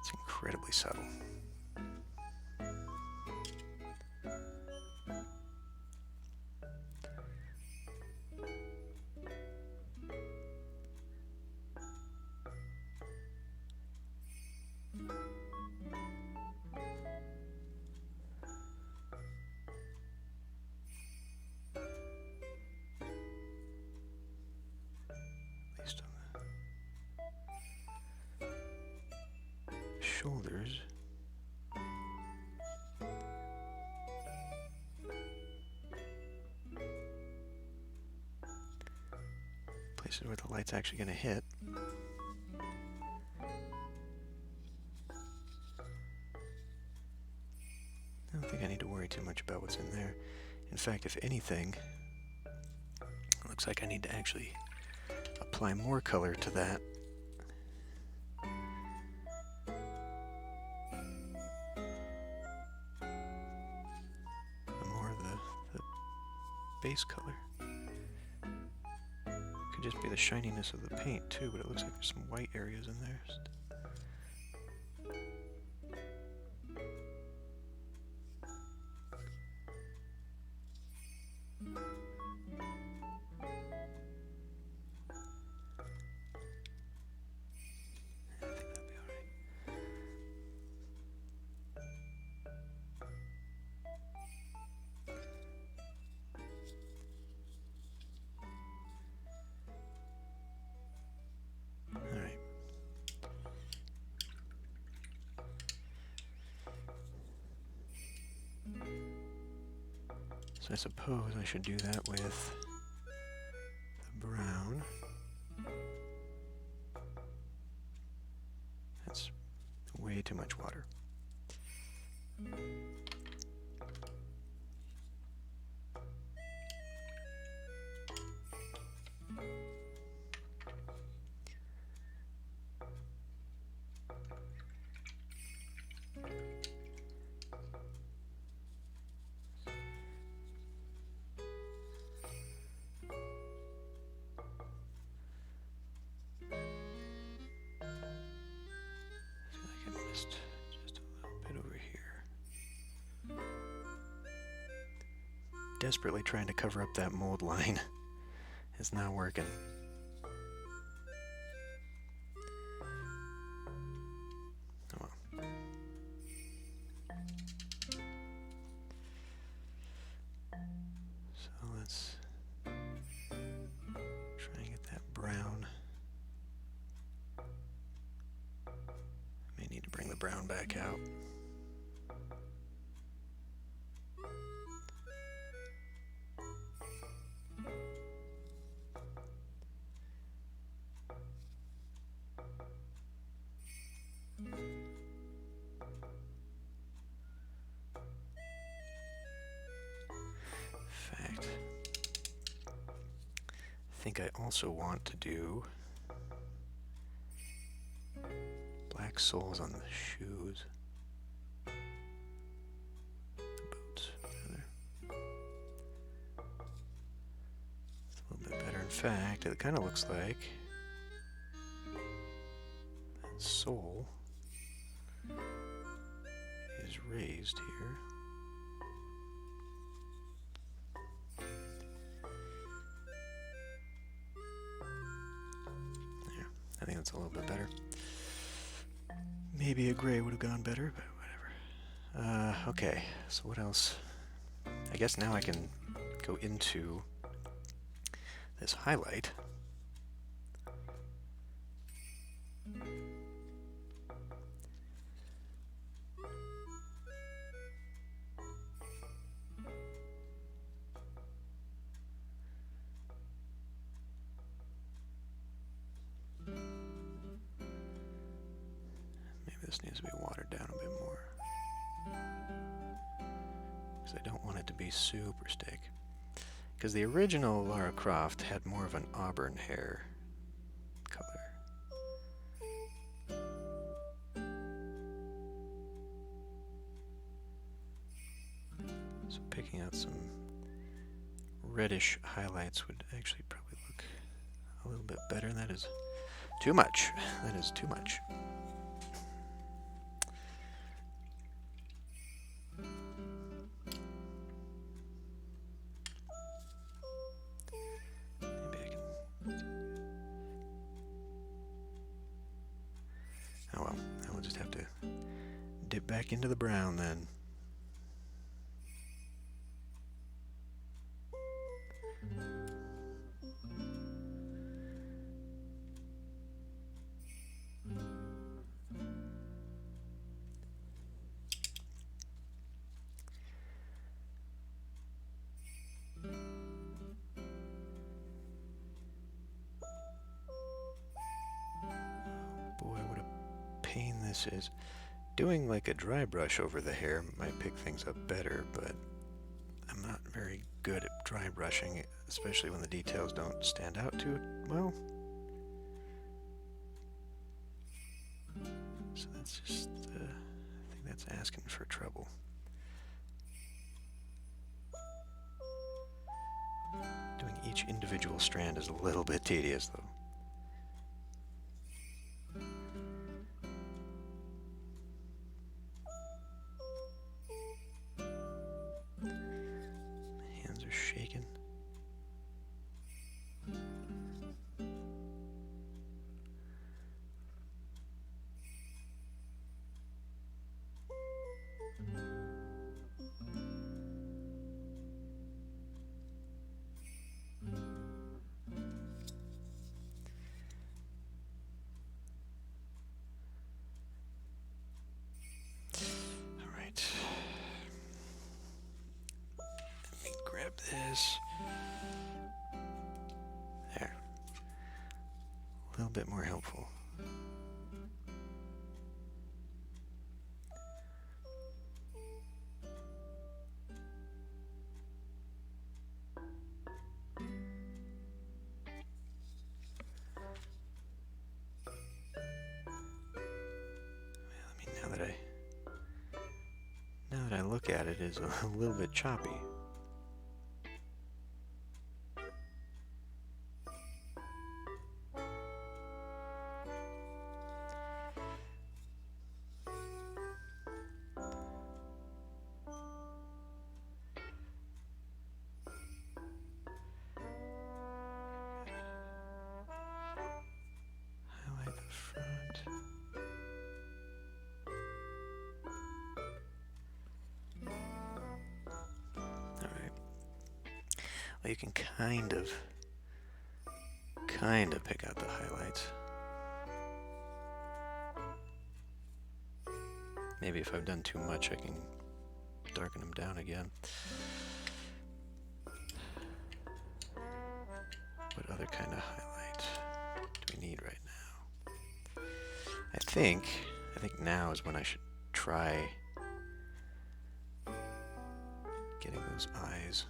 It's incredibly subtle. At least on the shoulders. Places where the light's actually going to hit. I don't think I need to worry too much about what's in there. In fact, if anything, it looks like I need to actually apply more color to that. More of the base color. Could just be the shininess of the paint too, but it looks like there's some white areas in there. So I suppose I should do that with the too much water. Just a little bit over here. Desperately trying to cover up that mold line. It's not working. Oh well. So let's try and get that brown. May need to bring the brown back out. In fact, I think I also want to do black soles on the shoes. Boots, rather. It's a little bit better. In fact, it kind of looks like that sole is raised here. There. I think that's a little bit better. Maybe a gray would have gone better, but whatever. Okay, so what else? I guess now I can go into this highlight. This needs to be watered down a bit more, because I don't want it to be super thick. Because the original Lara Croft had more of an auburn hair color. So picking out some reddish highlights would actually probably look a little bit better. That is too much. That is too much. Oh well, I will just have to dip back into the brown then. Boy, what a pain this is. Doing like a dry brush over the hair might pick things up better, but I'm not very good at dry brushing, especially when the details don't stand out too well. So that's just, I think that's asking for trouble. Doing each individual strand is a little bit tedious though. Shaking. All right. Let me grab this. There. A little bit more helpful. look at it is a little bit choppy. Highlight the front. Alright. Well, you can kind of pick out the highlights. Maybe if I've done too much, I can darken them down again. What other kind of highlight do we need right now? I think now is when I should try getting those eyes.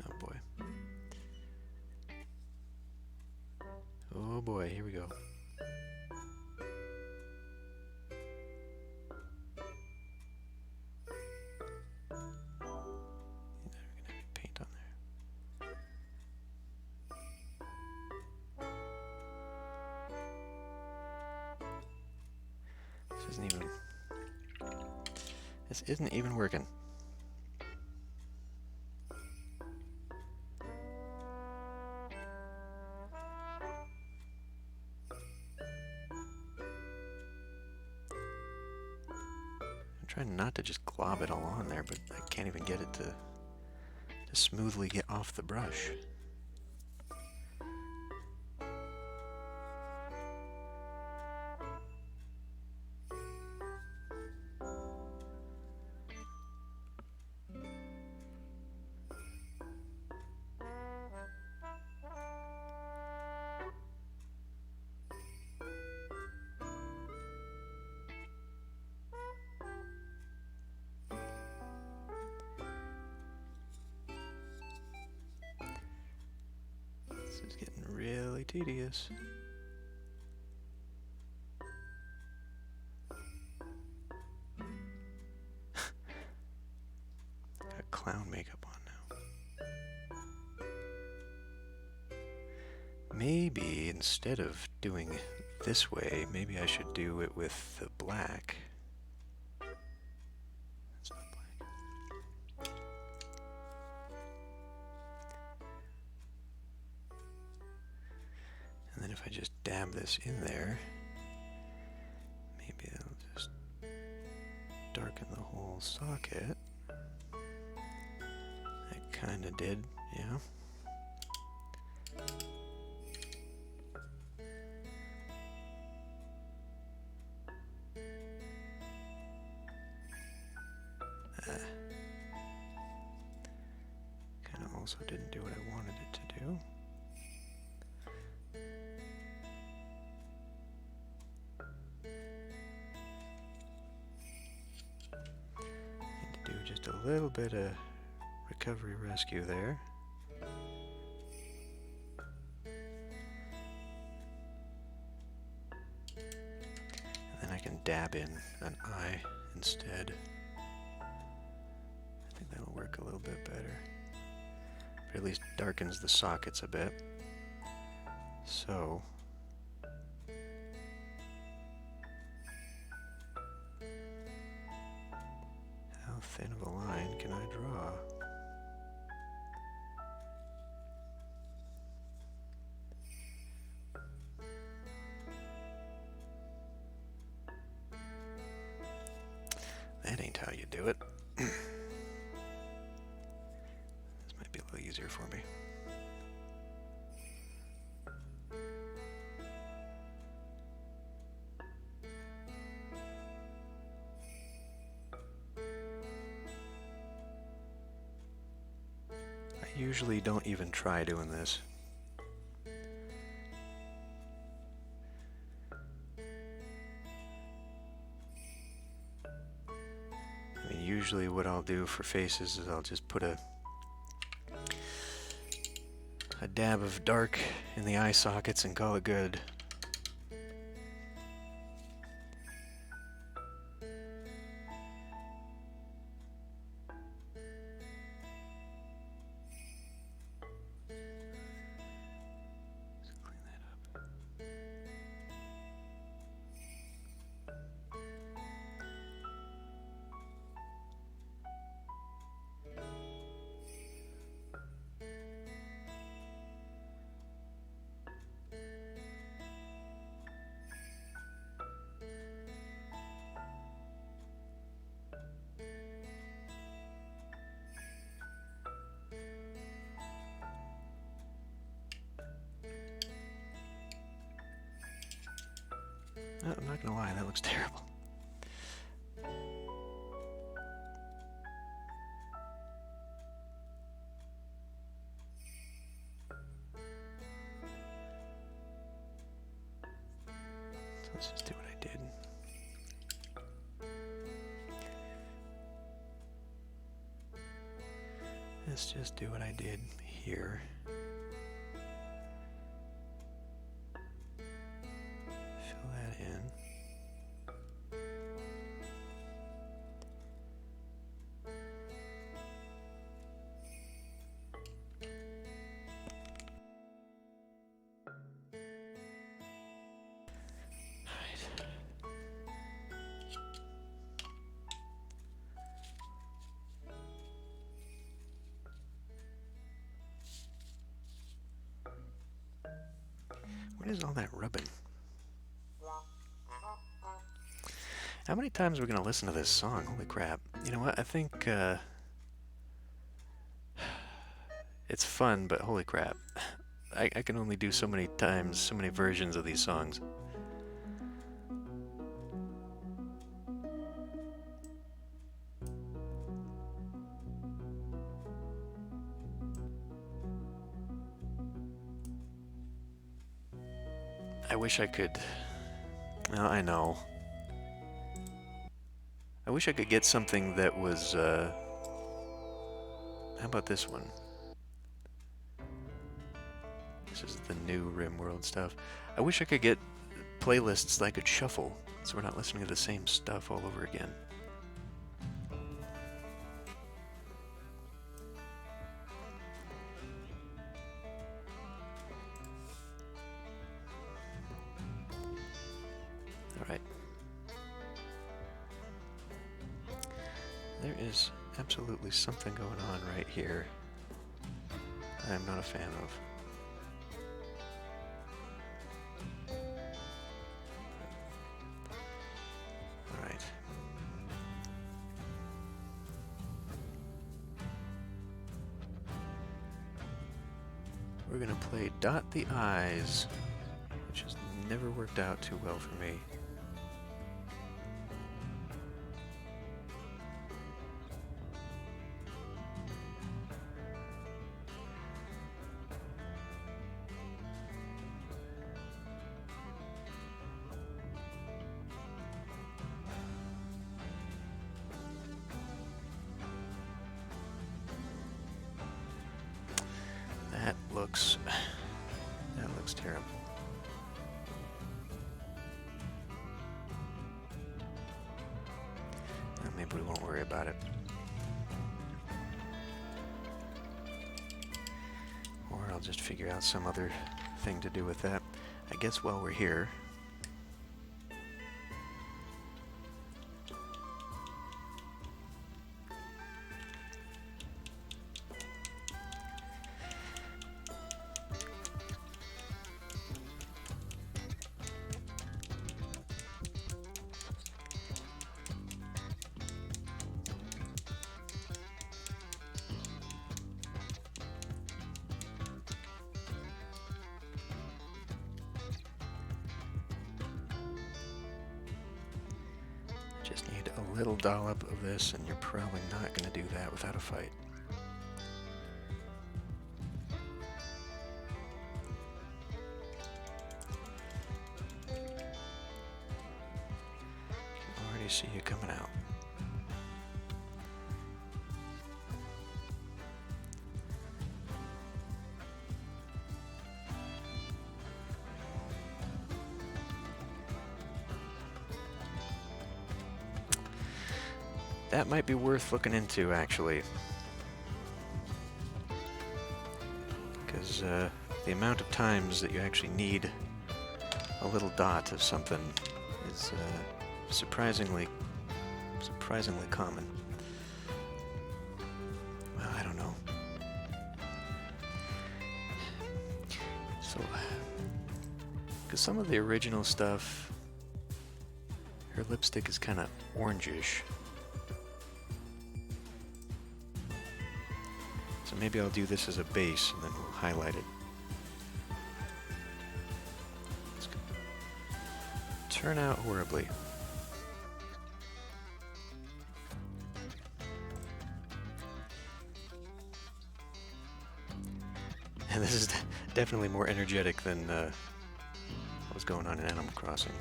Oh boy. Oh boy, here we go. This isn't even working. I'm trying not to just glob it all on there, but I can't even get it to smoothly get off the brush. This is getting really tedious. Got clown makeup on now. Maybe instead of doing it this way, maybe I should do it with the black. That's not black. And then if I just dab this in there, maybe it'll just darken the whole socket. That kind of did, yeah. Kind of also didn't do what I wanted it to do. Need to do just a little bit of recovery rescue there. And then I can dab in an eye instead. I think that'll work a little bit better. But at least darkens the sockets a bit. So how thin of a line can I draw? That ain't how you do it. This might be a little easier for me. I usually don't even try doing this. I mean, usually what I'll do for faces is I'll just put a a dab of dark in the eye sockets and call it good. Oh, I'm not gonna lie, that looks terrible. So let's just do what I did. Let's just do what I did here. Fill that in. What is all that rubbing? How many times are we going to listen to this song? Holy crap. You know what? I think it's fun, but holy crap. I can only do so many times, so many versions of these songs. I wish I could... Well, I know. I wish I could get something that was, how about this one? This is the new RimWorld stuff. I wish I could get playlists that I could shuffle, so we're not listening to the same stuff all over again. Alright. There is absolutely something going on right here I'm not a fan of. Alright. We're gonna play Dot the I's, which has never worked out too well for me. That looks terrible. Well, maybe we won't worry about it. Or I'll just figure out some other thing to do with that. I guess while we're here, just need a little dollop of this, and you're probably not going to do that without a fight. Can already see you coming out. That might be worth looking into, actually. Because the amount of times that you actually need a little dot of something is surprisingly common. Well, I don't know. So, because some of the original stuff, her lipstick is kind of orangish. So maybe I'll do this as a base and then we'll highlight it. It's gonna turn out horribly. And this is definitely more energetic than what was going on in Animal Crossing.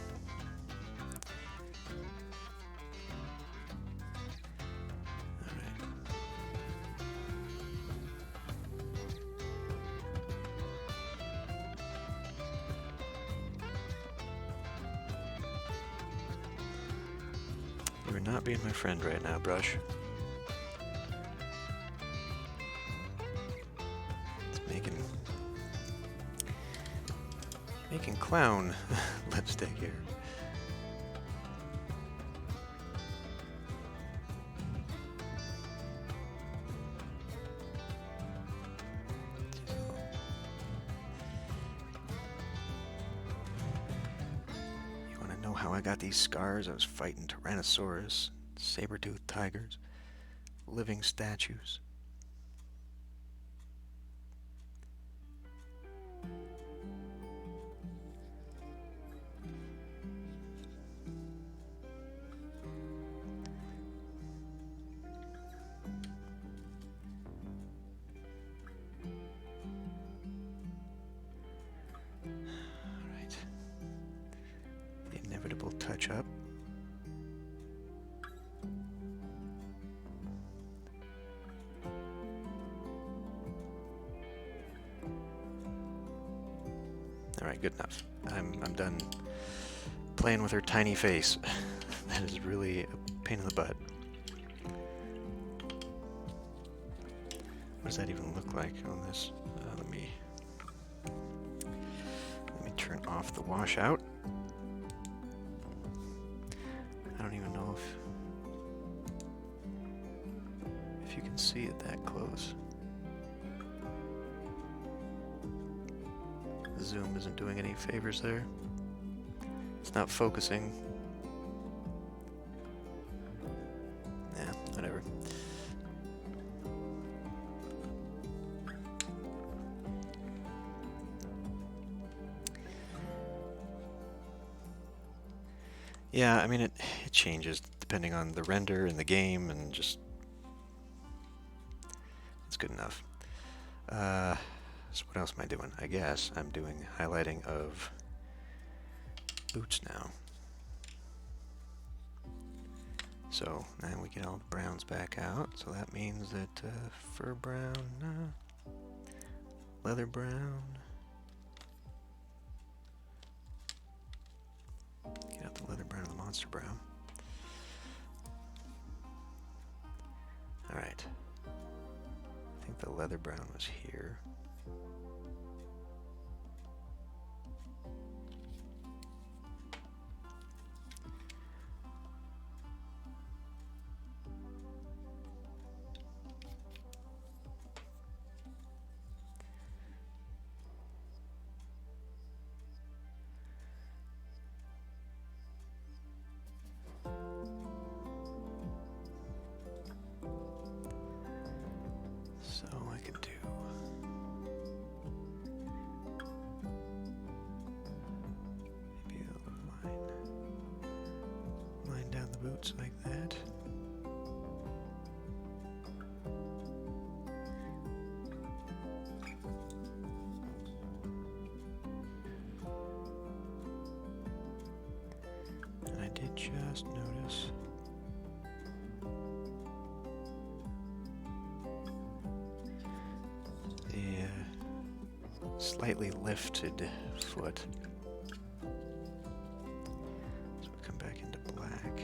You're not being my friend right now, Brush. It's making clown lipstick here. How I got these scars? I was fighting Tyrannosaurus, saber-toothed tigers, living statues. Touch up. All right, good enough. I'm done playing with her tiny face. That is really a pain in the butt. What does that even look like on this? Let me turn off the washout. I don't even know if you can see it that close. The zoom isn't doing any favors there. It's not focusing. Yeah, whatever. Yeah, I mean, it changes depending on the render and the game, and just... it's good enough. So what else am I doing? I guess I'm doing highlighting of boots now. So now we get all the browns back out, so that means that fur brown, leather brown. Get out the leather brown and the monster brown. Alright. I think the leather brown was here. So I could do maybe a line down the boots like that. And I did just notice slightly lifted foot. So we come back into black.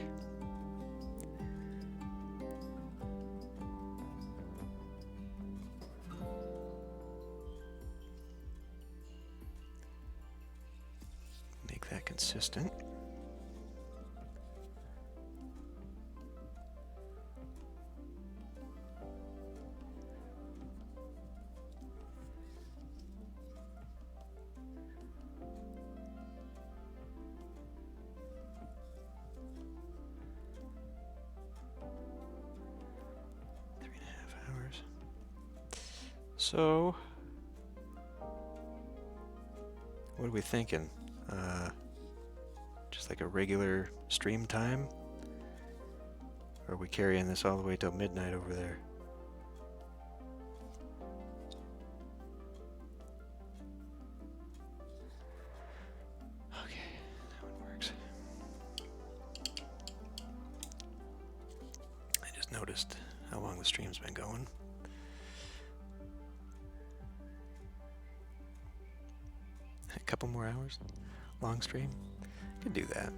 consistent. So, what are we thinking? Just like a regular stream time? Or are we carrying this all the way till midnight over there? Okay, that one works. I just noticed how long the stream's been going. A couple more hours? Long stream? Could do that.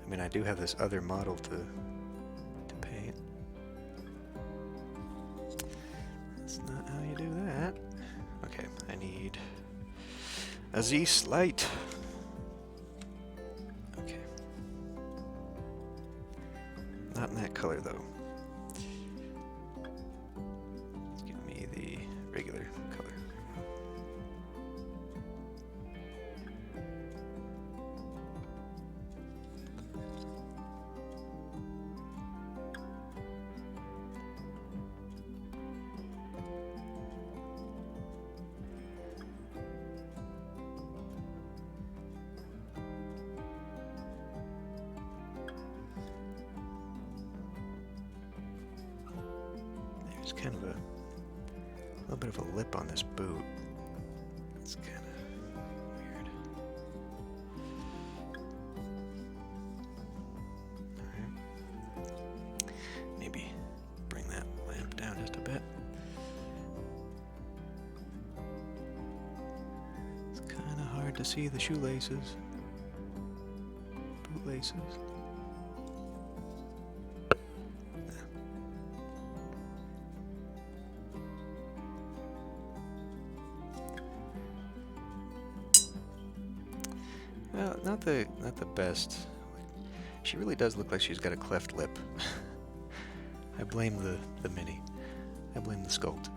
I mean, I do have this other model to paint. That's not how you do that. Okay, I need a Z-Slite. Okay. Not in that color, though. Give me the regular color. There's kind of a little bit of a lip on this boot. It's kind of weird. Alright. Maybe bring that lamp down just a bit. It's kind of hard to see the shoelaces. Bootlaces. Well, not the best. She really does look like she's got a cleft lip. I blame the mini. I blame the sculpt.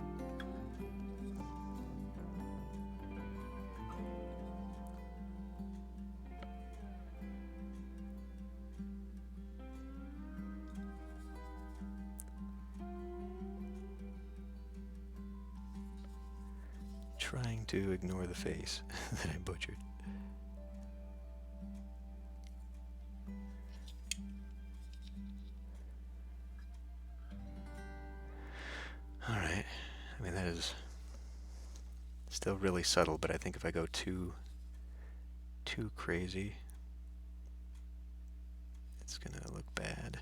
Trying to ignore the face that I butchered. Alright, I mean that is still really subtle, but I think if I go too crazy, it's gonna look bad.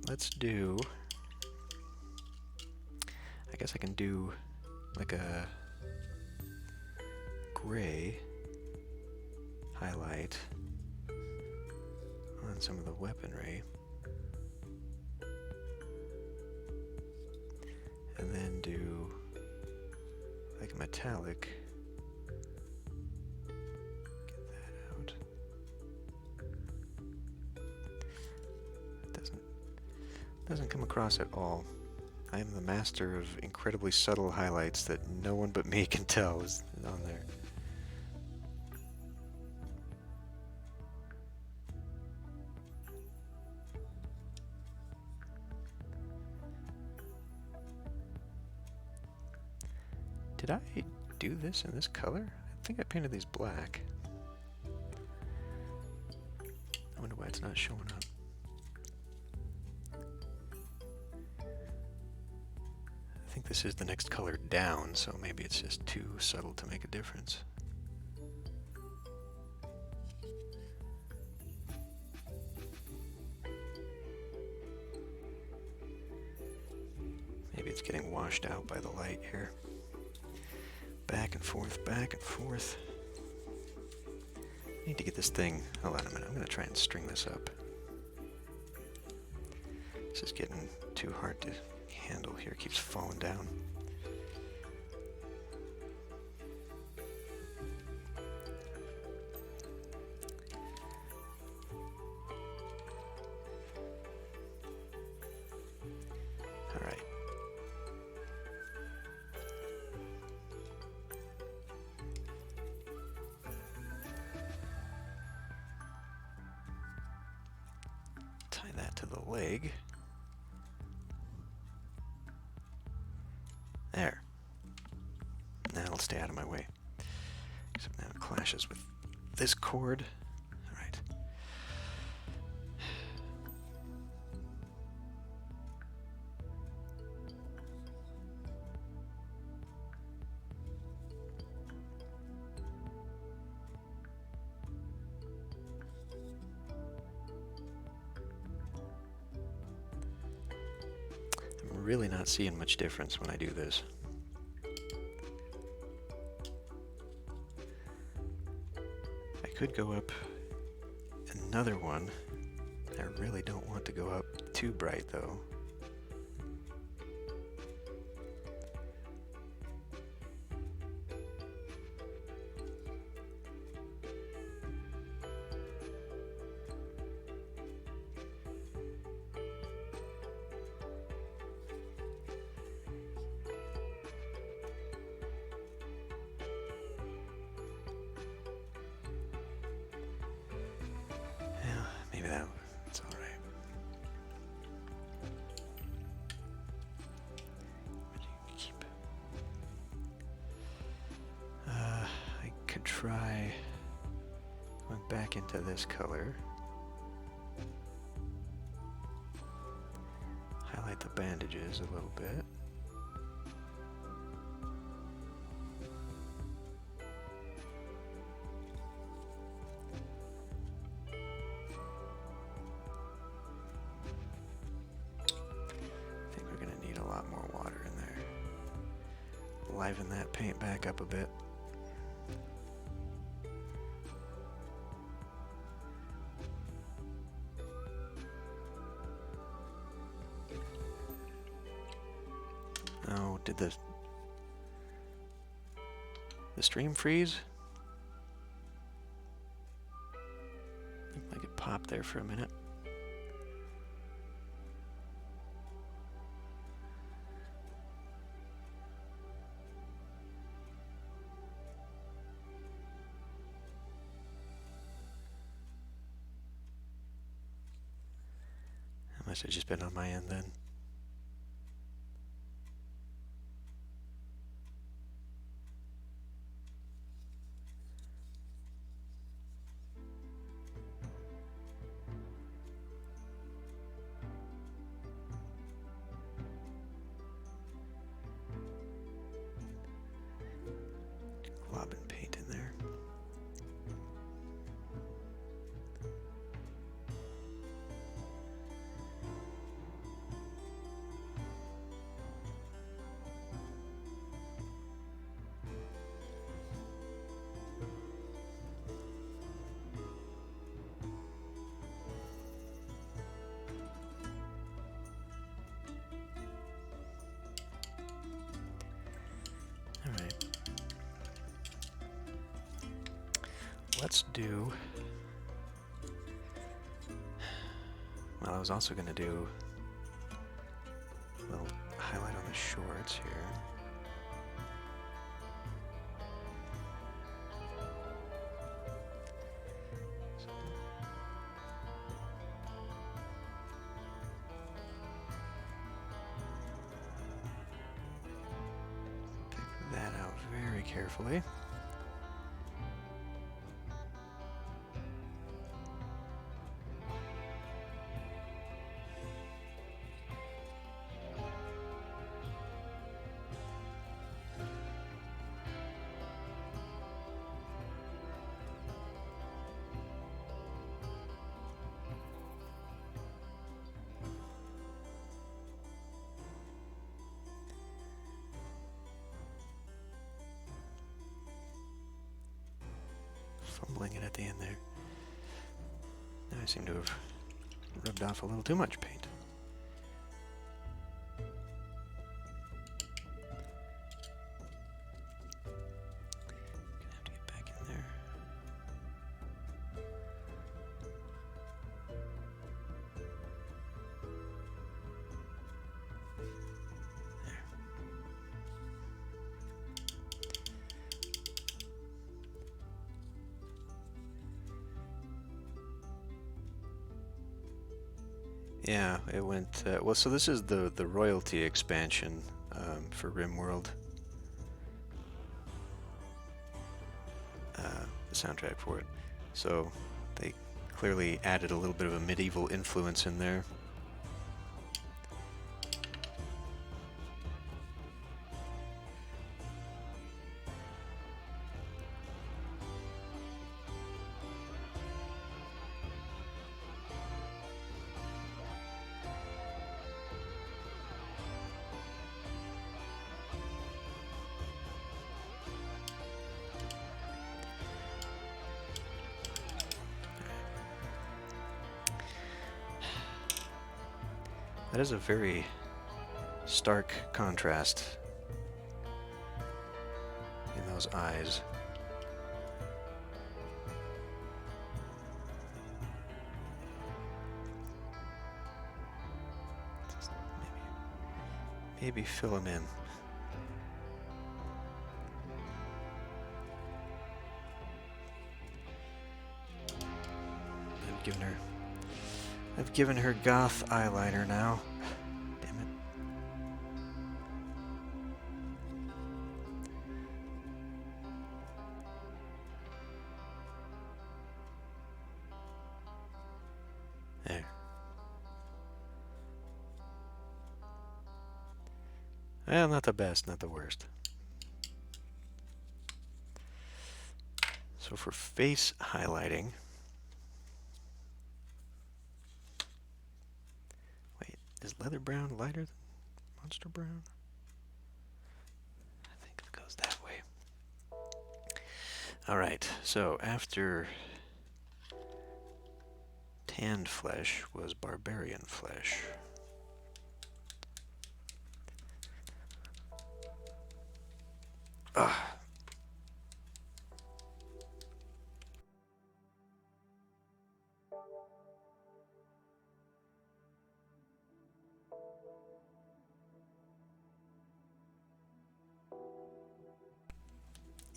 Let's do, I guess I can do like a gray highlight on some of the weaponry. And then do like a metallic. Get that out. Doesn't come across at all. I am the master of incredibly subtle highlights that no one but me can tell is on there. Did I do this in this color? I think I painted these black. I wonder why it's not showing up. I think this is the next color down, so maybe it's just too subtle to make a difference. getting washed out by the light here. Back and forth, back and forth. I need to get this thing. Hold on a minute. I'm going to try and string this up. This is getting too hard to handle here. It keeps falling down. All right. Tie that to the leg. There. Now it'll stay out of my way. Except now it clashes with this cord. All right. I'm really not seeing much difference when I do this. I could go up another one. I really don't want to go up too bright though. Maybe that's all right. Keep. I could try going back into this color. Highlight the bandages a little bit. Liven that paint back up a bit. Oh, did the stream freeze? Looked like it popped there for a minute. Must have just been on my end then. Globbing paint in there. Let's do, well, I was also going to do a little highlight on the shorts here. Pick that out very carefully. fumbling it at the end there. Now I seem to have rubbed off a little too much paint. Gonna have to get back in there. Yeah, it went, well, so this is the royalty expansion for RimWorld. The soundtrack for it. So they clearly added a little bit of a medieval influence in there. That is a very stark contrast in those eyes. Just maybe fill them in. I've given her goth eyeliner now. Damn it. There. Well, not the best, not the worst. So for face highlighting, wait, is leather brown lighter than monster brown? I think it goes that way. Alright, so after tanned flesh was barbarian flesh. Ugh.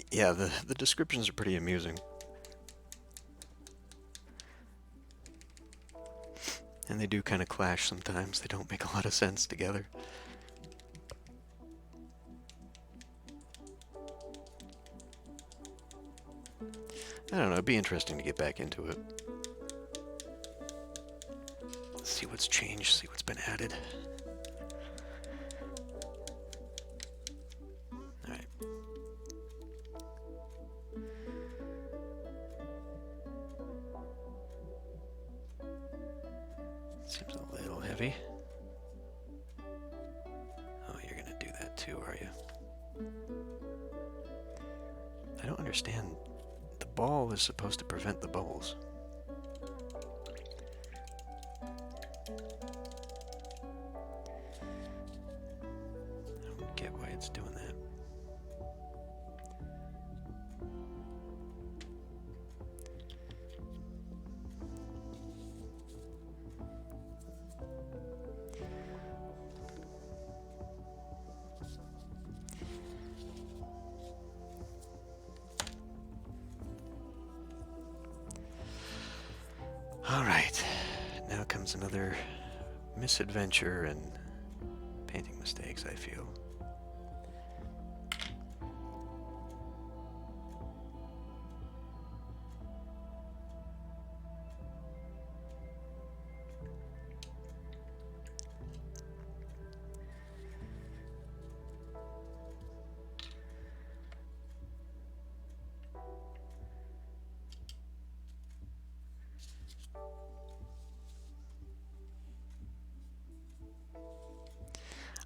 Yeah, the descriptions are pretty amusing. And they do kind of clash sometimes. They don't make a lot of sense together. I don't know, it'd be interesting to get back into it. See what's changed, see what's been added. Alright. Seems a little heavy. Oh, you're gonna do that too, are you? I don't understand. The ball is supposed to prevent the bubbles. I don't get why it's doing that. Alright, now comes another misadventure and painting mistakes, I feel.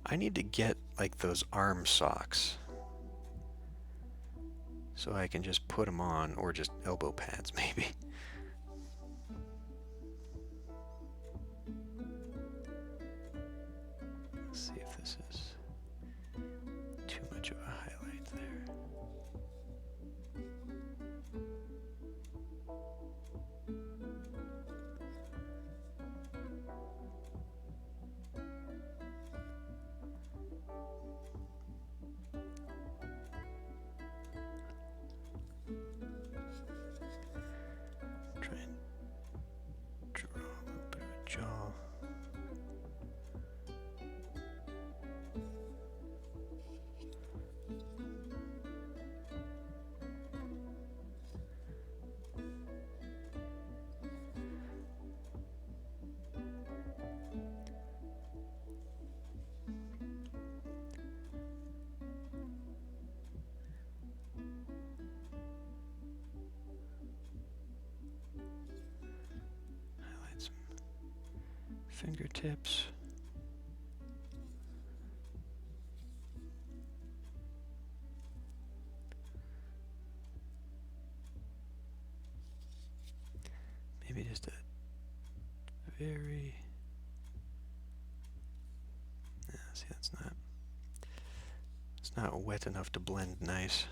I need to get like those arm socks. so I can just put them on, or just elbow pads maybe. Let's see if this is too much of a highlight there. Try and draw a little bit of a jaw. Highlight some fingertips. Maybe just a very... Yeah, see, it's not wet enough to blend nice.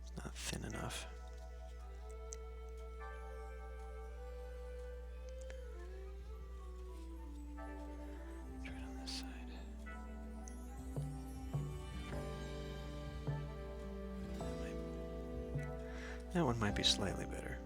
It's not thin enough. Try it on this side. That one might be slightly better.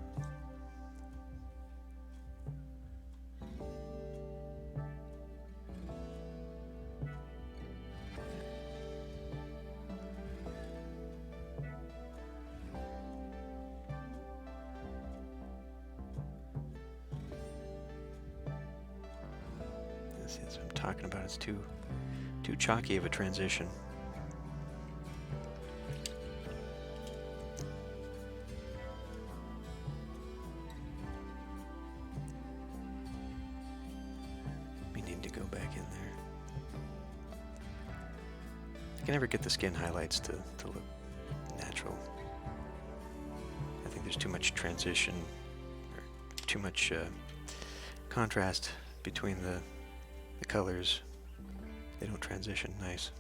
See, that's what I'm talking about. It's too chalky of a transition. We need to go back in there. I can never get the skin highlights to look natural. I think there's too much transition, or too much contrast between the colors. They don't transition nice.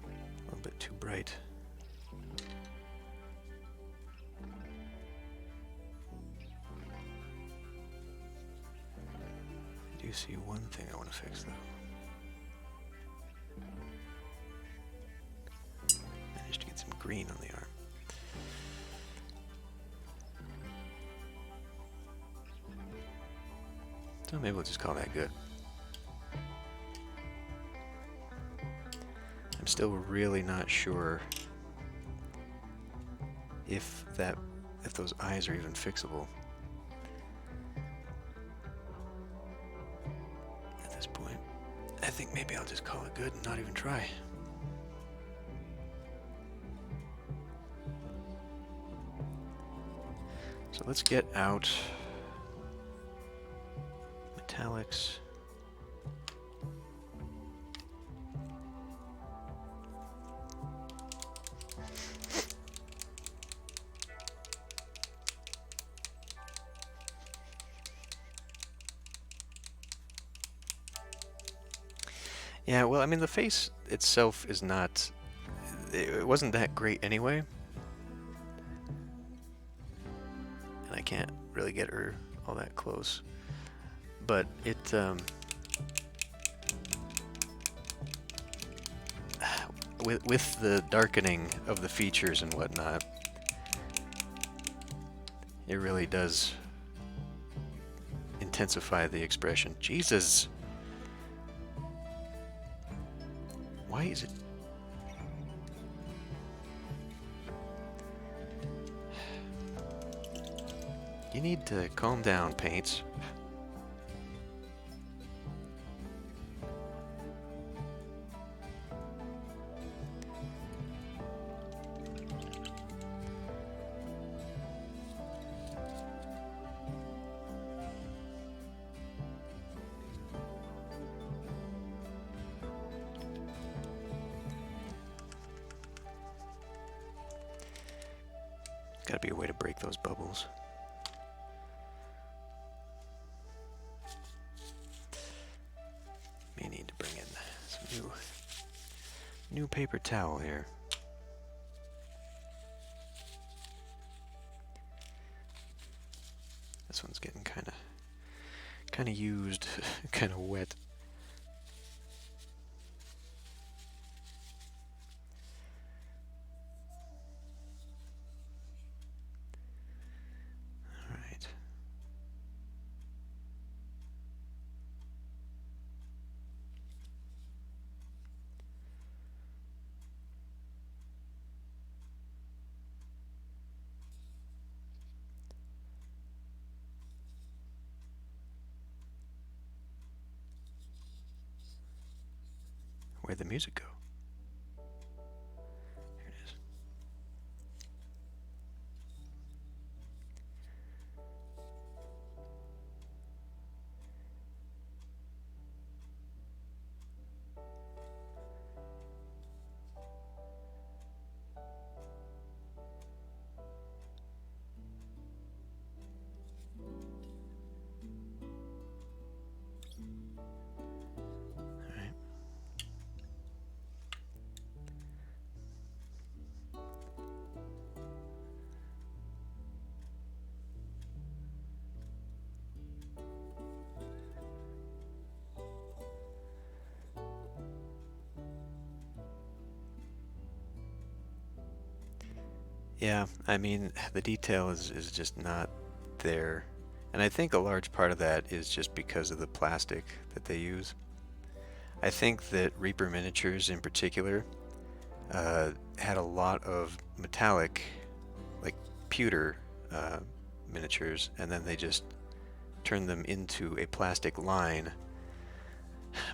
A little bit too bright. I do see one thing I want to fix though. Managed to get some green on the arm. So maybe we'll just call that good. I'm still really not sure if those eyes are even fixable at this point. I think maybe I'll just call it good and not even try. So let's get out metallics. Yeah, well, I mean, the face itself is not... It wasn't that great anyway. And I can't really get her all that close. But it... with the darkening of the features and whatnot, it really does intensify the expression. Jesus! Why is it... You need to calm down, paints. Gotta be a way to break those bubbles. May need to bring in some new paper towel here. This one's getting kind of used, kind of wet. All right. Where'd the music go? Here it is. All right. Yeah, I mean, the detail is just not there. And I think a large part of that is just because of the plastic that they use. I think that Reaper miniatures in particular had a lot of metallic, like pewter miniatures, and then they just turned them into a plastic line.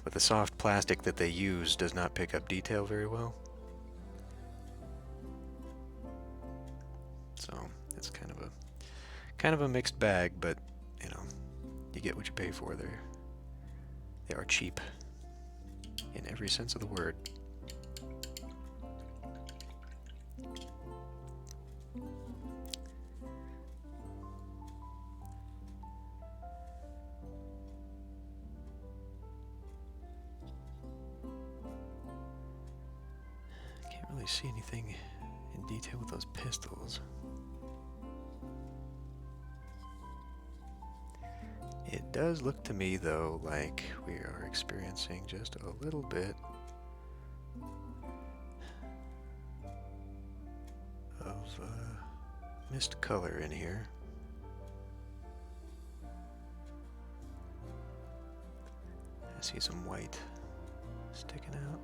But the soft plastic that they use does not pick up detail very well. So it's kind of a mixed bag, but you know, you get what you pay for. They are cheap in every sense of the word. Can't really see anything in detail with those pistols. It does look to me, though, like we are experiencing just a little bit of mist color in here. I see some white sticking out.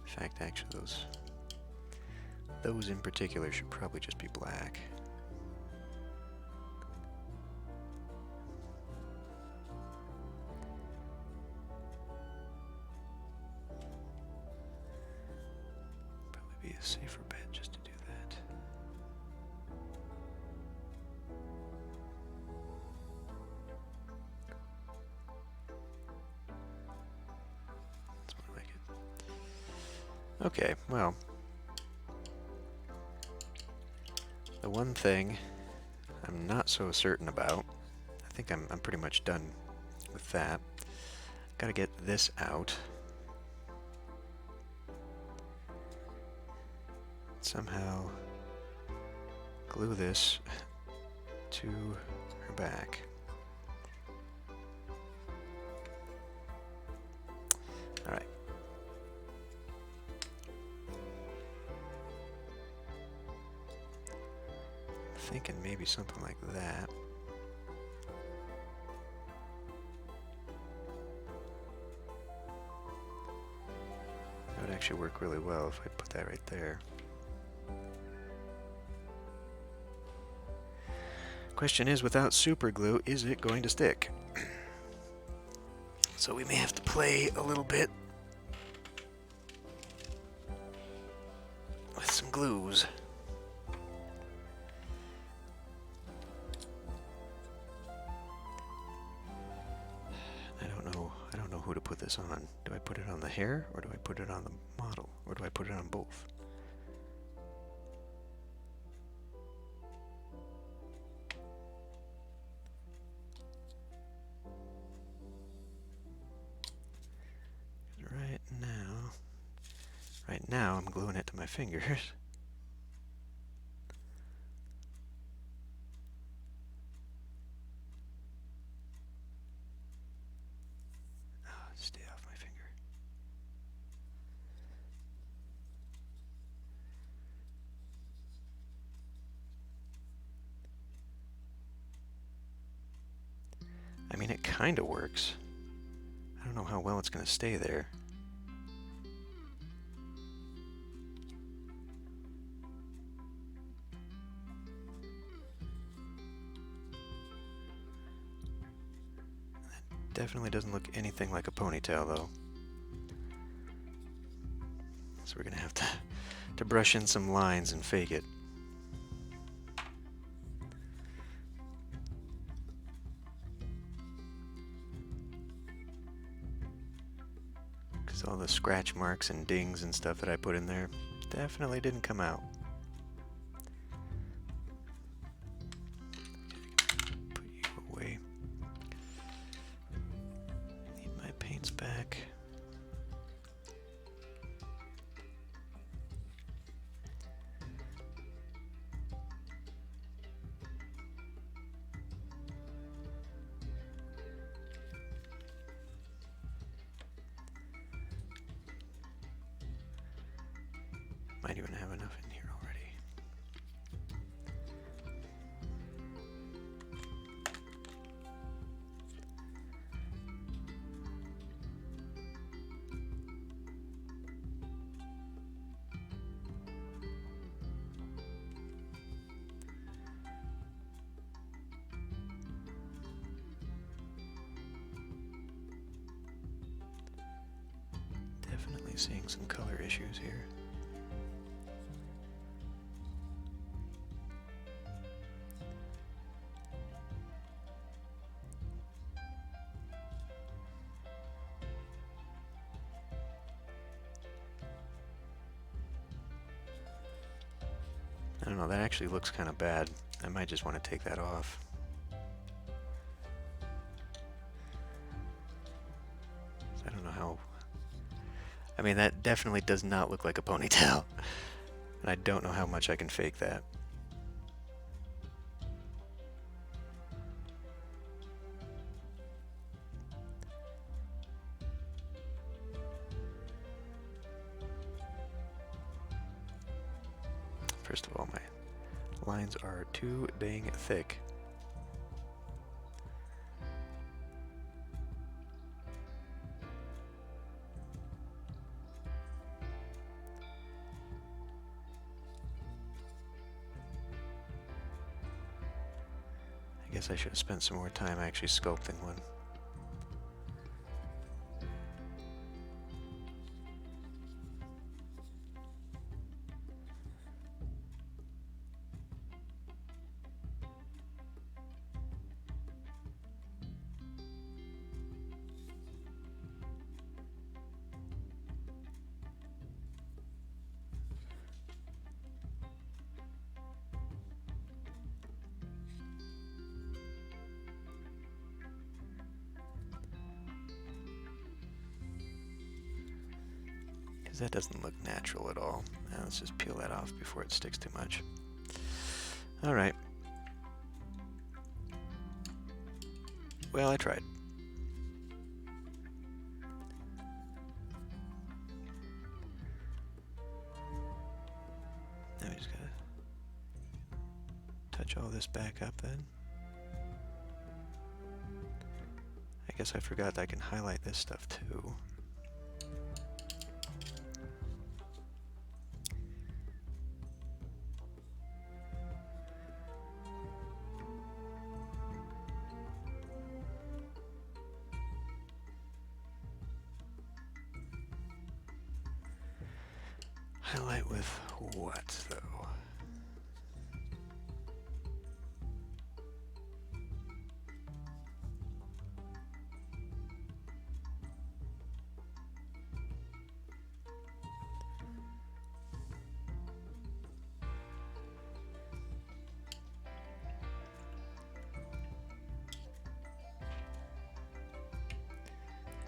In fact, actually, those in particular should probably just be black. Be a safer bet just to do that. That's more like it. Okay, well, the one thing I'm not so certain about, I think I'm pretty much done with that. Gotta get this out. Somehow glue this to her back. All right. Thinking maybe something like that. That would actually work really well if I put that right there. Question is, without super glue, is it going to stick? So we may have to play a little bit with some glues. I don't know who to put this on. Do I put it on the hair, or do I put it on the model, or do I put it on both? now I'm gluing it to my fingers. Oh, stay off my finger. I mean, it kind of works. I don't know how well it's going to stay there. Definitely doesn't look anything like a ponytail, though. So we're going to have to brush in some lines and fake it. Because all the scratch marks and dings and stuff that I put in there definitely didn't come out. Put you away. Need my paints back. Might even have enough in here already. Definitely seeing some color issues here. I don't know, that actually looks kind of bad. I might just want to take that off. I don't know how... I mean, that definitely does not look like a ponytail. And I don't know how much I can fake that. First of all, my lines are too dang thick. I guess I should have spent some more time actually sculpting one. That doesn't look natural at all. Now let's just peel that off before it sticks too much. Alright. Well, I tried. Now we just gotta touch all this back up then. I guess I forgot that I can highlight this stuff too. Highlight with what, though?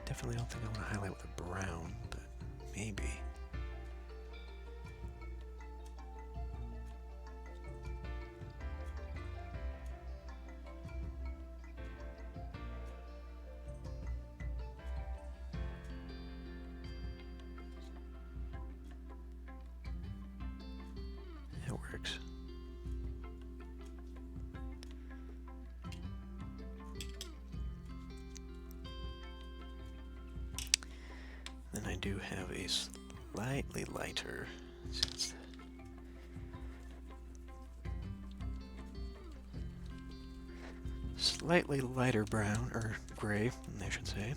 Definitely don't think I want to highlight with a brown, but maybe. works. Then I do have a slightly lighter, slightly lighter brown, or gray, I should say.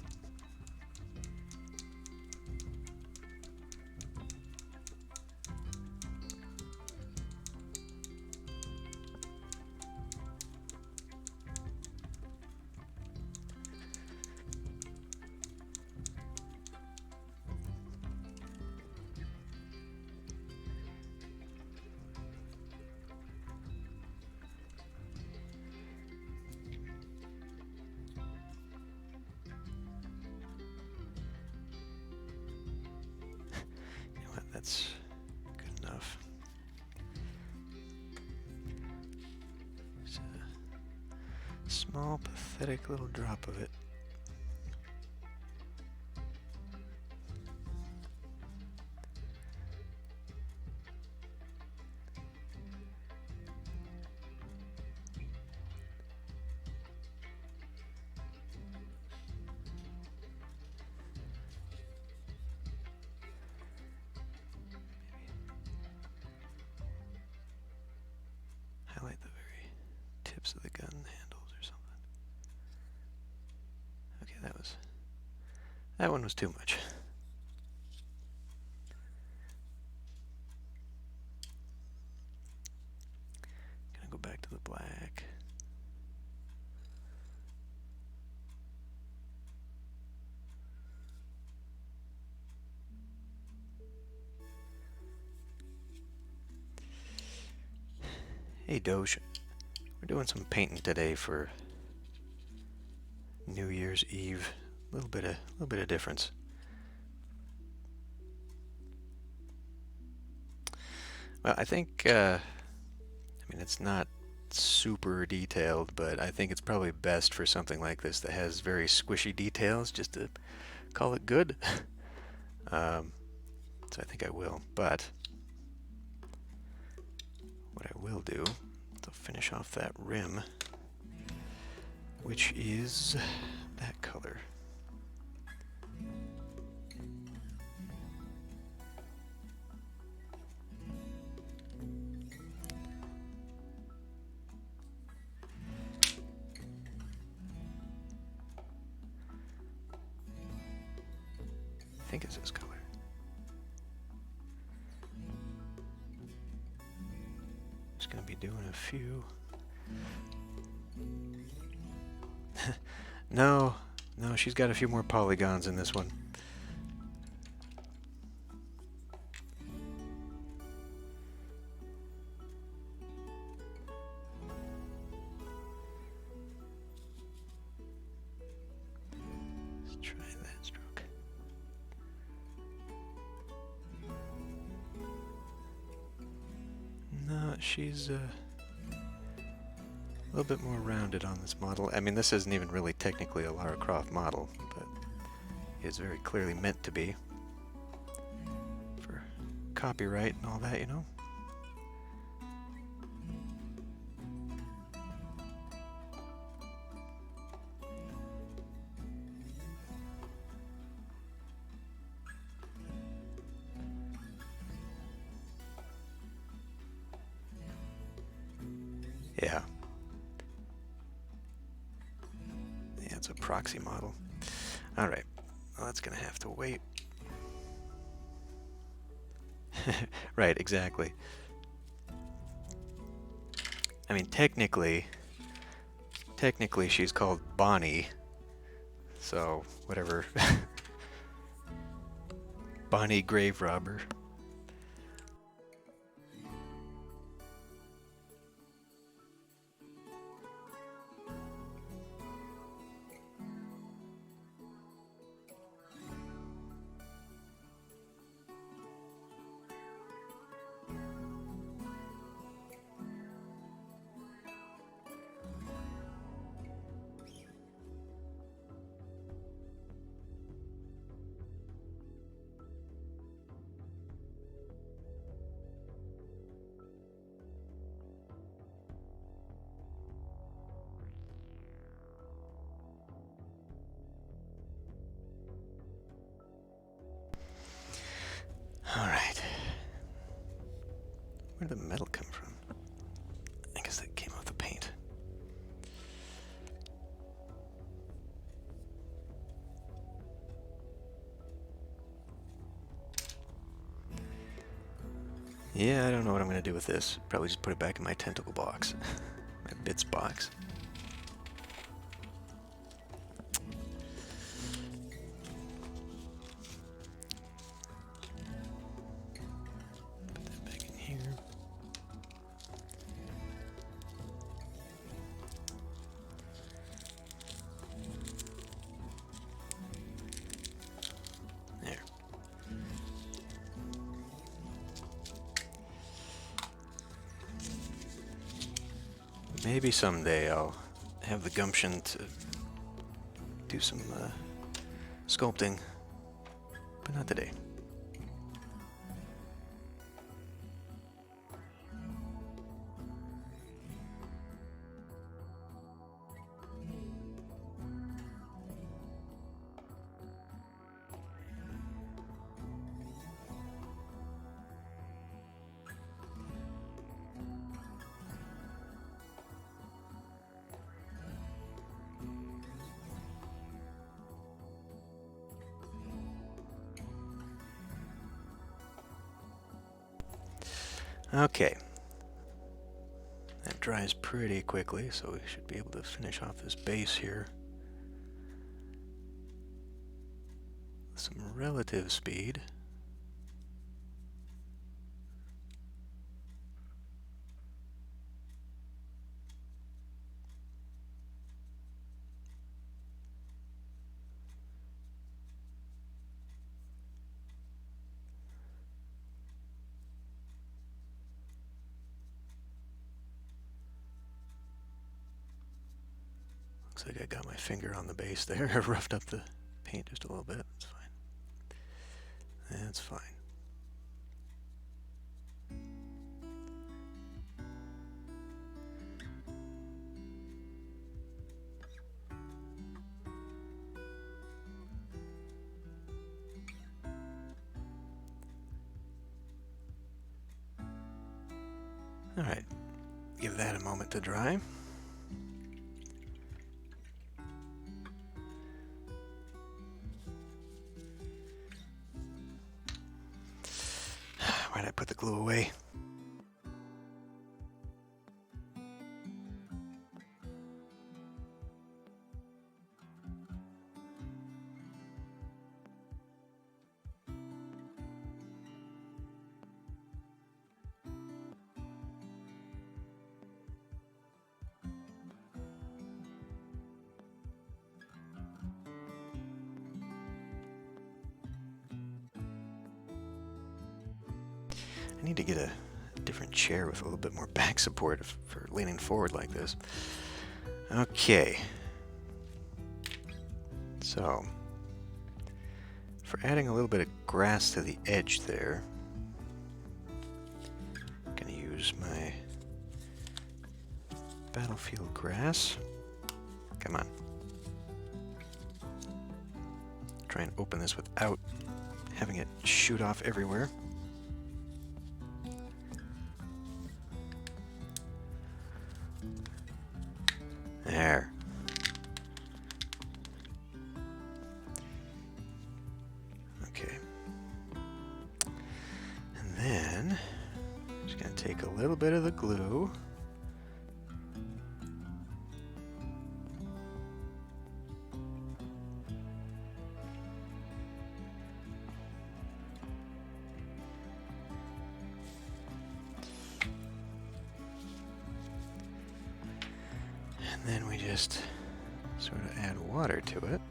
That's good enough. Just a small, pathetic little drop of it. Highlight the very tips of the gun handles or something. Okay, that one was too much. Gonna go back to the black. Hey Doge, we're doing some painting today for New Year's Eve. A little bit of difference. Well, I think I mean it's not super detailed, but I think it's probably best for something like this that has very squishy details, just to call it good. So I think I will, but what I will do to finish off that rim, which is that color. I think it's this color. Just gonna be doing a few. No, she's got a few more polygons in this one. Let's try that stroke. No, she's a little bit more rounded on this model. I mean, this isn't even really technically a Lara Croft model, but it's very clearly meant to be for copyright and all that, you know? Yeah. Yeah, it's a proxy model. Alright, well, that's gonna have to wait. Right, exactly. I mean, technically she's called Bonnie, so whatever. Bonnie Grave Robber. Where'd the metal come from? I guess that came off the paint. Yeah, I don't know what I'm going to do with this. Probably just put it back in my tentacle box. My bits box. Put that back in here. There. Maybe someday I'll have the gumption to do some sculpting, but not today. Okay. That dries pretty quickly, so we should be able to finish off this base here with some relative speed. Looks like I got my finger on the base there. I roughed up the paint just a little bit. That's fine. That's fine. All right. Give that a moment to dry. Why'd I put the glue away? I need to get a different chair with a little bit more back support for leaning forward like this. Okay. So, for adding a little bit of grass to the edge there, I'm going to use my battlefield grass. Come on. Try and open this without having it shoot off everywhere. There. Okay. And then, just going to take a little bit of the glue. And then we just sort of add water to it.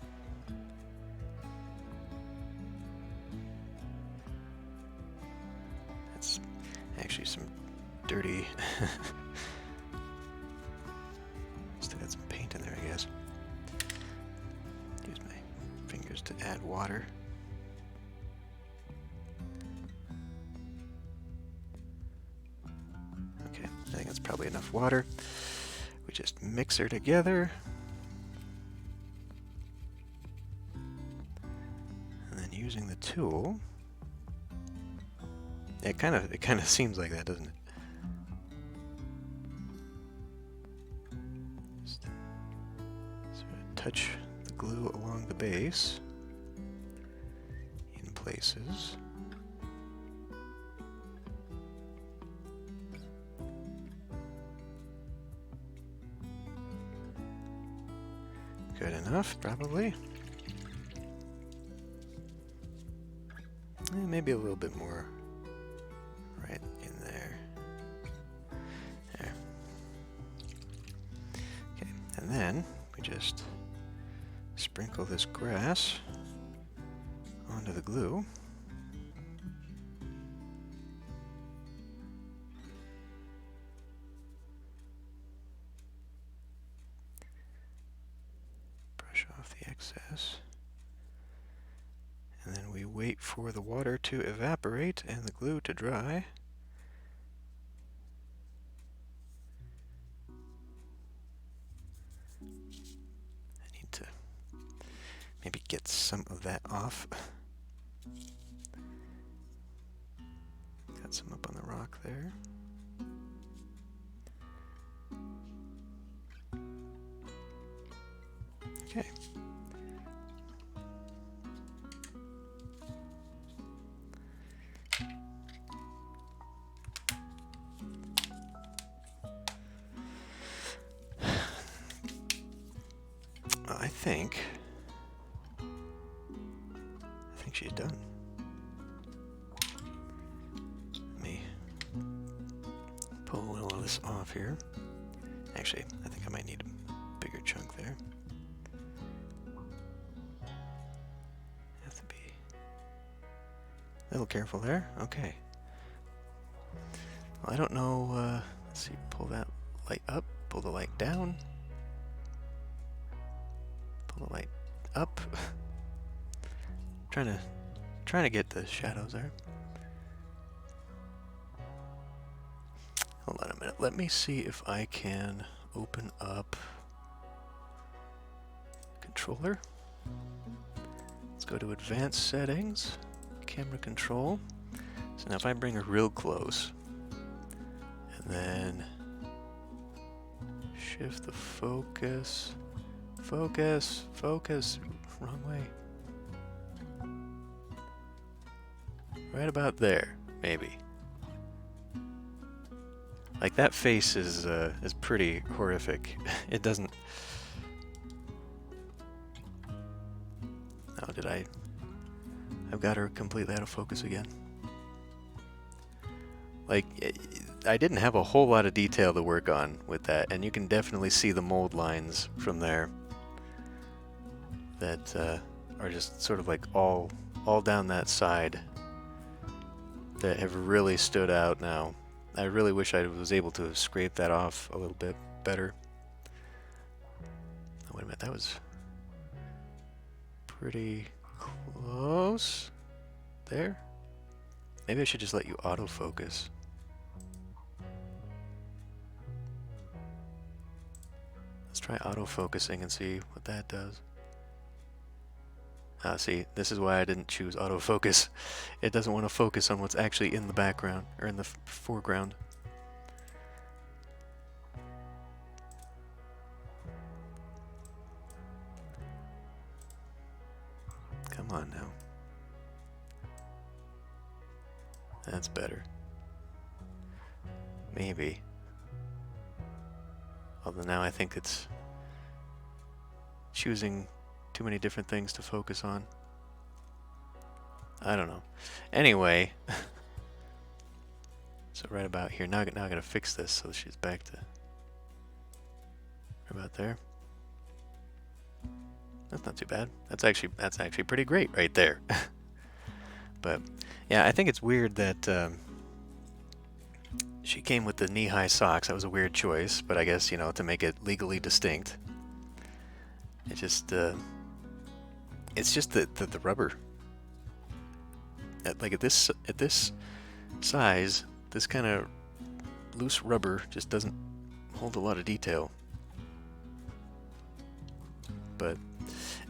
That's actually some dirty... Still got some paint in there, I guess. Use my fingers to add water. Okay, I think that's probably enough water. We just mix her together. And then using the tool, it kind of seems like that, doesn't it? touch the glue along the base in places. Good enough, probably. And maybe a little bit more right in there. There. Okay, and then we just sprinkle this grass onto the glue. Brush off the excess. And then we wait for the water to evaporate and the glue to dry. I need to maybe get some of that off. Got some up on the rock there. Okay. I think she's done. Let me pull a little of this off here. Actually, I think I might need a bigger chunk there. Have to be a little careful there. Okay. Well, I don't know. Let's see. Pull that light up. Pull the light down. Pull the light up. trying to get the shadows there. Hold on a minute. Let me see if I can open up controller. Let's go to advanced settings, camera control. So now if I bring her real close and then shift the focus. Focus, wrong way. Right about there, maybe. Like that face is pretty horrific. It doesn't. Oh, did I? I've got her completely out of focus again. Like, I didn't have a whole lot of detail to work on with that, and you can definitely see the mold lines from there that are just sort of like all down that side that have really stood out now. I really wish I was able to scrape that off a little bit better. Oh, wait a minute, that was pretty close there. Maybe I should just let you autofocus. Let's try autofocusing and see what that does. Ah, see, this is why I didn't choose autofocus. It doesn't want to focus on what's actually in the background, or in the foreground. Come on now. That's better. Maybe. Although now I think it's choosing too many different things to focus on. I don't know. Anyway, so right about here. Now I gotta fix this so she's back to right about there. That's not too bad. That's actually pretty great right there. But yeah, I think it's weird that she came with the knee-high socks. That was a weird choice, but I guess, you know, to make it legally distinct. It just it's just the rubber. Like at this size, this kind of loose rubber just doesn't hold a lot of detail. But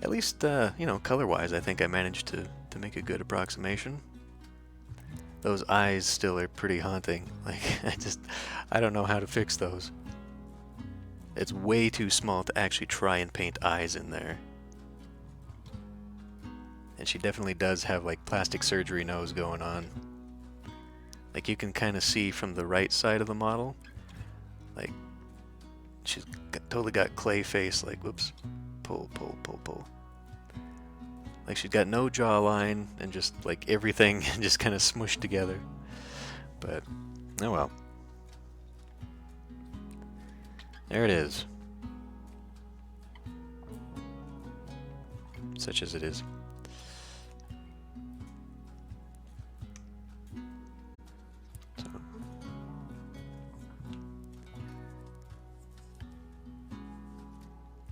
at least, you know, color-wise, I think I managed to make a good approximation. Those eyes still are pretty haunting. Like, I don't know how to fix those. It's way too small to actually try and paint eyes in there. And she definitely does have like plastic surgery nose going on. Like you can kind of see from the right side of the model, like she's totally got clay face, like whoops, pull, pull, pull, pull. Like she's got no jawline and just like everything just kind of smushed together. But, oh well. There it is. Such as it is.